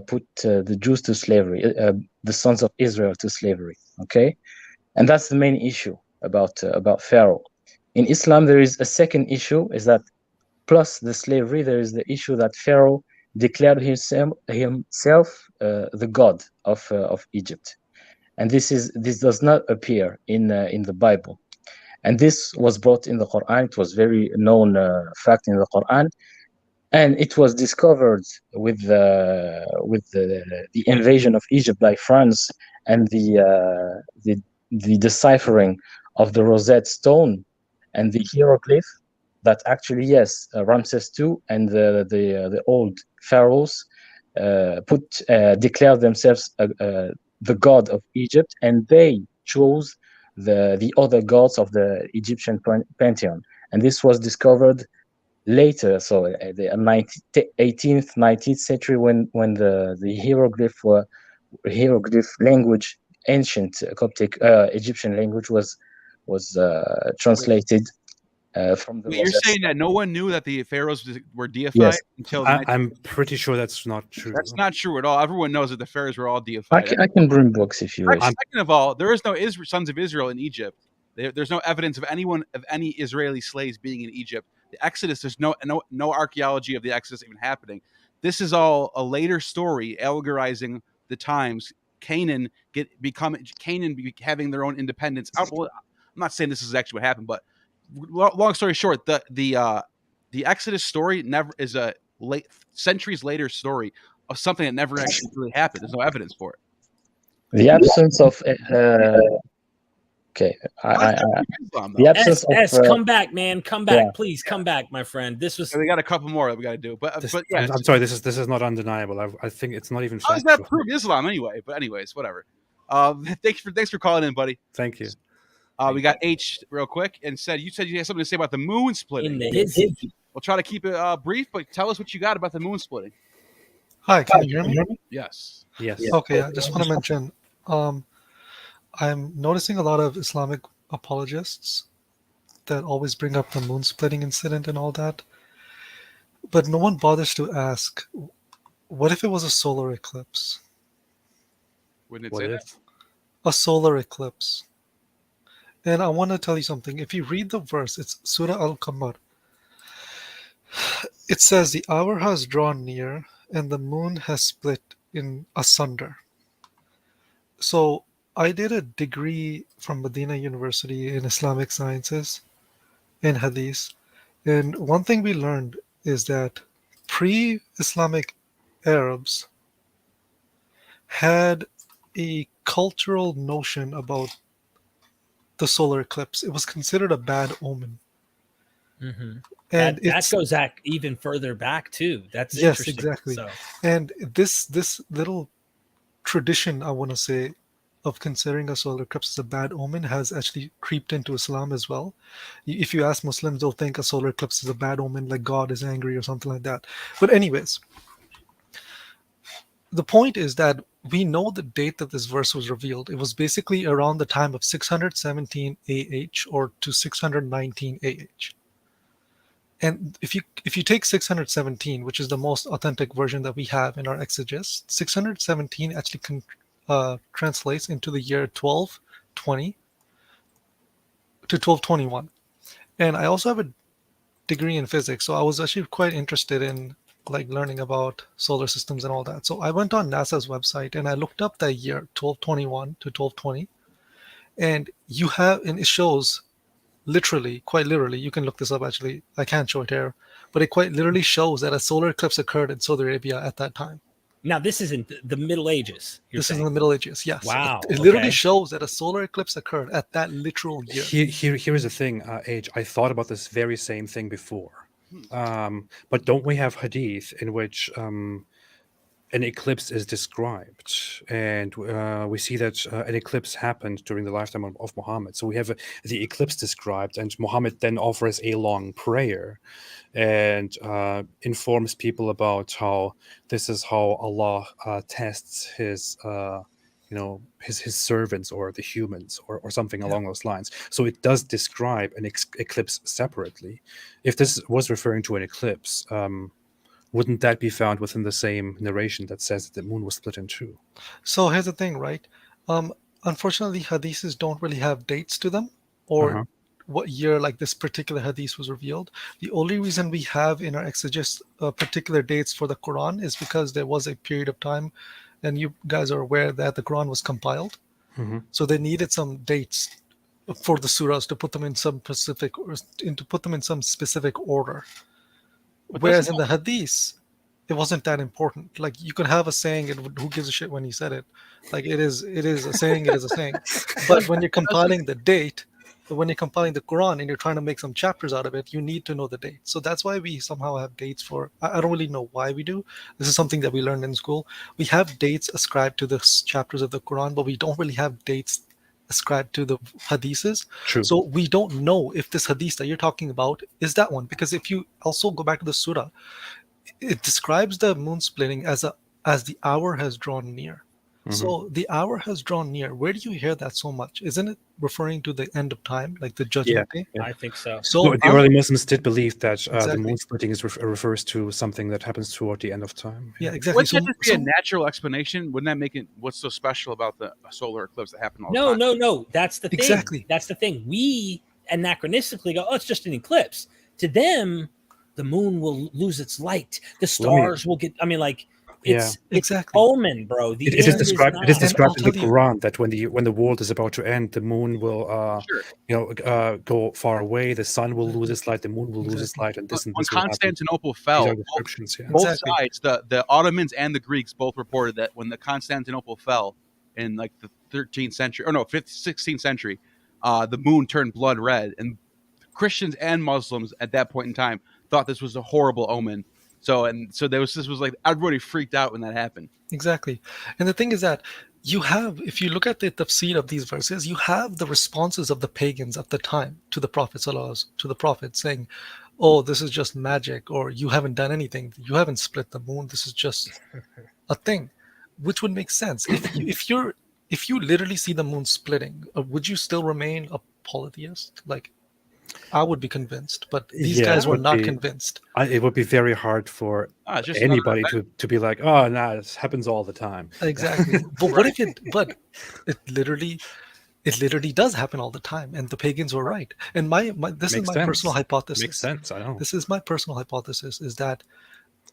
Speaker 7: put the Jews to slavery, the sons of Israel to slavery. Okay, and that's the main issue about Pharaoh. In Islam, there is a second issue, is that plus the slavery, there is the issue that Pharaoh declared himself the god of Egypt, and this does not appear in the Bible. And this was brought in the Quran. It was very known fact in the Quran, and it was discovered with the invasion of Egypt by France and the deciphering of the Rosette Stone and the hieroglyph. that actually, yes, Ramses II and the old pharaohs declared themselves the god of Egypt, and they chose the other gods of the Egyptian pantheon. And this was discovered later, so the 18th, 19th century, when the hieroglyph language, ancient Coptic Egyptian language, was translated from the.
Speaker 2: You're saying that no one knew that the pharaohs were deified until
Speaker 4: I'm pretty sure that's not true.
Speaker 2: That's not true at all. Everyone knows that the pharaohs were all deified.
Speaker 7: I can bring books if you wish.
Speaker 2: Second of all, there is no sons of Israel in Egypt. There's no evidence of any Israeli slaves being in Egypt. The Exodus, there's no archaeology of the Exodus even happening. This is all a later story allegorizing the times. Canaan having their own independence. I'm not saying this is actually what happened, but long story short, the Exodus story is a centuries later story of something that never actually really happened. There's no evidence for it.
Speaker 7: The absence of the absence of
Speaker 3: come back, man, come back, please, come back, my friend. This was.
Speaker 2: We got a couple more that we got to do, but yeah,
Speaker 4: I'm sorry. This is not undeniable. I think it's not even.
Speaker 2: How does that prove Islam anyway? But anyways, whatever. Thanks for calling in, buddy.
Speaker 4: Thank you.
Speaker 2: We got H real quick and you said you had something to say about the moon splitting. We'll try to keep it brief, but tell us what you got about the moon splitting.
Speaker 8: Hi, can you hear me?
Speaker 2: Yes.
Speaker 8: Okay, I just want to mention, I'm noticing a lot of Islamic apologists that always bring up the moon splitting incident and all that, but no one bothers to ask, what if it was a solar eclipse?
Speaker 2: Wouldn't it say that?
Speaker 8: A solar eclipse. And I want to tell you something. If you read the verse, it's Surah Al-Qamar. It says, the hour has drawn near and the moon has split in asunder. So I did a degree from Medina University in Islamic Sciences and Hadith. And one thing we learned is that pre-Islamic Arabs had a cultural notion about the solar eclipse. It was considered a bad omen.
Speaker 3: Mm-hmm.
Speaker 8: And
Speaker 3: that goes back even further back too. That's
Speaker 8: yes,
Speaker 3: interesting.
Speaker 8: Exactly.
Speaker 3: So.
Speaker 8: And this little tradition, I want to say, of considering a solar eclipse as a bad omen has actually creeped into Islam as well. If you ask Muslims, they'll think a solar eclipse is a bad omen, like God is angry or something like that. But anyways, the point is that we know the date that this verse was revealed. It was basically around the time of 617 AH or to 619 AH. And if you take 617, which is the most authentic version that we have in our exegesis, 617 actually translates into the year 1220 to 1221. And I also have a degree in physics, so I was actually quite interested in learning about solar systems and all that. So I went on NASA's website and I looked up that year 1221 to 1220, and it shows quite literally, you can look this up actually, I can't show it here, but it quite literally shows that a solar eclipse occurred in Saudi Arabia at that time.
Speaker 3: Now this is in the Middle Ages.
Speaker 8: This is in the Middle Ages, yes.
Speaker 3: Wow.
Speaker 8: It literally shows that a solar eclipse occurred at that literal year.
Speaker 4: Here is the thing, Age. I thought about this very same thing before. But don't we have hadith in which an eclipse is described, and we see that an eclipse happened during the lifetime of Mohammed. So we have the eclipse described, and Mohammed then offers a long prayer and informs people about how this is how Allah tests his his servants or the humans or something along those lines. So it does describe an eclipse separately. If this was referring to an eclipse, wouldn't that be found within the same narration that says that the moon was split in two?
Speaker 8: So here's the thing, right? Unfortunately, hadiths don't really have dates to them or what year this particular hadith was revealed. The only reason we have in our exegesis particular dates for the Qur'an is because there was a period of time, and you guys are aware that the Qur'an was compiled.
Speaker 4: Mm-hmm.
Speaker 8: So they needed some dates for the surahs to put them in some specific order. Whereas in the hadith, it wasn't that important. You could have a saying, and who gives a shit when you said it? It is a saying, it is a saying. But when you're compiling the date, when you're compiling the Quran and you're trying to make some chapters out of it, you need to know the date. So that's why we somehow have dates for, I don't really know why we do. This is something that we learned in school. We have dates ascribed to the chapters of the Quran, but we don't really have dates ascribed to the hadiths.
Speaker 4: True.
Speaker 8: So we don't know if this hadith that you're talking about is that one. Because if you also go back to the surah, it describes the moon splitting as the hour has drawn near. So the hour has drawn near. Where do you hear that so much? Isn't it referring to the end of time, like the judgment day?
Speaker 3: I think so.
Speaker 8: So
Speaker 4: the early Muslims did believe that the
Speaker 8: Exactly.
Speaker 4: moon splitting refers to something that happens toward the end of time.
Speaker 8: yeah, exactly.
Speaker 2: Wouldn't that just be a natural explanation? Wouldn't that make it? What's so special about the solar eclipse that happened all the time?
Speaker 3: No. That's the thing.
Speaker 8: Exactly.
Speaker 3: That's the thing. We anachronistically go, oh, it's just an eclipse. To them, the moon will lose its light. The stars will get. I mean, like. It's
Speaker 8: exactly
Speaker 3: omen, bro.
Speaker 4: It is described. It is described in the
Speaker 8: you-
Speaker 4: Quran that when the world is about to end, the moon will, go far away. The sun will lose its light. The moon will lose its light, and this and
Speaker 2: When
Speaker 4: this will happen.
Speaker 2: Constantinople
Speaker 4: These
Speaker 2: fell,
Speaker 4: are descriptions. Yeah.
Speaker 2: both
Speaker 8: Exactly.
Speaker 2: sides, the Ottomans and the Greeks both reported that when the Constantinople fell in like the 13th century, or no, 16th century, the moon turned blood red, and Christians and Muslims at that point in time thought this was a horrible omen. So this was like everybody freaked out when that happened.
Speaker 8: Exactly. And the thing is that you have, if you look at the tafsir of these verses, you have the responses of the pagans at the time to the Prophet saying, oh, this is just magic, or you haven't done anything. You haven't split the moon. This is just a thing, which would make sense. If you literally see the moon splitting, would you still remain a polytheist? Like, I would be convinced, but these guys were not convinced.
Speaker 4: It would be very hard for
Speaker 2: Just
Speaker 4: anybody to be like, oh, nah, this happens all the time.
Speaker 8: Exactly. But what if it literally does happen all the time, and the pagans were right. And this is my personal hypothesis.
Speaker 4: Makes sense. I know.
Speaker 8: This is my personal hypothesis: is that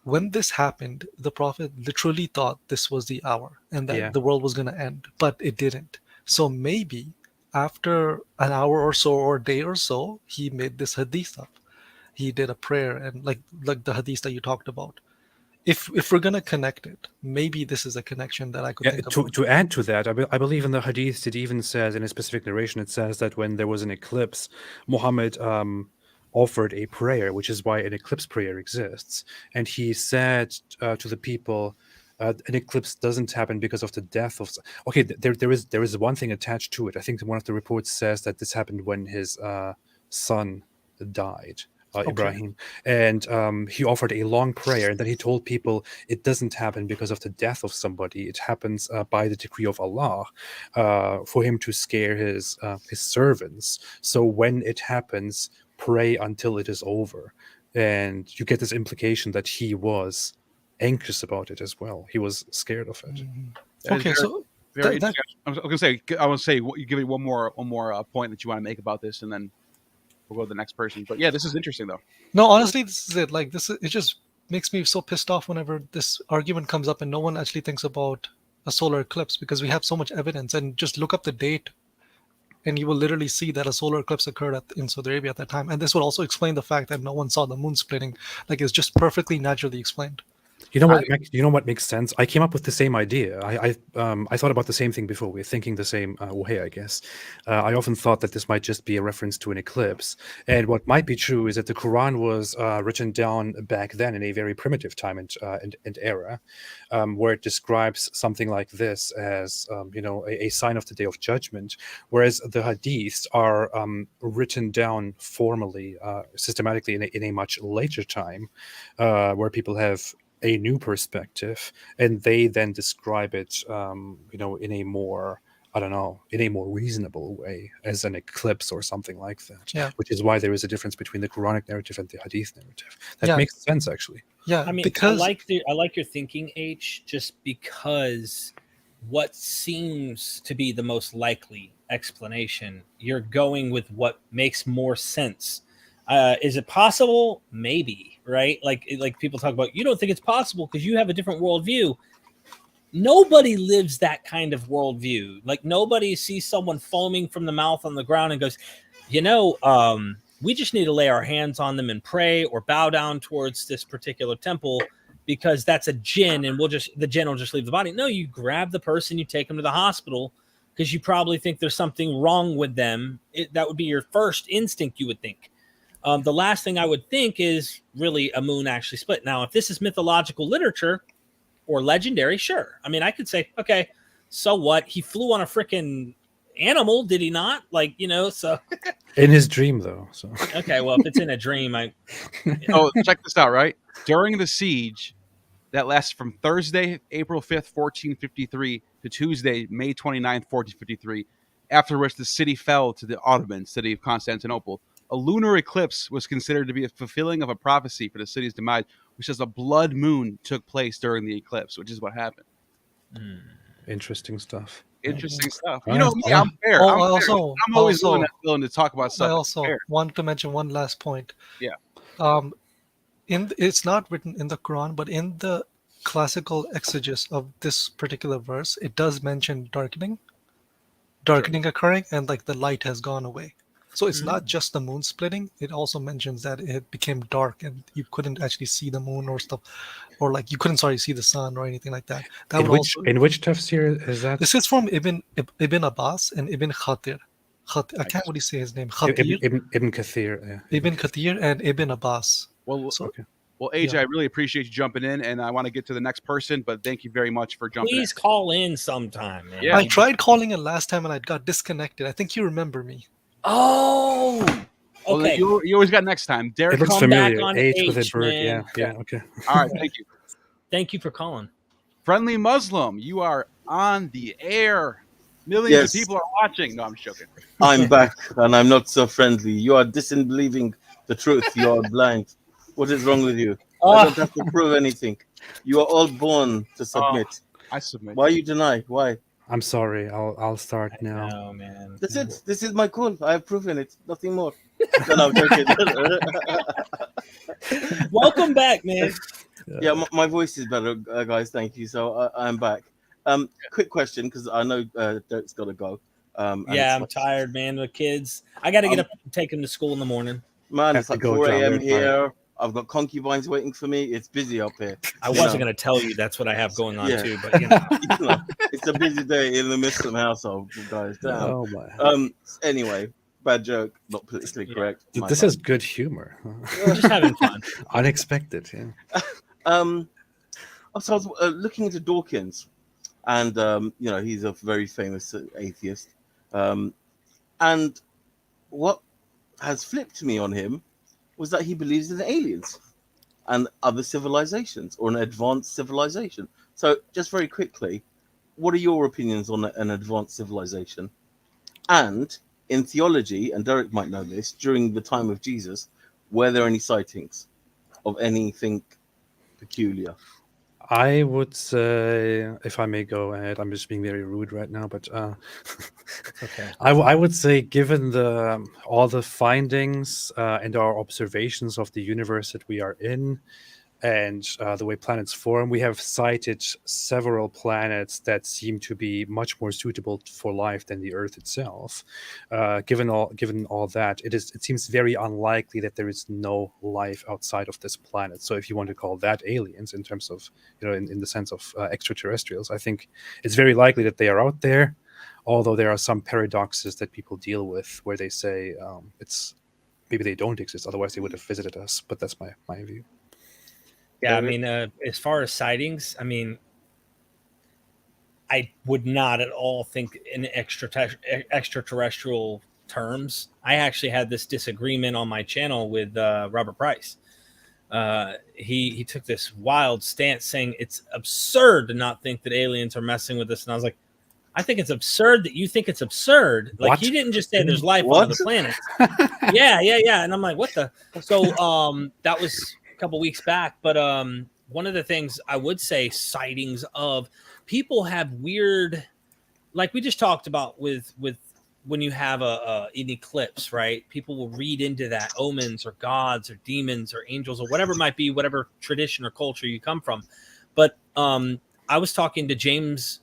Speaker 8: when this happened, the Prophet literally thought this was the hour and that the world was going to end, but it didn't. So maybe after an hour or so or a day or so, he made this hadith up. He did a prayer, and like the hadith that you talked about. If we're gonna connect it, maybe this is a connection that I could think about.
Speaker 4: To add to that, I believe in the hadith it even says, in a specific narration, it says that when there was an eclipse, Muhammad offered a prayer, which is why an eclipse prayer exists, and he said to the people, an eclipse doesn't happen because of the death of. Okay, there is one thing attached to it. I think one of the reports says that this happened when his son died, Ibrahim, and he offered a long prayer, and then he told people it doesn't happen because of the death of somebody. It happens by the decree of Allah, for him to scare his servants. So when it happens, pray until it is over, and you get this implication that he was anxious about it as well. He was scared of it.
Speaker 8: Okay, so
Speaker 2: I was going to say, you give me one more point that you want to make about this, and then we'll go to the next person. But yeah, this is interesting though.
Speaker 8: No, honestly, this is it. Like it just makes me so pissed off whenever this argument comes up and no one actually thinks about a solar eclipse, because we have so much evidence. And just look up the date, and you will literally see that a solar eclipse occurred in Saudi Arabia at that time. And this will also explain the fact that no one saw the moon splitting. Like, it's just perfectly naturally explained.
Speaker 4: You know what makes sense? I came up with the same idea. I thought about the same thing before. We're thinking the same way, I guess. I often thought that this might just be a reference to an eclipse. And what might be true is that the Quran was written down back then in a very primitive time and era, where it describes something like this as a sign of the Day of Judgment, whereas the Hadiths are written down formally, systematically in a much later time, where people have a new perspective, and they then describe it, in a more, reasonable way, as an eclipse or something like that.
Speaker 8: Yeah.
Speaker 4: Which is why there is a difference between the Quranic narrative and the Hadith narrative. That makes sense, actually.
Speaker 8: Yeah,
Speaker 3: I mean,
Speaker 8: because
Speaker 3: I like your thinking, H, just because what seems to be the most likely explanation, you're going with what makes more sense. Is it possible? Maybe, right? Like people talk about, you don't think it's possible because you have a different worldview. Nobody lives that kind of worldview. Like, nobody sees someone foaming from the mouth on the ground and goes, we just need to lay our hands on them and pray or bow down towards this particular temple because that's a jinn, and the jinn will just leave the body. No, you grab the person, you take them to the hospital because you probably think there's something wrong with them. That would be your first instinct, you would think. The last thing I would think is really a moon actually split. Now, if this is mythological literature or legendary, sure. I mean, I could say, okay, so what? He flew on a freaking animal, did he not? Like, you know, so
Speaker 4: in his dream though. So
Speaker 3: okay, well, if it's in a dream,
Speaker 2: Oh, check this out, right? During the siege that lasted from Thursday, April 5th, 1453 to Tuesday, May 29th, 1453, after which the city fell to the Ottoman city of Constantinople. A lunar eclipse was considered to be a fulfilling of a prophecy for the city's demise, which says a blood moon took place during the eclipse, which is what happened.
Speaker 4: Interesting stuff.
Speaker 2: Interesting stuff.
Speaker 4: Oh,
Speaker 2: You know
Speaker 4: yeah.
Speaker 2: me, I'm fair.
Speaker 8: Oh,
Speaker 2: I'm fair.
Speaker 8: also-
Speaker 2: I'm always
Speaker 8: also-
Speaker 2: willing to talk about stuff.
Speaker 8: I also
Speaker 2: fair.
Speaker 8: want to mention one last point.
Speaker 2: Yeah.
Speaker 8: It's not written in the Quran, but in the classical exegesis of this particular verse, it does mention darkening occurring, and like the light has gone away. So it's not just the moon splitting. It also mentions that it became dark and you couldn't actually see the moon or stuff, or like you couldn't see the sun or anything like that. That would also.
Speaker 4: In which tafsir is that?
Speaker 8: This is from Ibn Abbas and Ibn Khatir. I can't really say his name. Khatir,
Speaker 4: Ibn Kathir. Yeah.
Speaker 8: Ibn Kathir, and Ibn Abbas.
Speaker 2: Well,
Speaker 8: So-
Speaker 4: Okay.
Speaker 2: well, AJ,
Speaker 8: Yeah.
Speaker 2: I really appreciate you jumping in, and I want to get to the next person, but thank you very much for jumping
Speaker 3: please call in sometime, man.
Speaker 2: Yeah.
Speaker 8: I tried calling it last time and I got disconnected. I think you remember me.
Speaker 3: Oh,
Speaker 2: in. Well,
Speaker 3: okay.
Speaker 2: you always got next time. Derek,
Speaker 4: It looks
Speaker 3: come back
Speaker 4: familiar.
Speaker 3: on
Speaker 4: H with a
Speaker 3: H,
Speaker 4: bird.
Speaker 3: man.
Speaker 4: Yeah. Okay.
Speaker 2: all right, thank you.
Speaker 3: Thank you for calling.
Speaker 2: Friendly Muslim, you are on the air. Millions
Speaker 9: Yes.
Speaker 2: of people are watching. No, I'm just joking.
Speaker 9: I'm back and I'm not so friendly. You are disbelieving the truth. You are blind. What is wrong with you? I don't have to prove anything. You are all born to submit.
Speaker 2: I submit.
Speaker 9: Why you deny? Why?
Speaker 4: I'm sorry. I'll start now.
Speaker 3: Oh man.
Speaker 9: That's it. This is my call. I have proven it. Nothing more. No, I'm joking.
Speaker 3: Welcome back, man.
Speaker 9: Yeah, my voice is better, guys. Thank you. So I'm back. Quick question, because I know Derek's got to go. And
Speaker 3: Yeah, I'm
Speaker 9: it's
Speaker 3: tired, man. The kids. I got to get up and take them to school in the morning.
Speaker 9: Man,
Speaker 4: Have
Speaker 9: it's
Speaker 4: to
Speaker 9: like
Speaker 4: go,
Speaker 9: 4
Speaker 4: John.
Speaker 9: a.m.
Speaker 4: Very
Speaker 9: here. I've got concubines waiting for me. It's busy up here.
Speaker 3: I
Speaker 9: You
Speaker 3: wasn't
Speaker 9: know.
Speaker 3: going to tell you that's what I have going on
Speaker 9: Yeah.
Speaker 3: too, but you know.
Speaker 9: You know, it's a busy day in the Muslim household, guys. Damn.
Speaker 4: Oh my.
Speaker 9: Anyway, bad joke, not politically correct. My
Speaker 4: This
Speaker 9: bad.
Speaker 4: is good humor.
Speaker 3: We're just having fun.
Speaker 4: Unexpected. Yeah.
Speaker 9: So I was looking into Dawkins, and you know, he's a very famous atheist. And what has flipped me on him was that he believes in aliens and other civilizations, or an advanced civilization. So, just very quickly, what are your opinions on an advanced civilization? And in theology, and Derek might know this, during the time of Jesus, were there any sightings of anything peculiar?
Speaker 4: I would say, if I may go ahead, I'm just being very rude right now, but
Speaker 3: Okay.
Speaker 4: I would say, given all the findings and our observations of the universe that we are in, and the way planets form, we have cited several planets that seem to be much more suitable for life than the Earth itself. Given all that, it seems very unlikely that there is no life outside of this planet. So, if you want to call that aliens in terms of, in the sense of extraterrestrials, I think it's very likely that they are out there. Although there are some paradoxes that people deal with, where they say maybe they don't exist, otherwise they would have visited us. But that's my view.
Speaker 3: Yeah, I mean, as far as sightings, I mean, I would not at all think in extraterrestrial terms. I actually had this disagreement on my channel with Robert Price. He took this wild stance saying it's absurd to not think that aliens are messing with us. And I was like, I think it's absurd that you think it's absurd. Like,
Speaker 4: What?
Speaker 3: he didn't just say there's life
Speaker 9: What?
Speaker 3: on other planets. Yeah. And I'm like, what the? So that was a couple weeks back. But one of the things I would say, sightings of people have weird, like we just talked about with when you have an eclipse, right? People will read into that omens or gods or demons or angels or whatever it might be, whatever tradition or culture you come from. But I was talking to James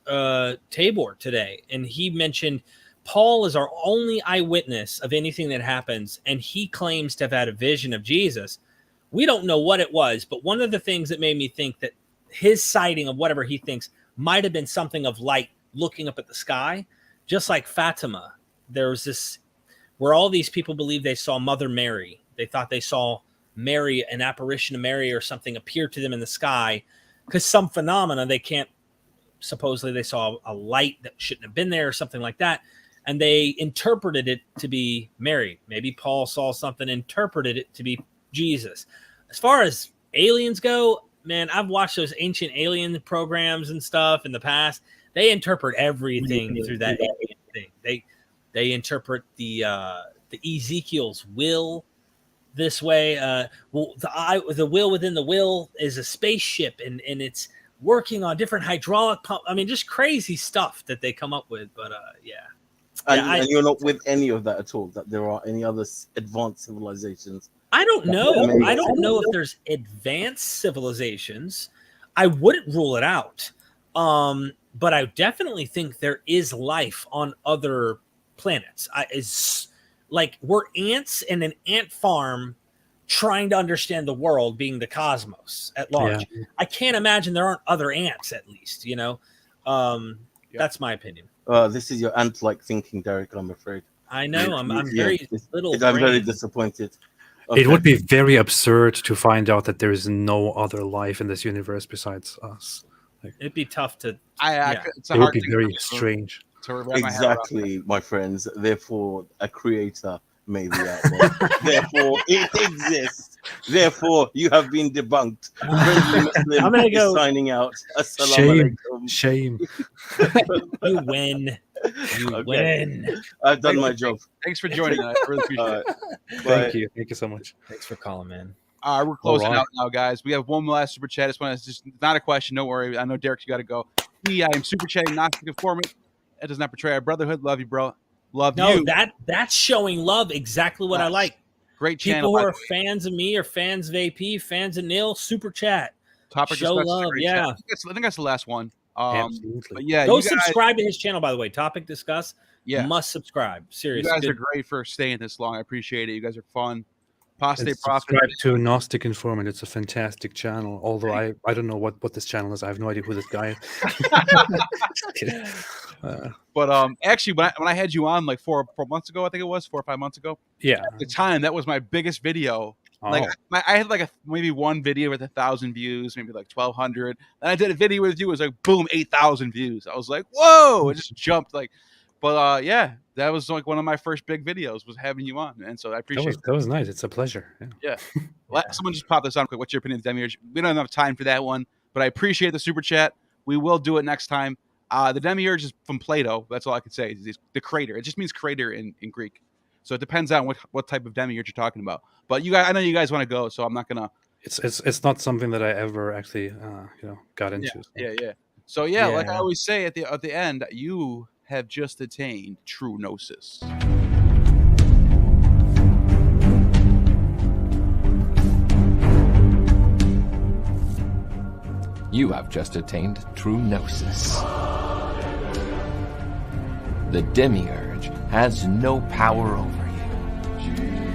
Speaker 3: Tabor today, and he mentioned Paul is our only eyewitness of anything that happens, and he claims to have had a vision of Jesus. We don't know what it was, but one of the things that made me think that his sighting of whatever he thinks might have been something of light looking up at the sky just like Fatima, there was this where all these people believe they saw Mother Mary. They thought they saw Mary, an apparition of Mary or something appear to them in the sky because some phenomena they can't, supposedly they saw a light that shouldn't have been there or something like that. And they interpreted it to be Mary. Maybe Paul saw something, interpreted it to be Jesus. As far as aliens go, man, I've watched those ancient alien programs and stuff in the past. They interpret everything through that alien thing. They interpret the Ezekiel's will this way. The will within the will is a spaceship, and it's working on different hydraulic pump. I mean, just crazy stuff that they come up with. But yeah.
Speaker 9: And you're not with any of that at all, that there are any other advanced civilizations?
Speaker 3: I don't know. I don't know if there's advanced civilizations. I wouldn't rule it out. But I definitely think there is life on other planets. It's like we're ants in an ant farm trying to understand the world, being the cosmos at large. Yeah. I can't imagine there aren't other ants, at least, you know? That's my opinion.
Speaker 9: This is your ant-like thinking, Derek, I'm afraid.
Speaker 3: I know. I'm very little.
Speaker 9: I'm very disappointed.
Speaker 4: Okay. It would be very absurd to find out that there is no other life in this universe besides us. Like,
Speaker 3: it'd be tough to.
Speaker 2: It's a
Speaker 4: it
Speaker 2: hard
Speaker 4: would be very strange.
Speaker 9: Exactly, my friends. Therefore, a creator made the outlaw. Therefore, it exists. Therefore, you have been debunked.
Speaker 3: I'm gonna go
Speaker 9: signing out.
Speaker 4: Shame.
Speaker 3: You win. You win.
Speaker 9: I've done my job.
Speaker 2: Thanks for joining us. I really appreciate it.
Speaker 4: Thank you. Thank you so much.
Speaker 3: Thanks for calling, man.
Speaker 2: We're closing out now, guys. We have one last super chat. It's just not a question. Don't worry. I know Derek, you got to go. I am super chatting Gnostic Informant. It does not betray our brotherhood. Love you, bro. Love you.
Speaker 3: No, that's showing love. Exactly what I like.
Speaker 2: Great channel.
Speaker 3: People who are fans of me or fans of AP, fans of Neil, super chat.
Speaker 2: Topic
Speaker 3: show love. Yeah.
Speaker 2: I think that's the last one.
Speaker 4: Absolutely.
Speaker 2: But yeah,
Speaker 3: go subscribe to his channel, by the way. Topic Discuss.
Speaker 2: Yeah.
Speaker 3: Must subscribe. Seriously.
Speaker 2: You guys are great for staying this long. I appreciate it. You guys are fun. Apostate Prophet.
Speaker 4: Subscribe to Gnostic Informant. It's a fantastic channel. Although I don't know what this channel is. I have no idea who this guy is.
Speaker 2: But actually, when I had you on like 4 months ago, I think it was 4 or 5 months ago.
Speaker 4: Yeah.
Speaker 2: At the time, that was my biggest video. Oh. Like I had like maybe one video with 1,000 views, maybe like 1,200. And I did a video with you. It was like boom, 8,000 views. I was like, whoa! It just jumped like. But yeah, that was like one of my first big videos was having you on, and so I appreciate
Speaker 4: that was nice. It's a pleasure. Yeah.
Speaker 2: Someone just popped this on quick. What's your opinion of Demiurge? We don't have enough time for that one, but I appreciate the super chat. We will do it next time. The Demiurge is from Plato. That's all I can say. It's the crater. It just means crater in Greek. So it depends on what type of Demiurge you're talking about. But you guys, I know you guys want to go, so I'm not gonna.
Speaker 4: It's not something that I ever actually got into.
Speaker 2: Yeah. So yeah, like I always say at the end, you have just attained true gnosis.
Speaker 10: You have just attained true gnosis. The Demiurge has no power over you.